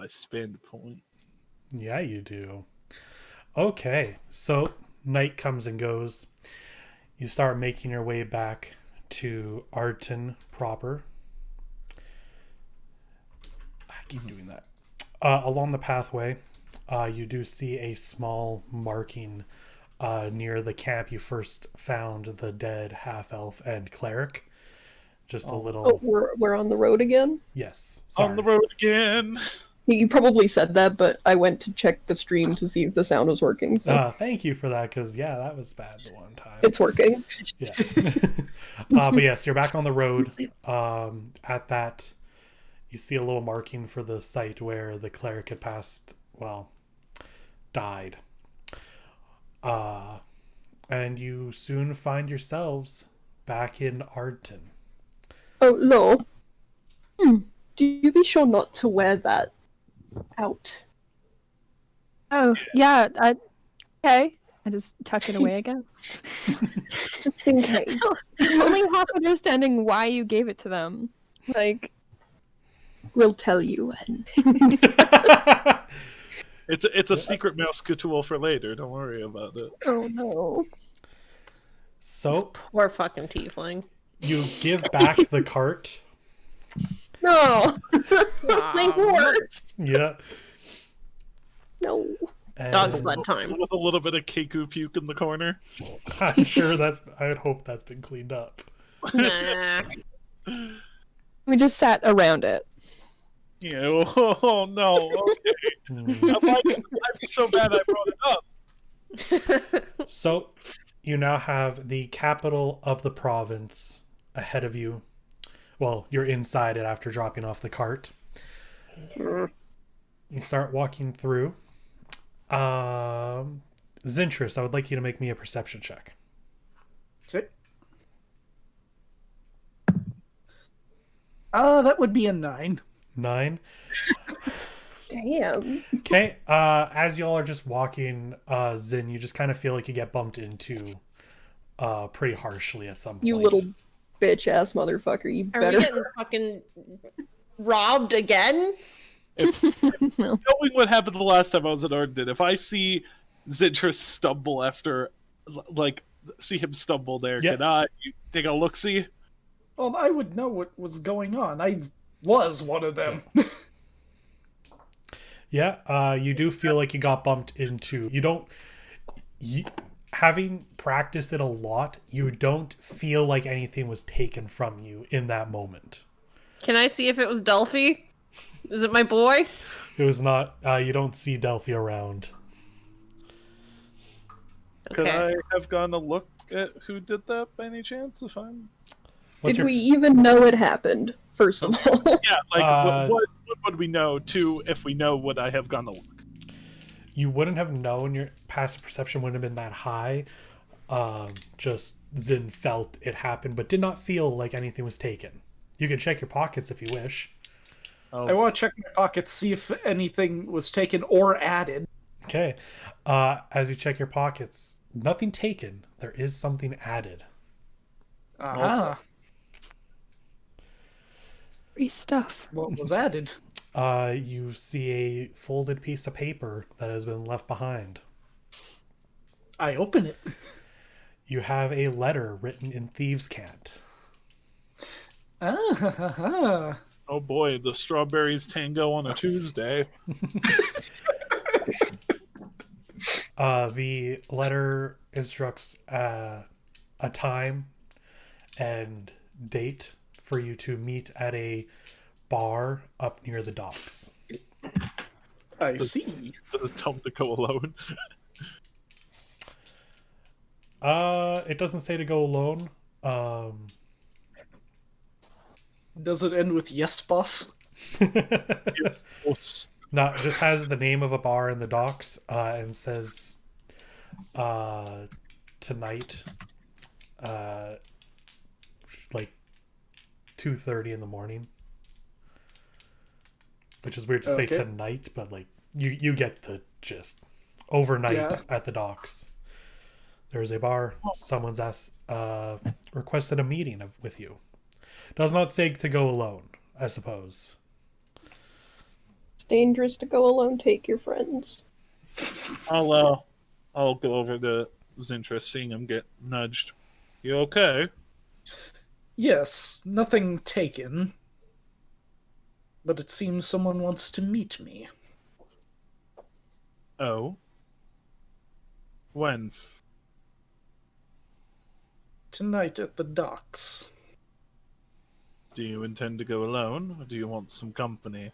my spend point. Yeah, you do. Okay, so night comes and goes. You start making your way back to Ardton proper. I keep doing that. Along the pathway, you do see a small marking near the camp you first found the dead half-elf and cleric. Just a little... Oh, we're on the road again? Yes. Sorry. On the road again. You probably said that, but I went to check the stream to see if the sound was working. So Thank you for that, because, yeah, that was bad the one time. it's working. Yeah. But yes, you're back on the road. At that, you see a little marking for the site where the cleric had died. And you soon find yourselves back in Ardton. Oh, Lo. Do you be sure not to wear that out? Oh, yeah. Okay. I just tuck it away again. Just in case. Only half understanding why you gave it to them. Like, We'll tell you when. It's a secret mousecouture for later. Don't worry about it. oh no. So Poor fucking tiefling. you give back the cart. No! Make worse! Yeah. No. And Dog sled time. With a little bit of Keiko puke in the corner. I'm sure I would hope that's been cleaned up. Nah. We just sat around it. Yeah. Oh no. Okay. I'd be so bad I brought it up. So you now have the capital of the province ahead of you. Well, you're inside it after dropping off the cart. You start walking through. Zintris, I would like you to make me a perception check. Okay. That would be a 9. 9. Damn. Okay. As y'all are just walking, Zin, you just kind of feel like you get bumped into pretty harshly at some point. You little bitch ass motherfucker. You Are better. we getting fucking robbed again? Knowing what happened the last time I was at Ardton, if I see Zintris stumble after, see him stumble there, Yep. can I take a look-see? Well, I would know what was going on. I was one of them. Yeah, you do feel like you got bumped into. Having practiced it a lot, you don't feel like anything was taken from you in that moment. Can I see if it was Delphi? Is it my boy? It was not. You don't see Delphi around. Could Okay. I have gone to look at who did that by any chance? If I'm What's Did we even know it happened, first of all? yeah, what would we know too if we know what I have gone to look? You wouldn't have known. Your passive perception wouldn't have been that high. Just Zin felt it happened, but did not feel like anything was taken. You can check your pockets if you wish. Oh, I want to check my pockets, see if anything was taken or added. Okay. As you check your pockets, nothing taken. There is something added. Aha. Free stuff. What was added? You see a folded piece of paper that has been left behind. I open it. You have a letter written in thieves' cant. Ah. oh boy, the strawberries tango on a Tuesday. The letter instructs a time and date for you to meet at a bar up near the docks. I see. Does it tell me to go alone? It doesn't say to go alone. Does it end with yes, boss? Yes, boss. No, it just has the name of a bar in the docks and says tonight, like 2:30 in the morning. Which is weird to say Okay. tonight, but like you get the gist. Overnight Yeah. at the docks. There's a bar. Someone's requested a meeting with you. Does not say to go alone, I suppose. dangerous to go alone. Take your friends. I'll go over to Zintra, seeing him get nudged. You okay? Yes, nothing taken. But it seems someone wants to meet me. Oh. When? Tonight at the docks. Do you intend to go alone, or do you want some company?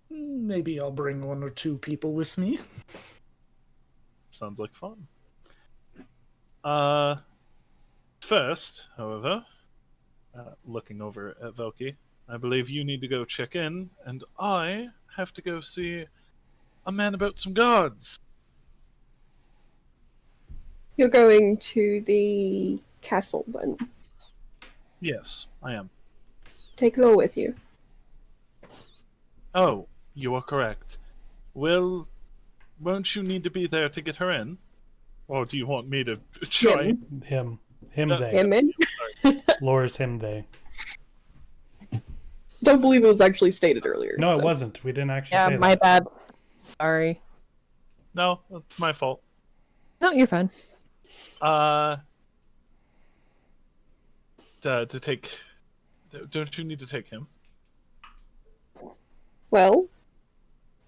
Maybe I'll bring 1 or 2 people with me. Sounds like fun. First, however, looking over at Velky, I believe you need to go check in, and I have to go see a man about some guards. You're going to the castle then. Yes, I am. Take Law with you. Oh, you are correct. Well, won't you need to be there to get her in? Or do you want me to try? Him. Him, No. they. Him in? Laura's him, they. Don't believe it was actually stated earlier. No, it so. wasn't. We didn't actually Yeah, say my that. bad. Sorry. No, that's my fault. No, you're fine. To take... Don't you need to take him? Well,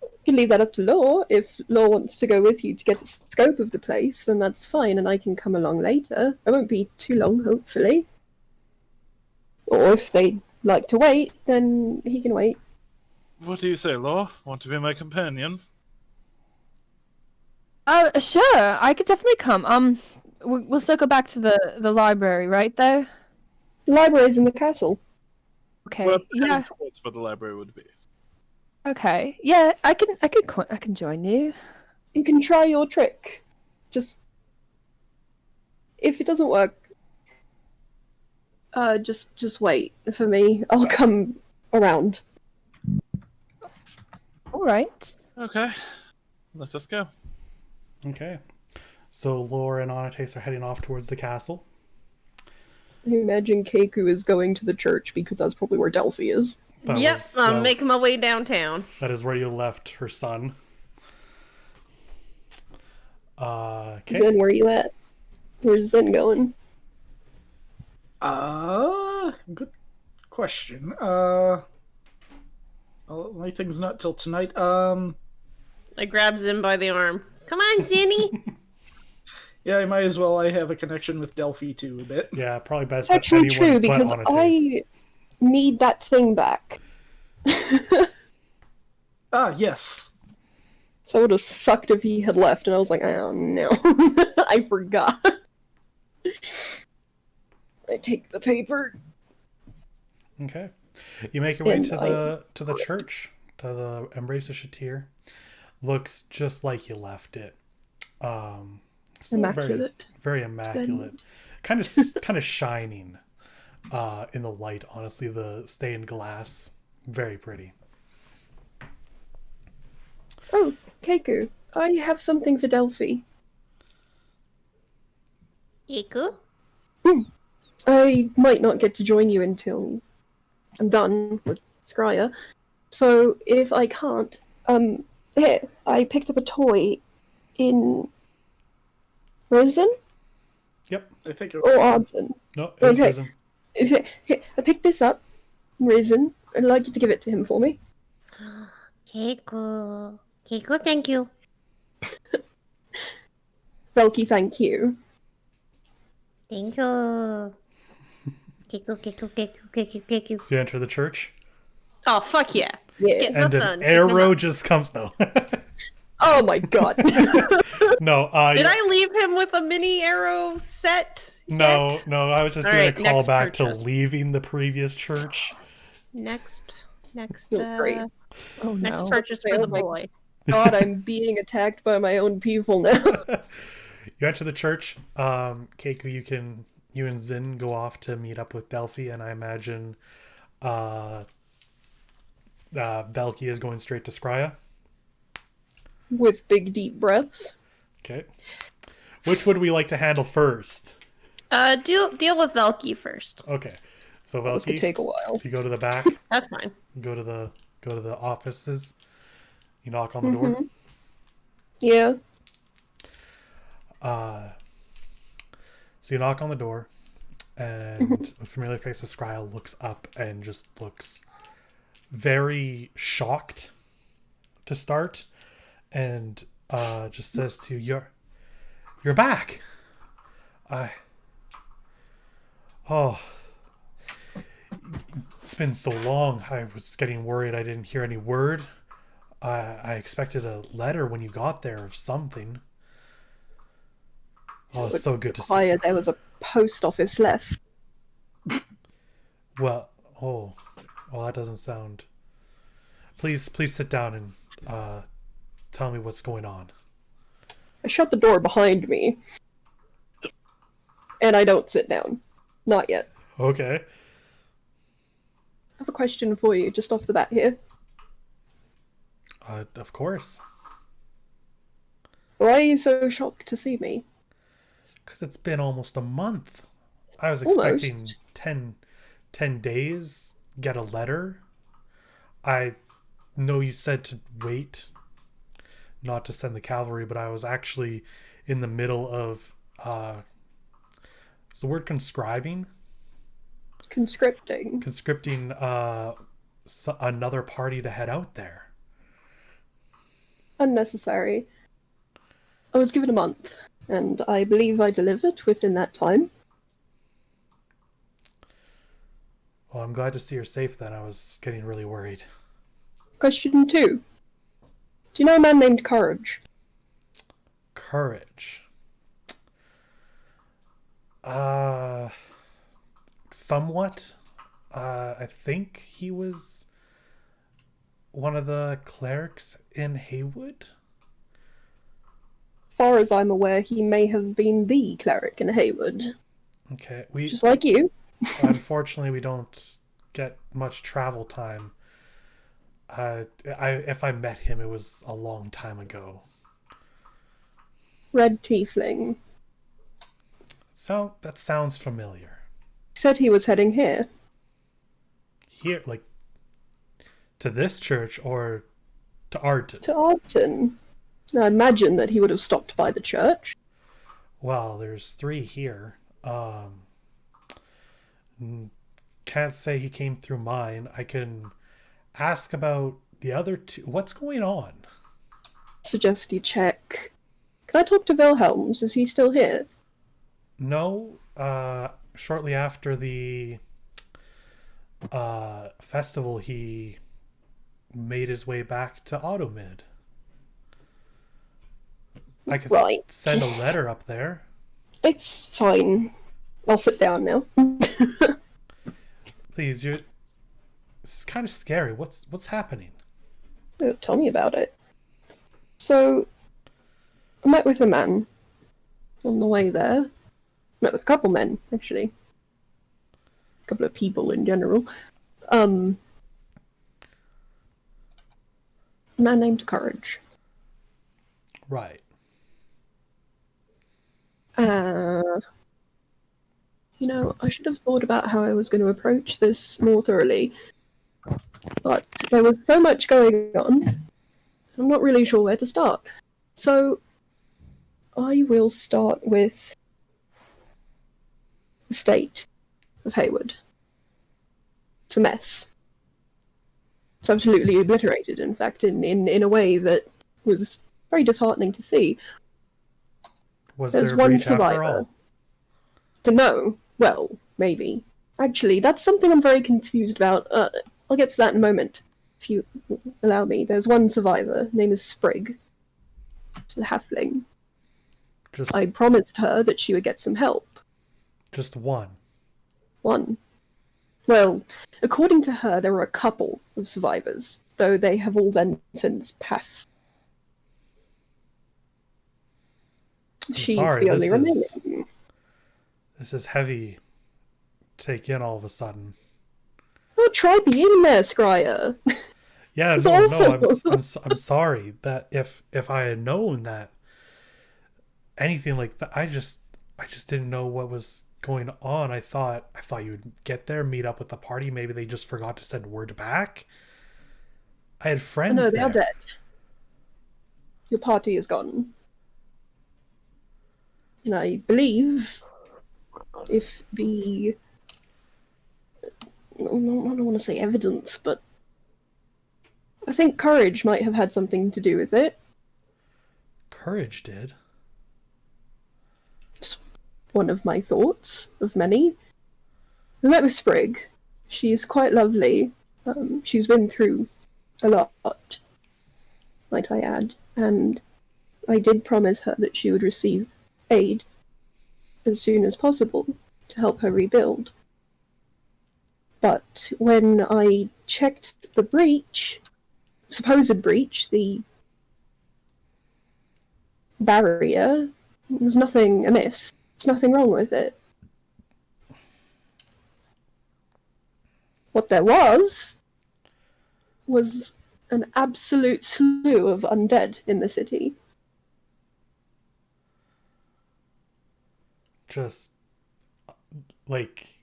you can leave that up to Law. If Law wants to go with you to get a scope of the place, then that's fine, and I can come along later. It won't be too long, hopefully. Or if they'd like to wait, then he can wait. What do you say, Law? Want to be my companion? Sure. I could definitely come. We'll still go back to the library, right? Though. The library's in the castle. Okay. We're Yeah. heading towards where the library would be. Okay. Yeah. I can join you. You can try your trick. Just if it doesn't work, just wait for me. I'll come around. All right. Okay, let us go. Okay. So Laura and Anates are heading off towards the castle. I imagine Keiko is going to the church because that's probably where Delphi is. Yep, I'm making my way downtown. That is where you left her son. Okay. Zen, where are you at? Where's Zen going? Good question. Well, my thing's not till tonight. I grab Zim by the arm. Come on, Zinny. Yeah, I might as well. I have a connection with Delphi too a bit. Yeah, probably best. It's actually that true anyone but because Anates. I need that thing back. Yes. So it would have sucked if he had left, and I was like, oh no, I forgot. I take the paper. Okay. You make your way And to the church, to the Embrace of Shatir. Looks just like you left it. Still Immaculate. very immaculate. Kind of shining in the light, honestly, the stained glass. Very pretty. Oh, Keiko, I have something for Delphi. Keiko? I might not get to join you until I'm done with Scryer. So if I can't, here, I picked up a toy in Risen Yep, I think. or Ardton. No, it was Okay. risen. Here, I picked this up in Risen. I'd like you to give it to him for me. Keiko. Keiko, thank you. Velky, thank you. Thank you. Keiko. So you enter the church, Oh, fuck yeah. Yeah. Get and that an done. arrow just comes. No, Oh my god. no. Did I leave him with a mini arrow set? No, yet? no. I was just All doing right, a call next back to purchase. leaving the previous church. Next, Feels great. Oh no. next purchase for Oh the my- boy. God, I'm being attacked by my own people now. You enter the church. Keiko, you and Zin go off to meet up with Delphi, and I imagine Velky is going straight to Scrya. With big deep breaths. Okay. Which would we like to handle first? Deal with Velky first. Okay. So This could Velky, take a while. you go to the back. That's fine. You go to the go to the offices. You knock on the door. Yeah. So you knock on the door, and a familiar face of Scryle looks up and just looks very shocked to start, and just says to you, "You're back. Oh, it's been so long. I was getting worried I didn't hear any word. I expected a letter when you got there or something. Oh, it's so good to see. Higher, there was a post office left. Well, that doesn't sound. Please sit down and tell me what's going on." I shut the door behind me. And I don't sit down. Not yet. Okay. I have a question for you, just off the bat here. Of course. Why are you so shocked to see me? Because it's been almost a month. I was Almost. expecting 10 days, get a letter. I know you said to wait, not to send the cavalry, but I was actually in the middle of, is the word conscribing? Conscripting. Conscripting another party to head out there. Unnecessary. I was given a month, and I believe I delivered within that time. Well, I'm glad to see you're safe then. I was getting really worried. Question 2. Do you know a man named Courage? Courage. Somewhat. I think he was one of the clerics in Haywood. Far as I'm aware, he may have been the cleric in Haywood. Okay, Just like you. unfortunately we don't get much travel time. If I met him, it was a long time ago. Red Tiefling. So that sounds familiar. He said he was heading here. Here, like to this church or to Ardton? To Ardton. I imagine that he would have stopped by the church. Well, there's 3 here. Can't say he came through mine. I can ask about the other 2. What's going on? Suggest you check. Can I talk to Wilhelms? Is he still here? No. Shortly after the festival, he made his way back to Automid. I could Right. send a letter up there. It's fine. I'll sit down now. Please, it's kind of scary. What's happening? Oh, tell me about it. So, I met with a man on the way there. Met with a couple men, actually. A couple of people in general. A man named Courage. Right. I should have thought about how I was going to approach this more thoroughly. But there was so much going on, I'm not really sure where to start. So, I will start with the state of Haywood. It's a mess. It's absolutely obliterated, in fact, in a way that was very disheartening to see. Was There's there a one breach after survivor. all? To know, well, maybe. Actually, that's something I'm very confused about. I'll get to that in a moment, if you allow me. There's one survivor, name is Sprig. She's a halfling. Just I promised her that she would get some help. one. One. Well, according to her, there were a couple of survivors, though they have all then since passed. She's sorry, the only this remaining. is- This is heavy to take in all of a sudden. Oh, try being there, Scryer. Yeah, It's no, awful. I'm sorry that if I had known that anything like that, I just didn't know what was going on. I thought you would get there, meet up with the party. Maybe they just forgot to send word back. I had Oh, friends no, they there. are dead. Your party is gone. And I believe if the... I don't want to say evidence, but I think courage might have had something to do with it. Courage did. It's one of my thoughts, of many. I met with Sprig. She's quite lovely. She's been through a lot, might I add, and I did promise her that she would receive aid as soon as possible to help her rebuild. But when I checked the breach, supposed breach, the barrier, there was nothing amiss. There's nothing wrong with it. What there was an absolute slew of undead in the city. Just like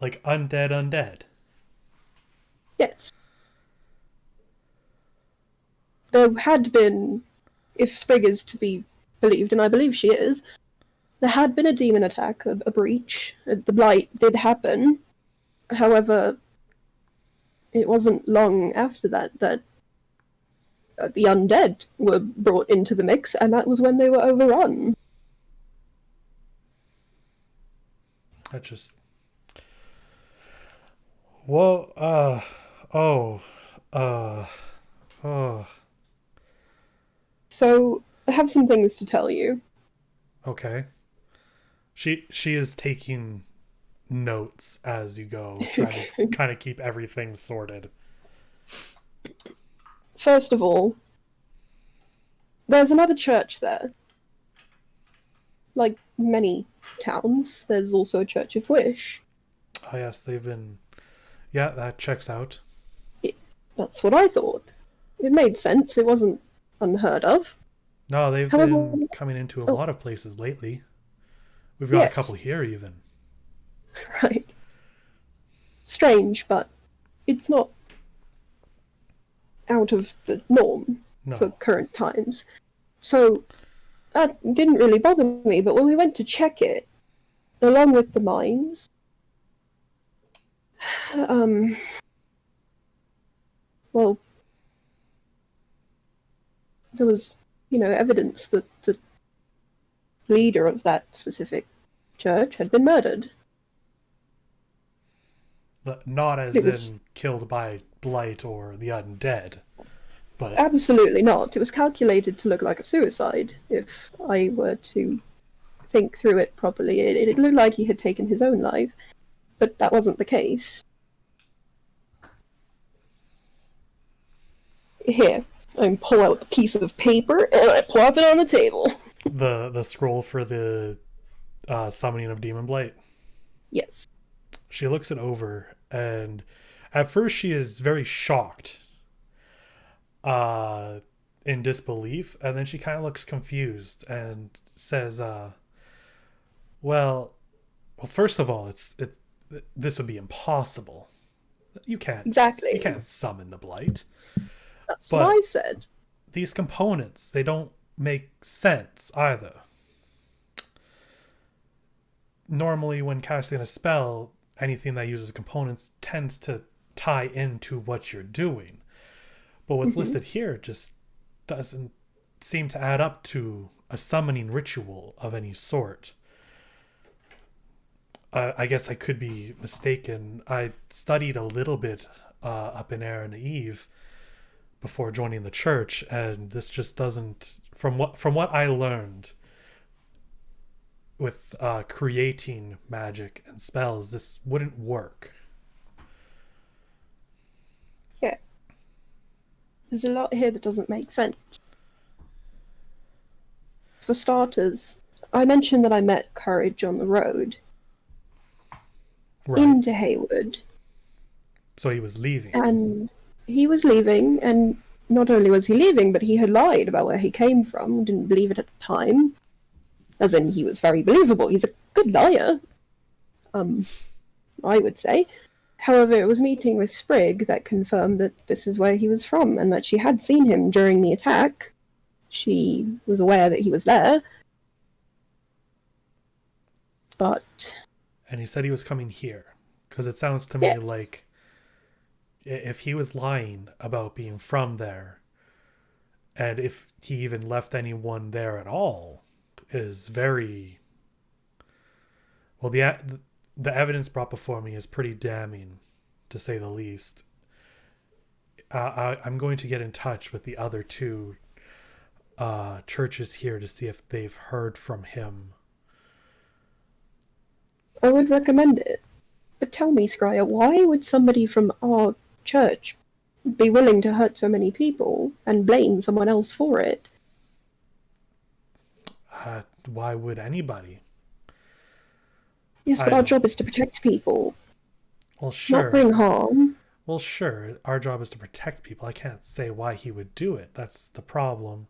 undead. Yes. There had been, if Sprig is to be believed, and I believe she is, there had been a demon attack, a breach. The Blight did happen. However, it wasn't long after that the undead were brought into the mix, and that was when they were overrun. I just... Well, So, I have some things to tell you. Okay. She is taking notes as you go, trying to kind of keep everything sorted. First of all, there's another church there. Like many towns, there's also a Church of Wish. Oh yes, they've been... Yeah, that checks out. That's what I thought. It made sense. It wasn't unheard of. No, they've However- been coming into a lot of places lately. We've got a Yes. couple here even. Right. Strange, but it's not out of the norm for No. current times. So that didn't really bother me, but when we went to check it, along with the mines, well, there was, evidence that the leader of that specific church had been murdered. Not as It was- in killed by Blight or the undead, but Absolutely not. It was calculated to look like a suicide, if I were to think through it properly. It looked like he had taken his own life, but that wasn't the case. Here, I pull out the piece of paper and I plop it on the table. the scroll for the summoning of Demon Blight. Yes. She looks it over, and at first she is very shocked, in disbelief, and then she kind of looks confused and says, well, first of all, this would be impossible. You can't summon the Blight. That's But- what I said. These components, they don't make sense either. Normally, when casting a spell, anything that uses components tends to tie into what you're doing. But what's listed here just doesn't seem to add up to a summoning ritual of any sort. I guess I could be mistaken. I studied a little bit up in Air and Eve before joining the church, and this just doesn't, from what I learned with creating magic and spells, this wouldn't work. Yeah. There's a lot here that doesn't make sense. For starters, I mentioned that I met Courage on the road Right. into Hayward, So he was leaving. and he was leaving, and not only was he leaving, but he had lied about where he came from, didn't believe it at the time. As in, he was very believable. He's a good liar, I would say. However, it was meeting with Sprig that confirmed that this is where he was from and that she had seen him during the attack. She was aware that he was there. But... And he said he was coming here. Because it sounds to me Yes. like if he was lying about being from there, and if he even left anyone there at all, is very... Well, the evidence brought before me is pretty damning, to say the least. I'm going to get in touch with the other two churches here to see if they've heard from him. I would recommend it. But tell me, Scryer, why would somebody from our church be willing to hurt so many people and blame someone else for it? Why would anybody? Yes, but our job is to protect people, Well, sure. not bring harm. Well, sure. Our job is to protect people. I can't say why he would do it. That's the problem.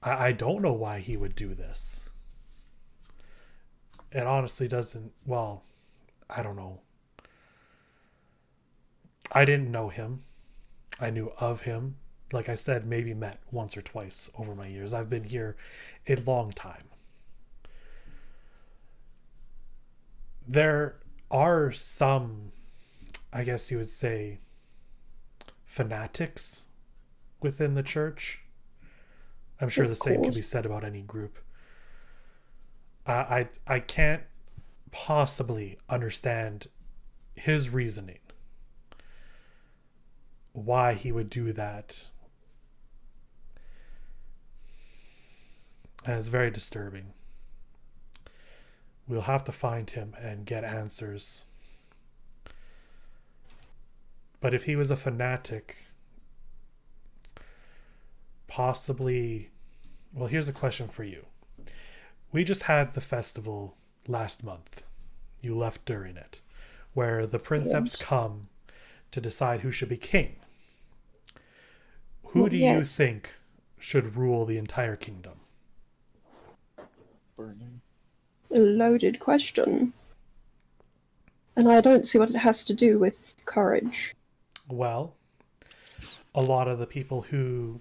I don't know why he would do this. It honestly doesn't... Well, I don't know. I didn't know him. I knew of him. Like I said, maybe met once or twice over my years. I've been here a long time. There are some, I guess you would say, fanatics within the church. I'm sure the same can be said about any group. I can't possibly understand his reasoning. Why he would do that. And it's very disturbing. We'll have to find him and get answers. But if he was a fanatic, possibly... Well, here's a question for you. We just had the festival last month. You left during it, where the princeps come to decide who should be king. Who do you think should rule the entire kingdom? Burning. A loaded question. And I don't see what it has to do with courage. Well, a lot of the people who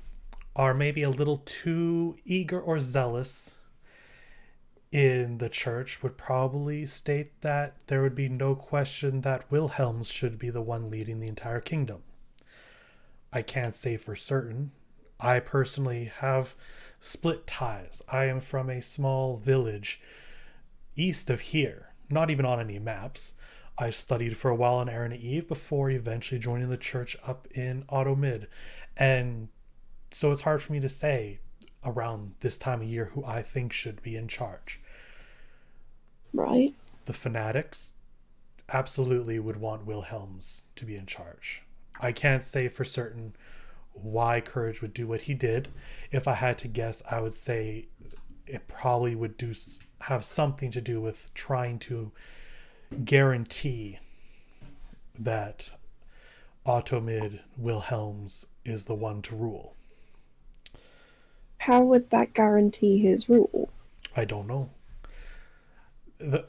are maybe a little too eager or zealous in the church would probably state that there would be no question that Wilhelm should be the one leading the entire kingdom. I can't say for certain. I personally have split ties. I am from a small village east of here, not even on any maps. I studied for a while in Arana Eve before eventually joining the church up in Automid. And so it's hard for me to say around this time of year who I think should be in charge. Right. The fanatics absolutely would want Wilhelms to be in charge. I can't say for certain why Courage would do what he did. If I had to guess, I would say it probably would have something to do with trying to guarantee that Automid Wilhelms is the one to rule. How would that guarantee his rule? I don't know.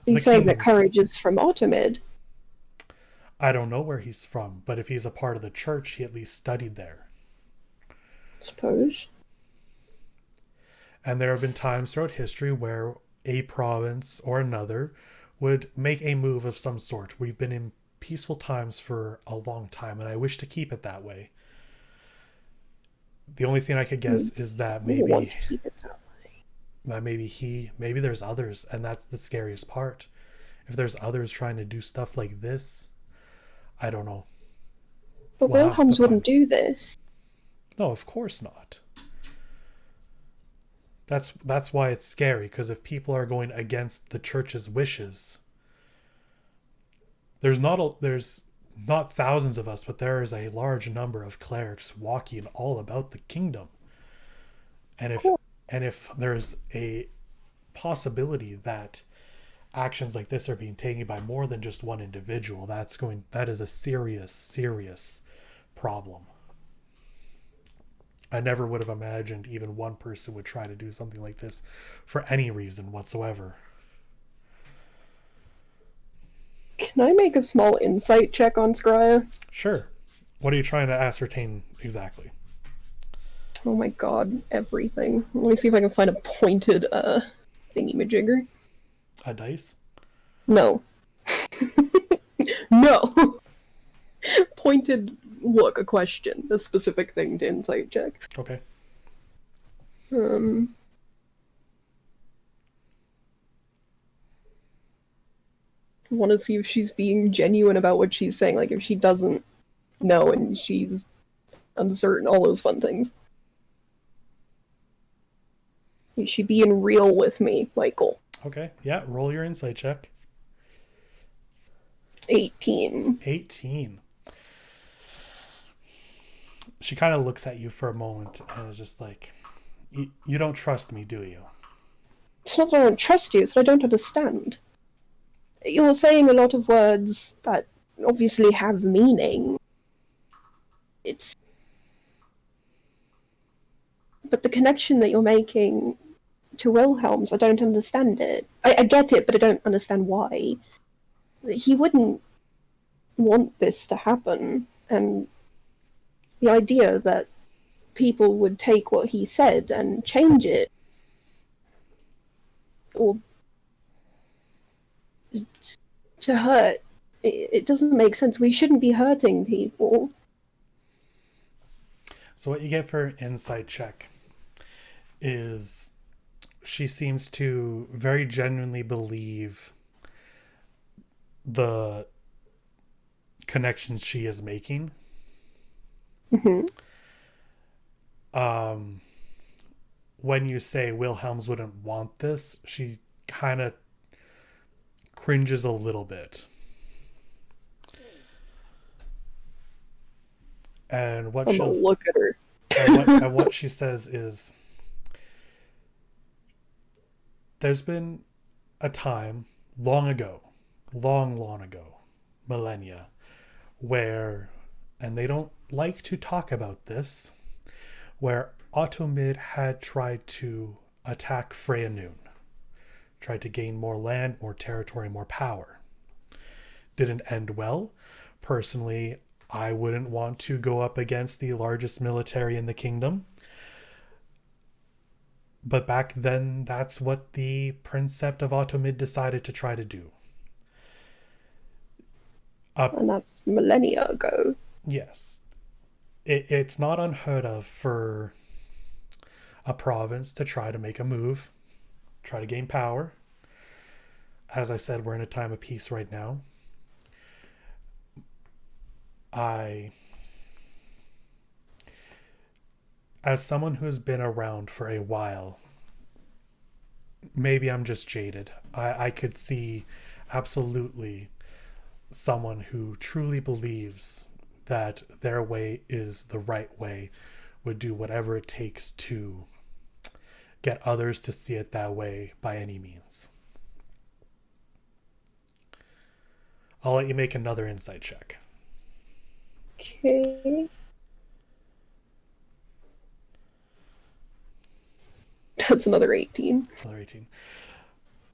You saying that Courage is from Automid? I don't know where he's from, but if he's a part of the church, he at least studied there. Suppose. And there have been times throughout history where a province or another would make a move of some sort. We've been in peaceful times for a long time, and I wish to keep it that way. The only thing I could guess is that maybe want to keep it that way. That maybe there's others, and that's the scariest part. If there's others trying to do stuff like this, I don't know. But Wilhelms wouldn't do this. No, of course not. That's why it's scary, because if people are going against the church's wishes, there's not thousands of us, but there is a large number of clerics walking all about the kingdom. And if there's a possibility that actions like this are being taken by more than just one individual, that is a serious problem. I never would have imagined even one person would try to do something like this for any reason whatsoever. Can I make a small insight check on Scryer? Sure. What are you trying to ascertain exactly? Oh my god, everything. Let me see if I can find a pointed, thingy-majigger. A dice? No. No! Pointed look, a question. A specific thing to insight check. Okay. I want to see if she's being genuine about what she's saying. Like, if she doesn't know and she's uncertain, all those fun things. Is she being real with me, Michael? Okay. Yeah, roll your insight check. 18. 18. She kind of looks at you for a moment and is just like, you don't trust me, do you? It's not that I don't trust you, it's that I don't understand. You're saying a lot of words that obviously have meaning. But the connection that you're making to Wilhelm's, I don't understand it. I get it, but I don't understand why. He wouldn't want this to happen, and the idea that people would take what he said and change it, or to hurt, it doesn't make sense. We shouldn't be hurting people. So what you get for an insight check is she seems to very genuinely believe the connections she is making. Mm-hmm. When you say Wilhelms wouldn't want this, she kind of cringes a little bit. And what I'm she'll gonna look at her. and what she says is, there's been a time long ago, long ago, millennia, where, and they don't like to talk about this, where Automid had tried to attack Freya-Noon, tried to gain more land, more territory, more power. Didn't end well. Personally, I wouldn't want to go up against the largest military in the kingdom. But back then, that's what the Princept of Automid decided to try to do. And that's millennia ago. Yes. It's not unheard of for a province to try to make a move, try to gain power. As I said, we're in a time of peace right now. As someone who's been around for a while, maybe I'm just jaded. I could see absolutely someone who truly believes that their way is the right way would do whatever it takes to get others to see it that way by any means. I'll let you make another insight check. Okay. That's another 18. Another 18.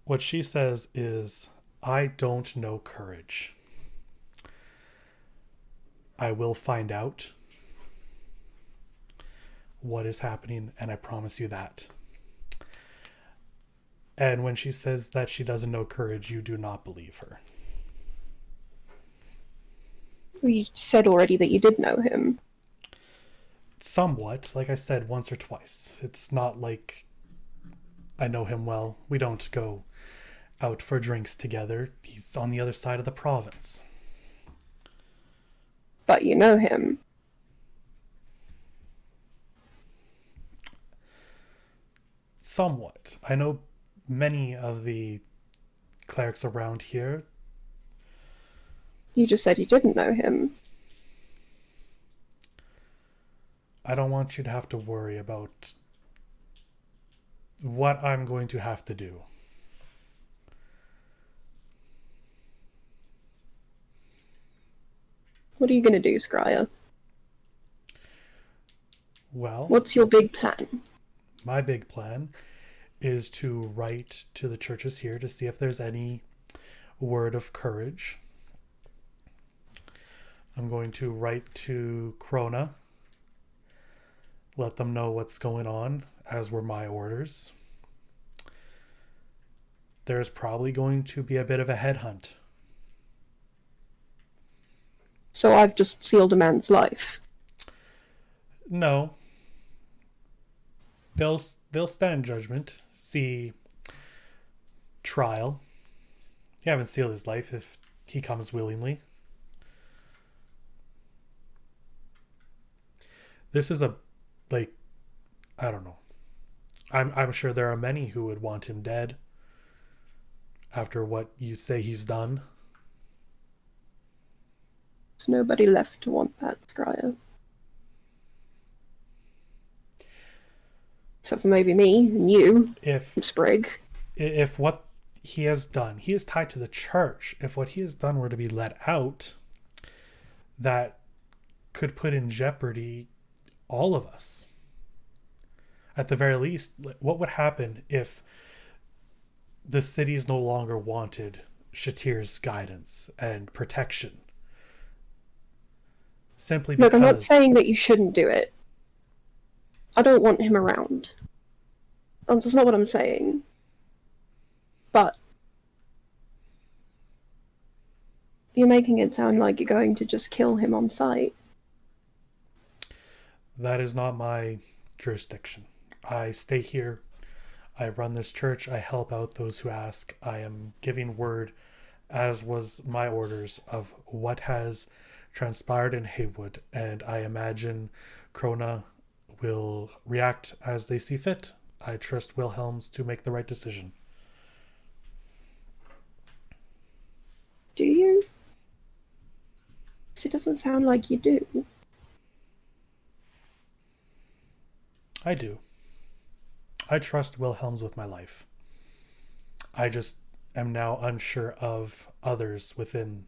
What she says is, I don't know courage. I will find out what is happening, and I promise you that. And when she says that she doesn't know courage, you do not believe her. You said already that you did know him. Somewhat, like I said, once or twice. It's not like I know him well. We don't go out for drinks together. He's on the other side of the province. But you know him. Somewhat. I know many of the clerics around here. You just said you didn't know him. I don't want you to have to worry about what I'm going to have to do. What are you gonna do, Scryer? Well, What's your big plan? my big plan is to write to the churches here to see if there's any word of courage I'm going to write to Krona, let them know what's going on, as were my orders. There's probably going to be a bit of a headhunt. So I've just sealed a man's life. No. They'll stand judgment, see trial. You haven't sealed his life if he comes willingly. This is I don't know. I'm sure there are many who would want him dead after what you say he's done. There's nobody left to want that, Scryer. Except for maybe me and you, and Sprig. If what he has done, he is tied to the church. If what he has done were to be let out, that could put in jeopardy all of us. At the very least, what would happen if the cities no longer wanted Shatir's guidance and protection? Simply because... Look, I'm not saying that you shouldn't do it. I don't want him around. That's not what I'm saying. But you're making it sound like you're going to just kill him on sight. That is not my jurisdiction. I stay here. I run this church. I help out those who ask. I am giving word, as was my orders, of what has transpired in Haywood. And I imagine Krona will react as they see fit. I trust Wilhelms to make the right decision. Do you? 'Cause it doesn't sound like you do. I do. I trust Wilhelms with my life. I just am now unsure of others within.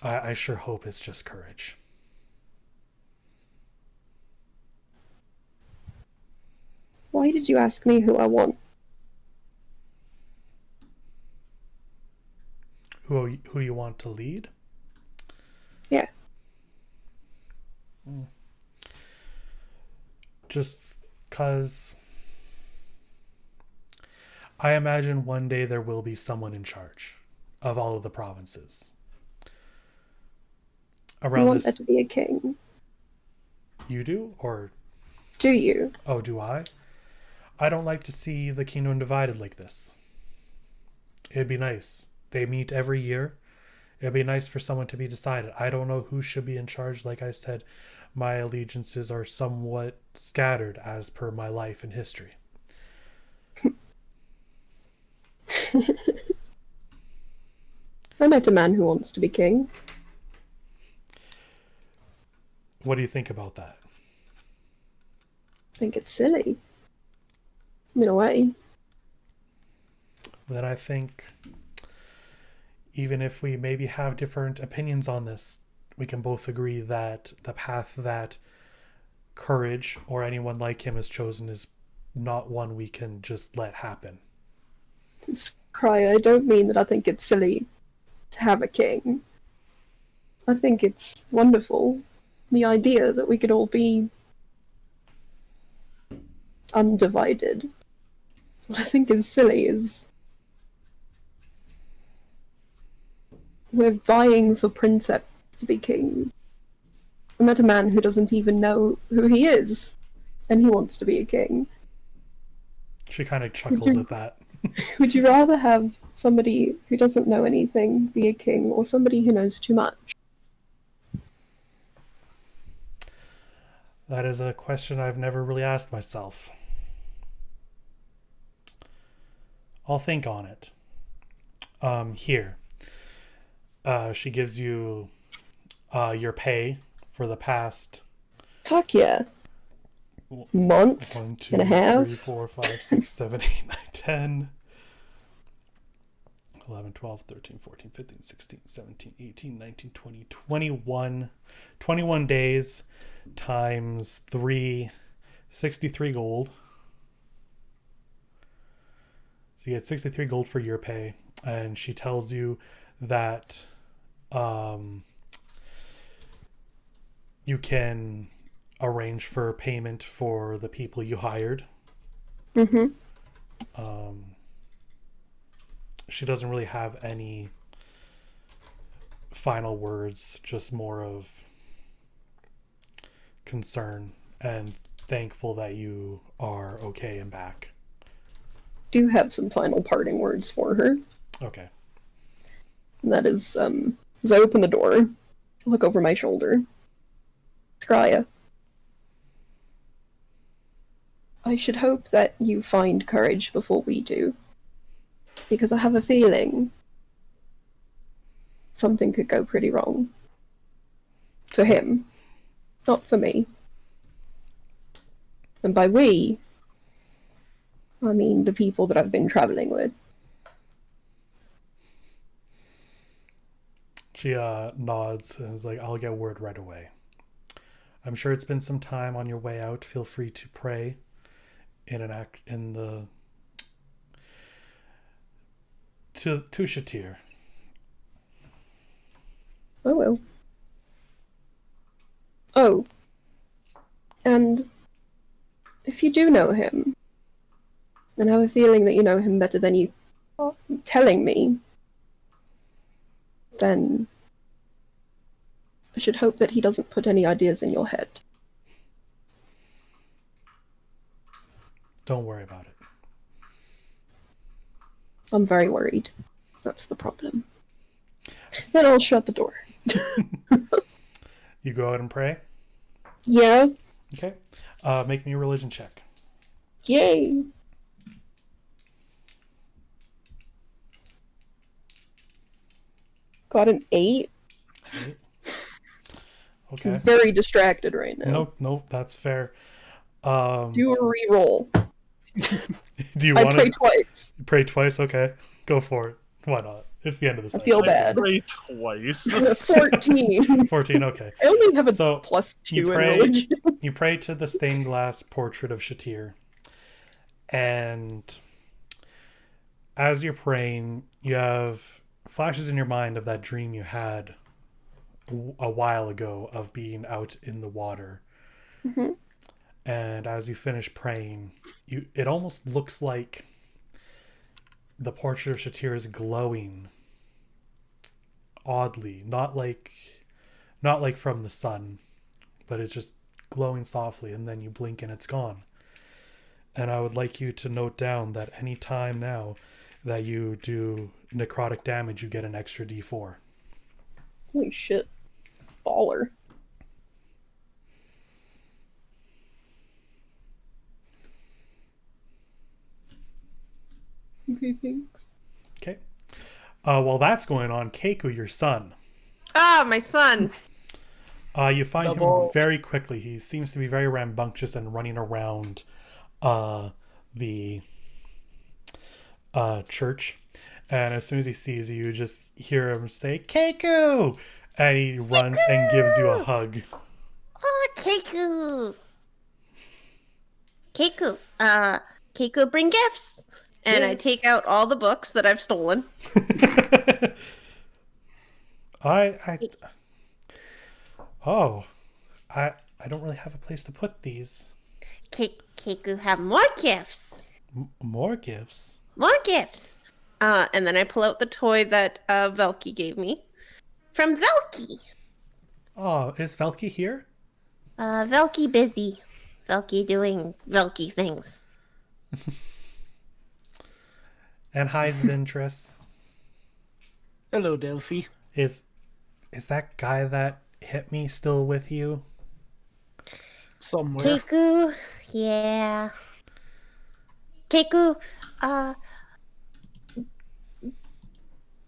I sure hope it's just courage. Why did you ask me who I want? Who you want to lead? Yeah. Just because I imagine one day there will be someone in charge of all of the provinces. I want there to be a king. You do? Or do you? Oh, do I? I don't like to see the kingdom divided like this. It'd be nice. They meet every year. It'd be nice for someone to be decided. I don't know who should be in charge. Like I said, my allegiances are somewhat scattered as per my life and history. I met a man who wants to be king. What do you think about that? I think it's silly. In a way. Then I think even if we maybe have different opinions on this, we can both agree that the path that Courage or anyone like him has chosen is not one we can just let happen. Cry, I don't mean that I think it's silly to have a king. I think it's wonderful. The idea that we could all be undivided. What I think is silly is we're vying for princeps to be kings. I met a man who doesn't even know who he is, and he wants to be a king. She kind of chuckles at that. Would you rather have somebody who doesn't know anything be a king, or somebody who knows too much? That is a question I've never really asked myself. I'll think on it. Here. She gives you your pay for the past... Fuck yeah. Month 1, 2, and a half. 3, 4, 5, 6, 7, 8, 9, 10, 11, 12, 13, 14, 15, 16, 17, 18, 19, 20, 21 days times 3, 63 gold. So you get 63 gold for your pay, and she tells you that you can arrange for payment for the people you hired. Mm-hmm. She doesn't really have any final words, just more of concern and thankful that you are okay and back. Do have some final parting words for her. Okay. And that is, as I open the door, look over my shoulder. Skryia. I should hope that you find courage before we do. Because I have a feeling something could go pretty wrong. For him. Not for me. And by we, I mean the people that I've been traveling with. She nods and is like, I'll get word right away. I'm sure it's been some time on your way out. Feel free to pray to Shatir. Oh well. Oh. And if you do know him, and have a feeling that you know him better than you are telling me, then I should hope that he doesn't put any ideas in your head. Don't worry about it. I'm very worried. That's the problem. Then I'll shut the door. You go out and pray? Yeah. Okay. Make me a religion check. Yay. Got an 8. Right. Okay. Very distracted right now. Nope, that's fair. Do a reroll. Do you I want pray to twice. pray twice? Okay, go for it. Why not? It's the end of the I session. feel bad. Pray twice. 14. 14. Okay. I only have a So, +2 you in pray. religion. You pray to the stained glass portrait of Shatir, and as you're praying, you have flashes in your mind of that dream you had a while ago of being out in the water. Mhm. And as you finish praying, it almost looks like the portrait of Shatir is glowing oddly, not like from the sun, but it's just glowing softly, and then you blink and it's gone. And I would like you to note down that any time now that you do necrotic damage, you get an extra d4. Holy shit. Baller. Okay, thanks. Okay. While that's going on, Keiko, your son. Ah, my son. You find Double. him very quickly. He seems to be very rambunctious and running around the church. And as soon as he sees you, you just hear him say, Keiko! And he runs and gives you a hug. Oh, Keiko. Keiko. Keiko, bring gifts. And I Yes. take out all the books that I've stolen. I don't really have a place to put these. Keiko have more gifts. More gifts. More gifts. And then I pull out the toy that Velky gave me. From Velky. Oh, is Velky here? Velky busy. Velky doing Velky things. And hi, Zintris. Hello, Delphi. Is that guy that hit me still with you? Somewhere. Keiko, yeah. Keiko,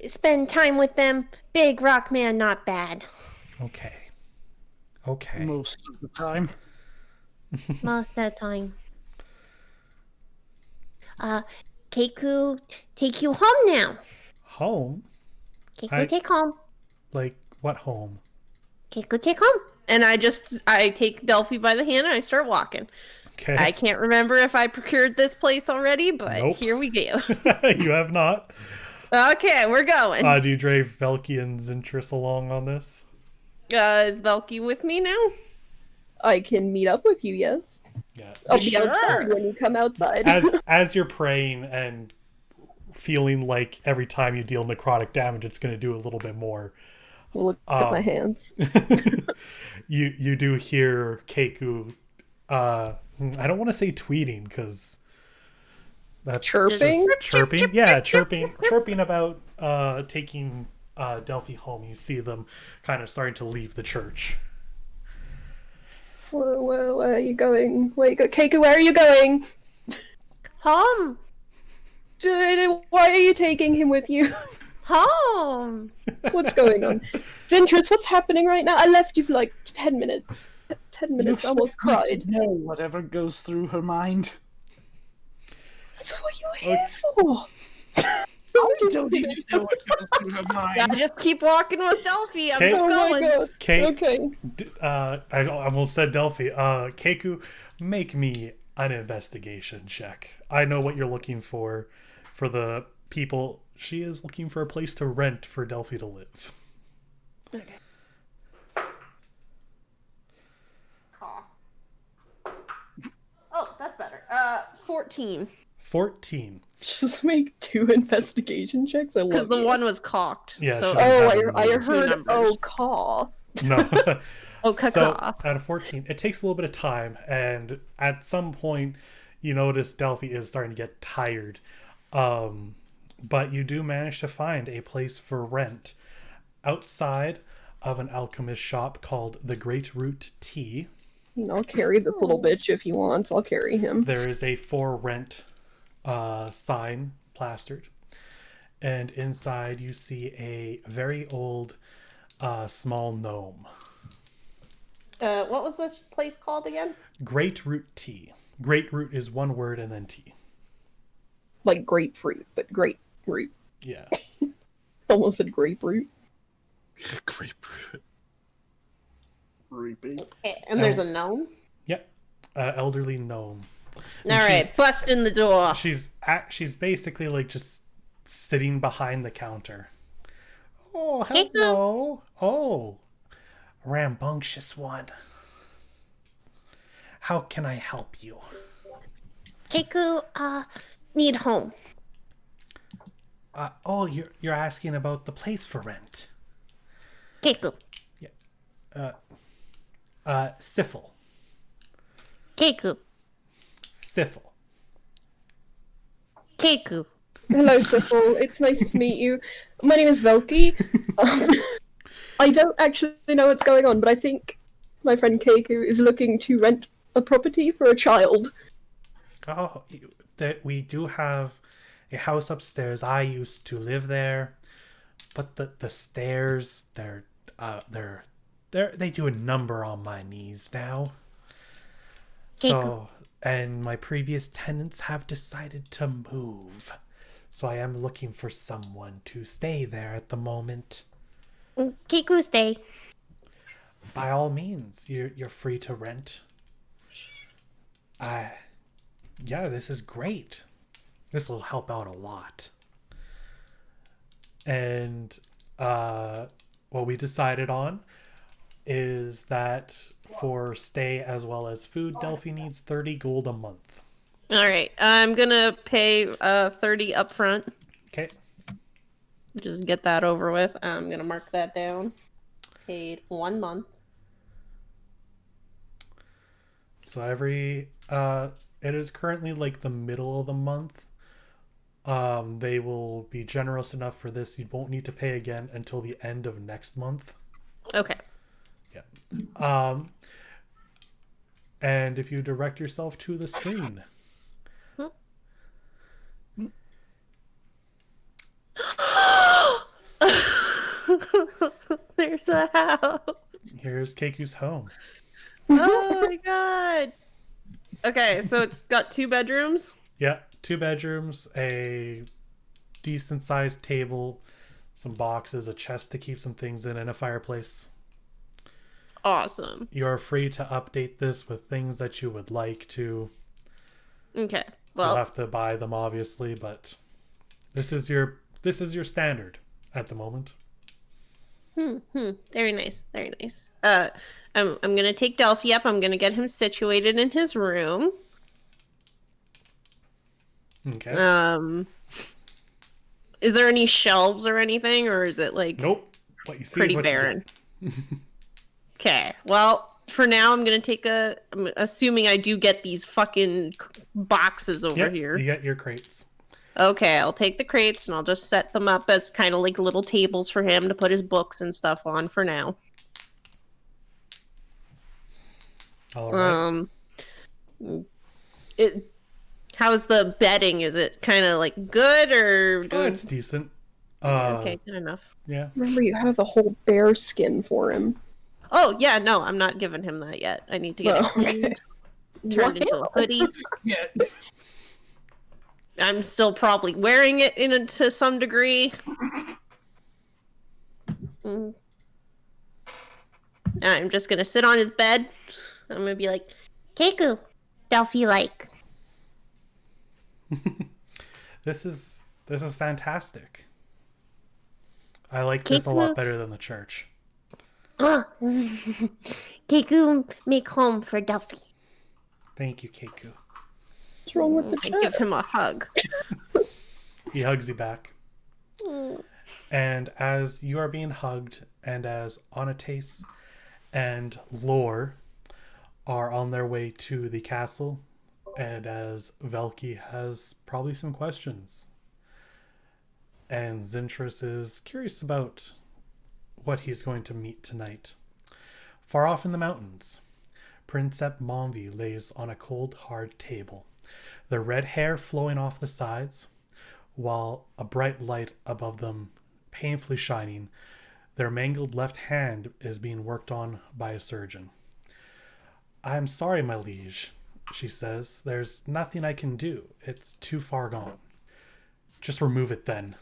spend time with them. Big rock man, not bad. Okay. Most of the time. Most of the time. Keiko, take you home now. Home? Keiko, take home. Like, what home? Keiko, take home. And I take Delphi by the hand and I start walking. Okay. I can't remember if I procured this place already, but Nope. here we go. You have not. Okay, we're going. Do you drive Velky and Zintris along on this? Is Velky with me now? I can meet up with you, yes. Yeah. I'll be Sure. outside when you come outside. As you're praying and feeling like every time you deal necrotic damage, it's going to do a little bit more. Look at my hands. You do hear Keiko. I don't want to say tweeting because that's Chirping? just chirping. Yeah, chirping about taking Delphi home. You see them kind of starting to leave the church. Where are you going? Keiko, where are you going? Home. Why are you taking him with you? Home. What's going on? Zintrus, what's happening right now? I left you for like 10 minutes. 10 minutes, I almost cried. Know whatever goes through her mind. That's what you're here for. I don't even know what goes through her I mind. just keep walking with Delphi. I'm Okay. just Oh my going. god. Okay. Okay. I almost said Delphi. Keiko, make me an investigation check. I know what you're looking for the people. She is looking for a place to rent for Delphi to live. Okay. Oh, that's better. 14. 14. Just make 2 investigation checks. I Because love the you. one was cocked. Yeah, So she doesn't have I any heard. numbers. Oh, caw. No. Oh, So caca. out of 14, it takes a little bit of time, and at some point, you notice Delphi is starting to get tired. But you do manage to find a place for rent outside of an alchemist shop called the Great Root Tea. I'll carry this little bitch if he wants. I'll carry him. There is a for rent sign plastered, and inside you see a very old small gnome. What was this place called again? Great Root Tea. Great Root is one word and then tea. Like grapefruit, but grapefruit. Yeah. Almost said grapefruit. Grapefruit. Creepy. And there's a gnome? Yep. Elderly gnome. Alright, bust in the door. She's basically like just sitting behind the counter. Oh, hello. Oh, rambunctious one. How can I help you? Keiko, need home. Oh, you're asking about the place for rent. Keiko. Syphil. Keiko. Syphil. Keiko. Hello, Syphil. It's nice to meet you. My name is Velky. I don't actually know what's going on, but I think my friend Keiko is looking to rent a property for a child. Oh, we do have a house upstairs. I used to live there, but the stairs they do a number on my knees now. So, and my previous tenants have decided to move. So I am looking for someone to stay there at the moment. Keiko, stay. By all means, you're free to rent. Yeah, this is great. This will help out a lot. And what we decided on is that for stay as well as food, Delphi needs 30 gold a month. Alright, I'm gonna pay 30 up front. Okay. Just get that over with. I'm gonna mark that down. Paid 1 month. So it is currently like the middle of the month. They will be generous enough for this. You won't need to pay again until the end of next month. Okay. Yeah. And if you direct yourself to the screen. There's a house. Here's Keiku's home. Oh my god. Okay, so it's got 2 bedrooms. Yeah, 2 bedrooms, a decent sized table, some boxes, a chest to keep some things in, and a fireplace. Awesome. You're free to update this with things that you would like to. Okay. You'll Well, have to buy them obviously, but this is your standard at the moment. Very nice. Very nice. I'm gonna take Delphi up. I'm gonna get him situated in his room. Okay. Is there any shelves or anything, or is it like Nope. What you see pretty is what barren? you get. Okay. Well, for now, I'm gonna take I'm assuming I do get these fucking boxes over Yep, here. you get your crates. Okay, I'll take the crates and I'll just set them up as kind of like little tables for him to put his books and stuff on for now. All right. How's the bedding? Is it kind of like good or? Oh, it's decent. Okay, good enough. Yeah. Remember, you have a whole bear skin for him. Oh yeah, no, I'm not giving him that yet. I need to get it cleaned, turned into a hoodie. Yeah. I'm still probably wearing it to some degree. I'm just gonna sit on his bed. I'm gonna be like, Keiko, Delphi like. This is fantastic. I like this a lot better than the church. Oh, Keiko, make home for Delphi. Thank you, Keiko. What's wrong with the I chat? give him a hug. He hugs you back. And as you are being hugged, and as Onates and Lore are on their way to the castle, and as Velki has probably some questions, and Zintris is curious about what he's going to meet tonight. Far off in the mountains, Princep Monvi lays on a cold, hard table, their red hair flowing off the sides, while a bright light above them, painfully shining. Their mangled left hand is being worked on by a surgeon. "I am sorry, my liege," she says. "There's nothing I can do. It's too far gone." "Just remove it then,"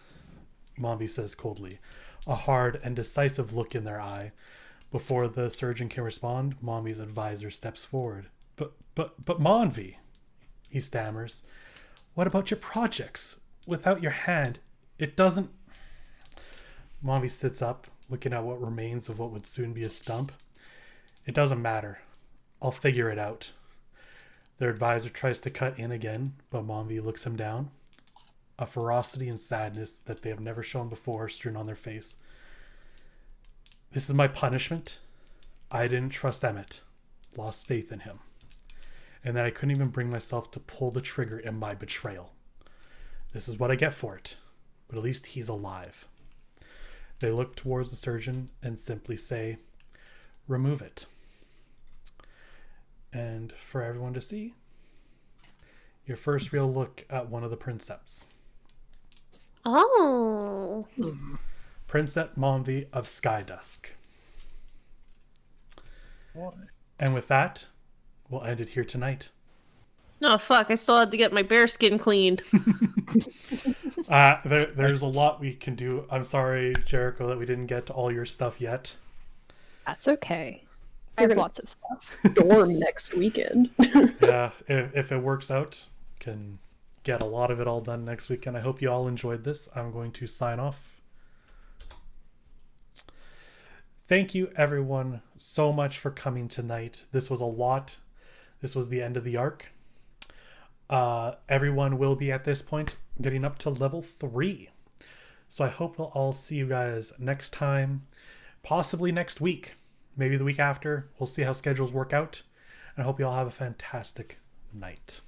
Monvi says coldly, a hard and decisive look in their eye. Before the surgeon can respond, Monvi's advisor steps forward. But Monvi," he stammers. "What about your projects? Without your hand, it doesn't..." Monvi sits up, looking at what remains of what would soon be a stump. "It doesn't matter. I'll figure it out." Their advisor tries to cut in again, but Monvi looks him down. A ferocity and sadness that they have never shown before strewn on their face. "This is my punishment. I didn't trust Emmett. Lost faith in him. And that I couldn't even bring myself to pull the trigger in my betrayal. This is what I get for it. But at least he's alive." They look towards the surgeon and simply say, "Remove it." And for everyone to see, your first real look at one of the princeps. Oh. Princep Monvi of Skydusk. Boy. And with that, we'll end it here tonight. No, fuck, I still had to get my bear skin cleaned. There's a lot we can do. I'm sorry, Jericho, that we didn't get to all your stuff yet. That's okay. I You're have gonna lots of stuff. Storm next weekend. Yeah, if it works out, can get a lot of it all done next weekend. I hope you all enjoyed this. I'm going to sign off. Thank you, everyone, so much for coming tonight. This was a lot. This was the end of the arc. Everyone will be at this point getting up to level 3. So I hope we'll all see you guys next time, possibly next week, maybe the week after. We'll see how schedules work out. And I hope you all have a fantastic night.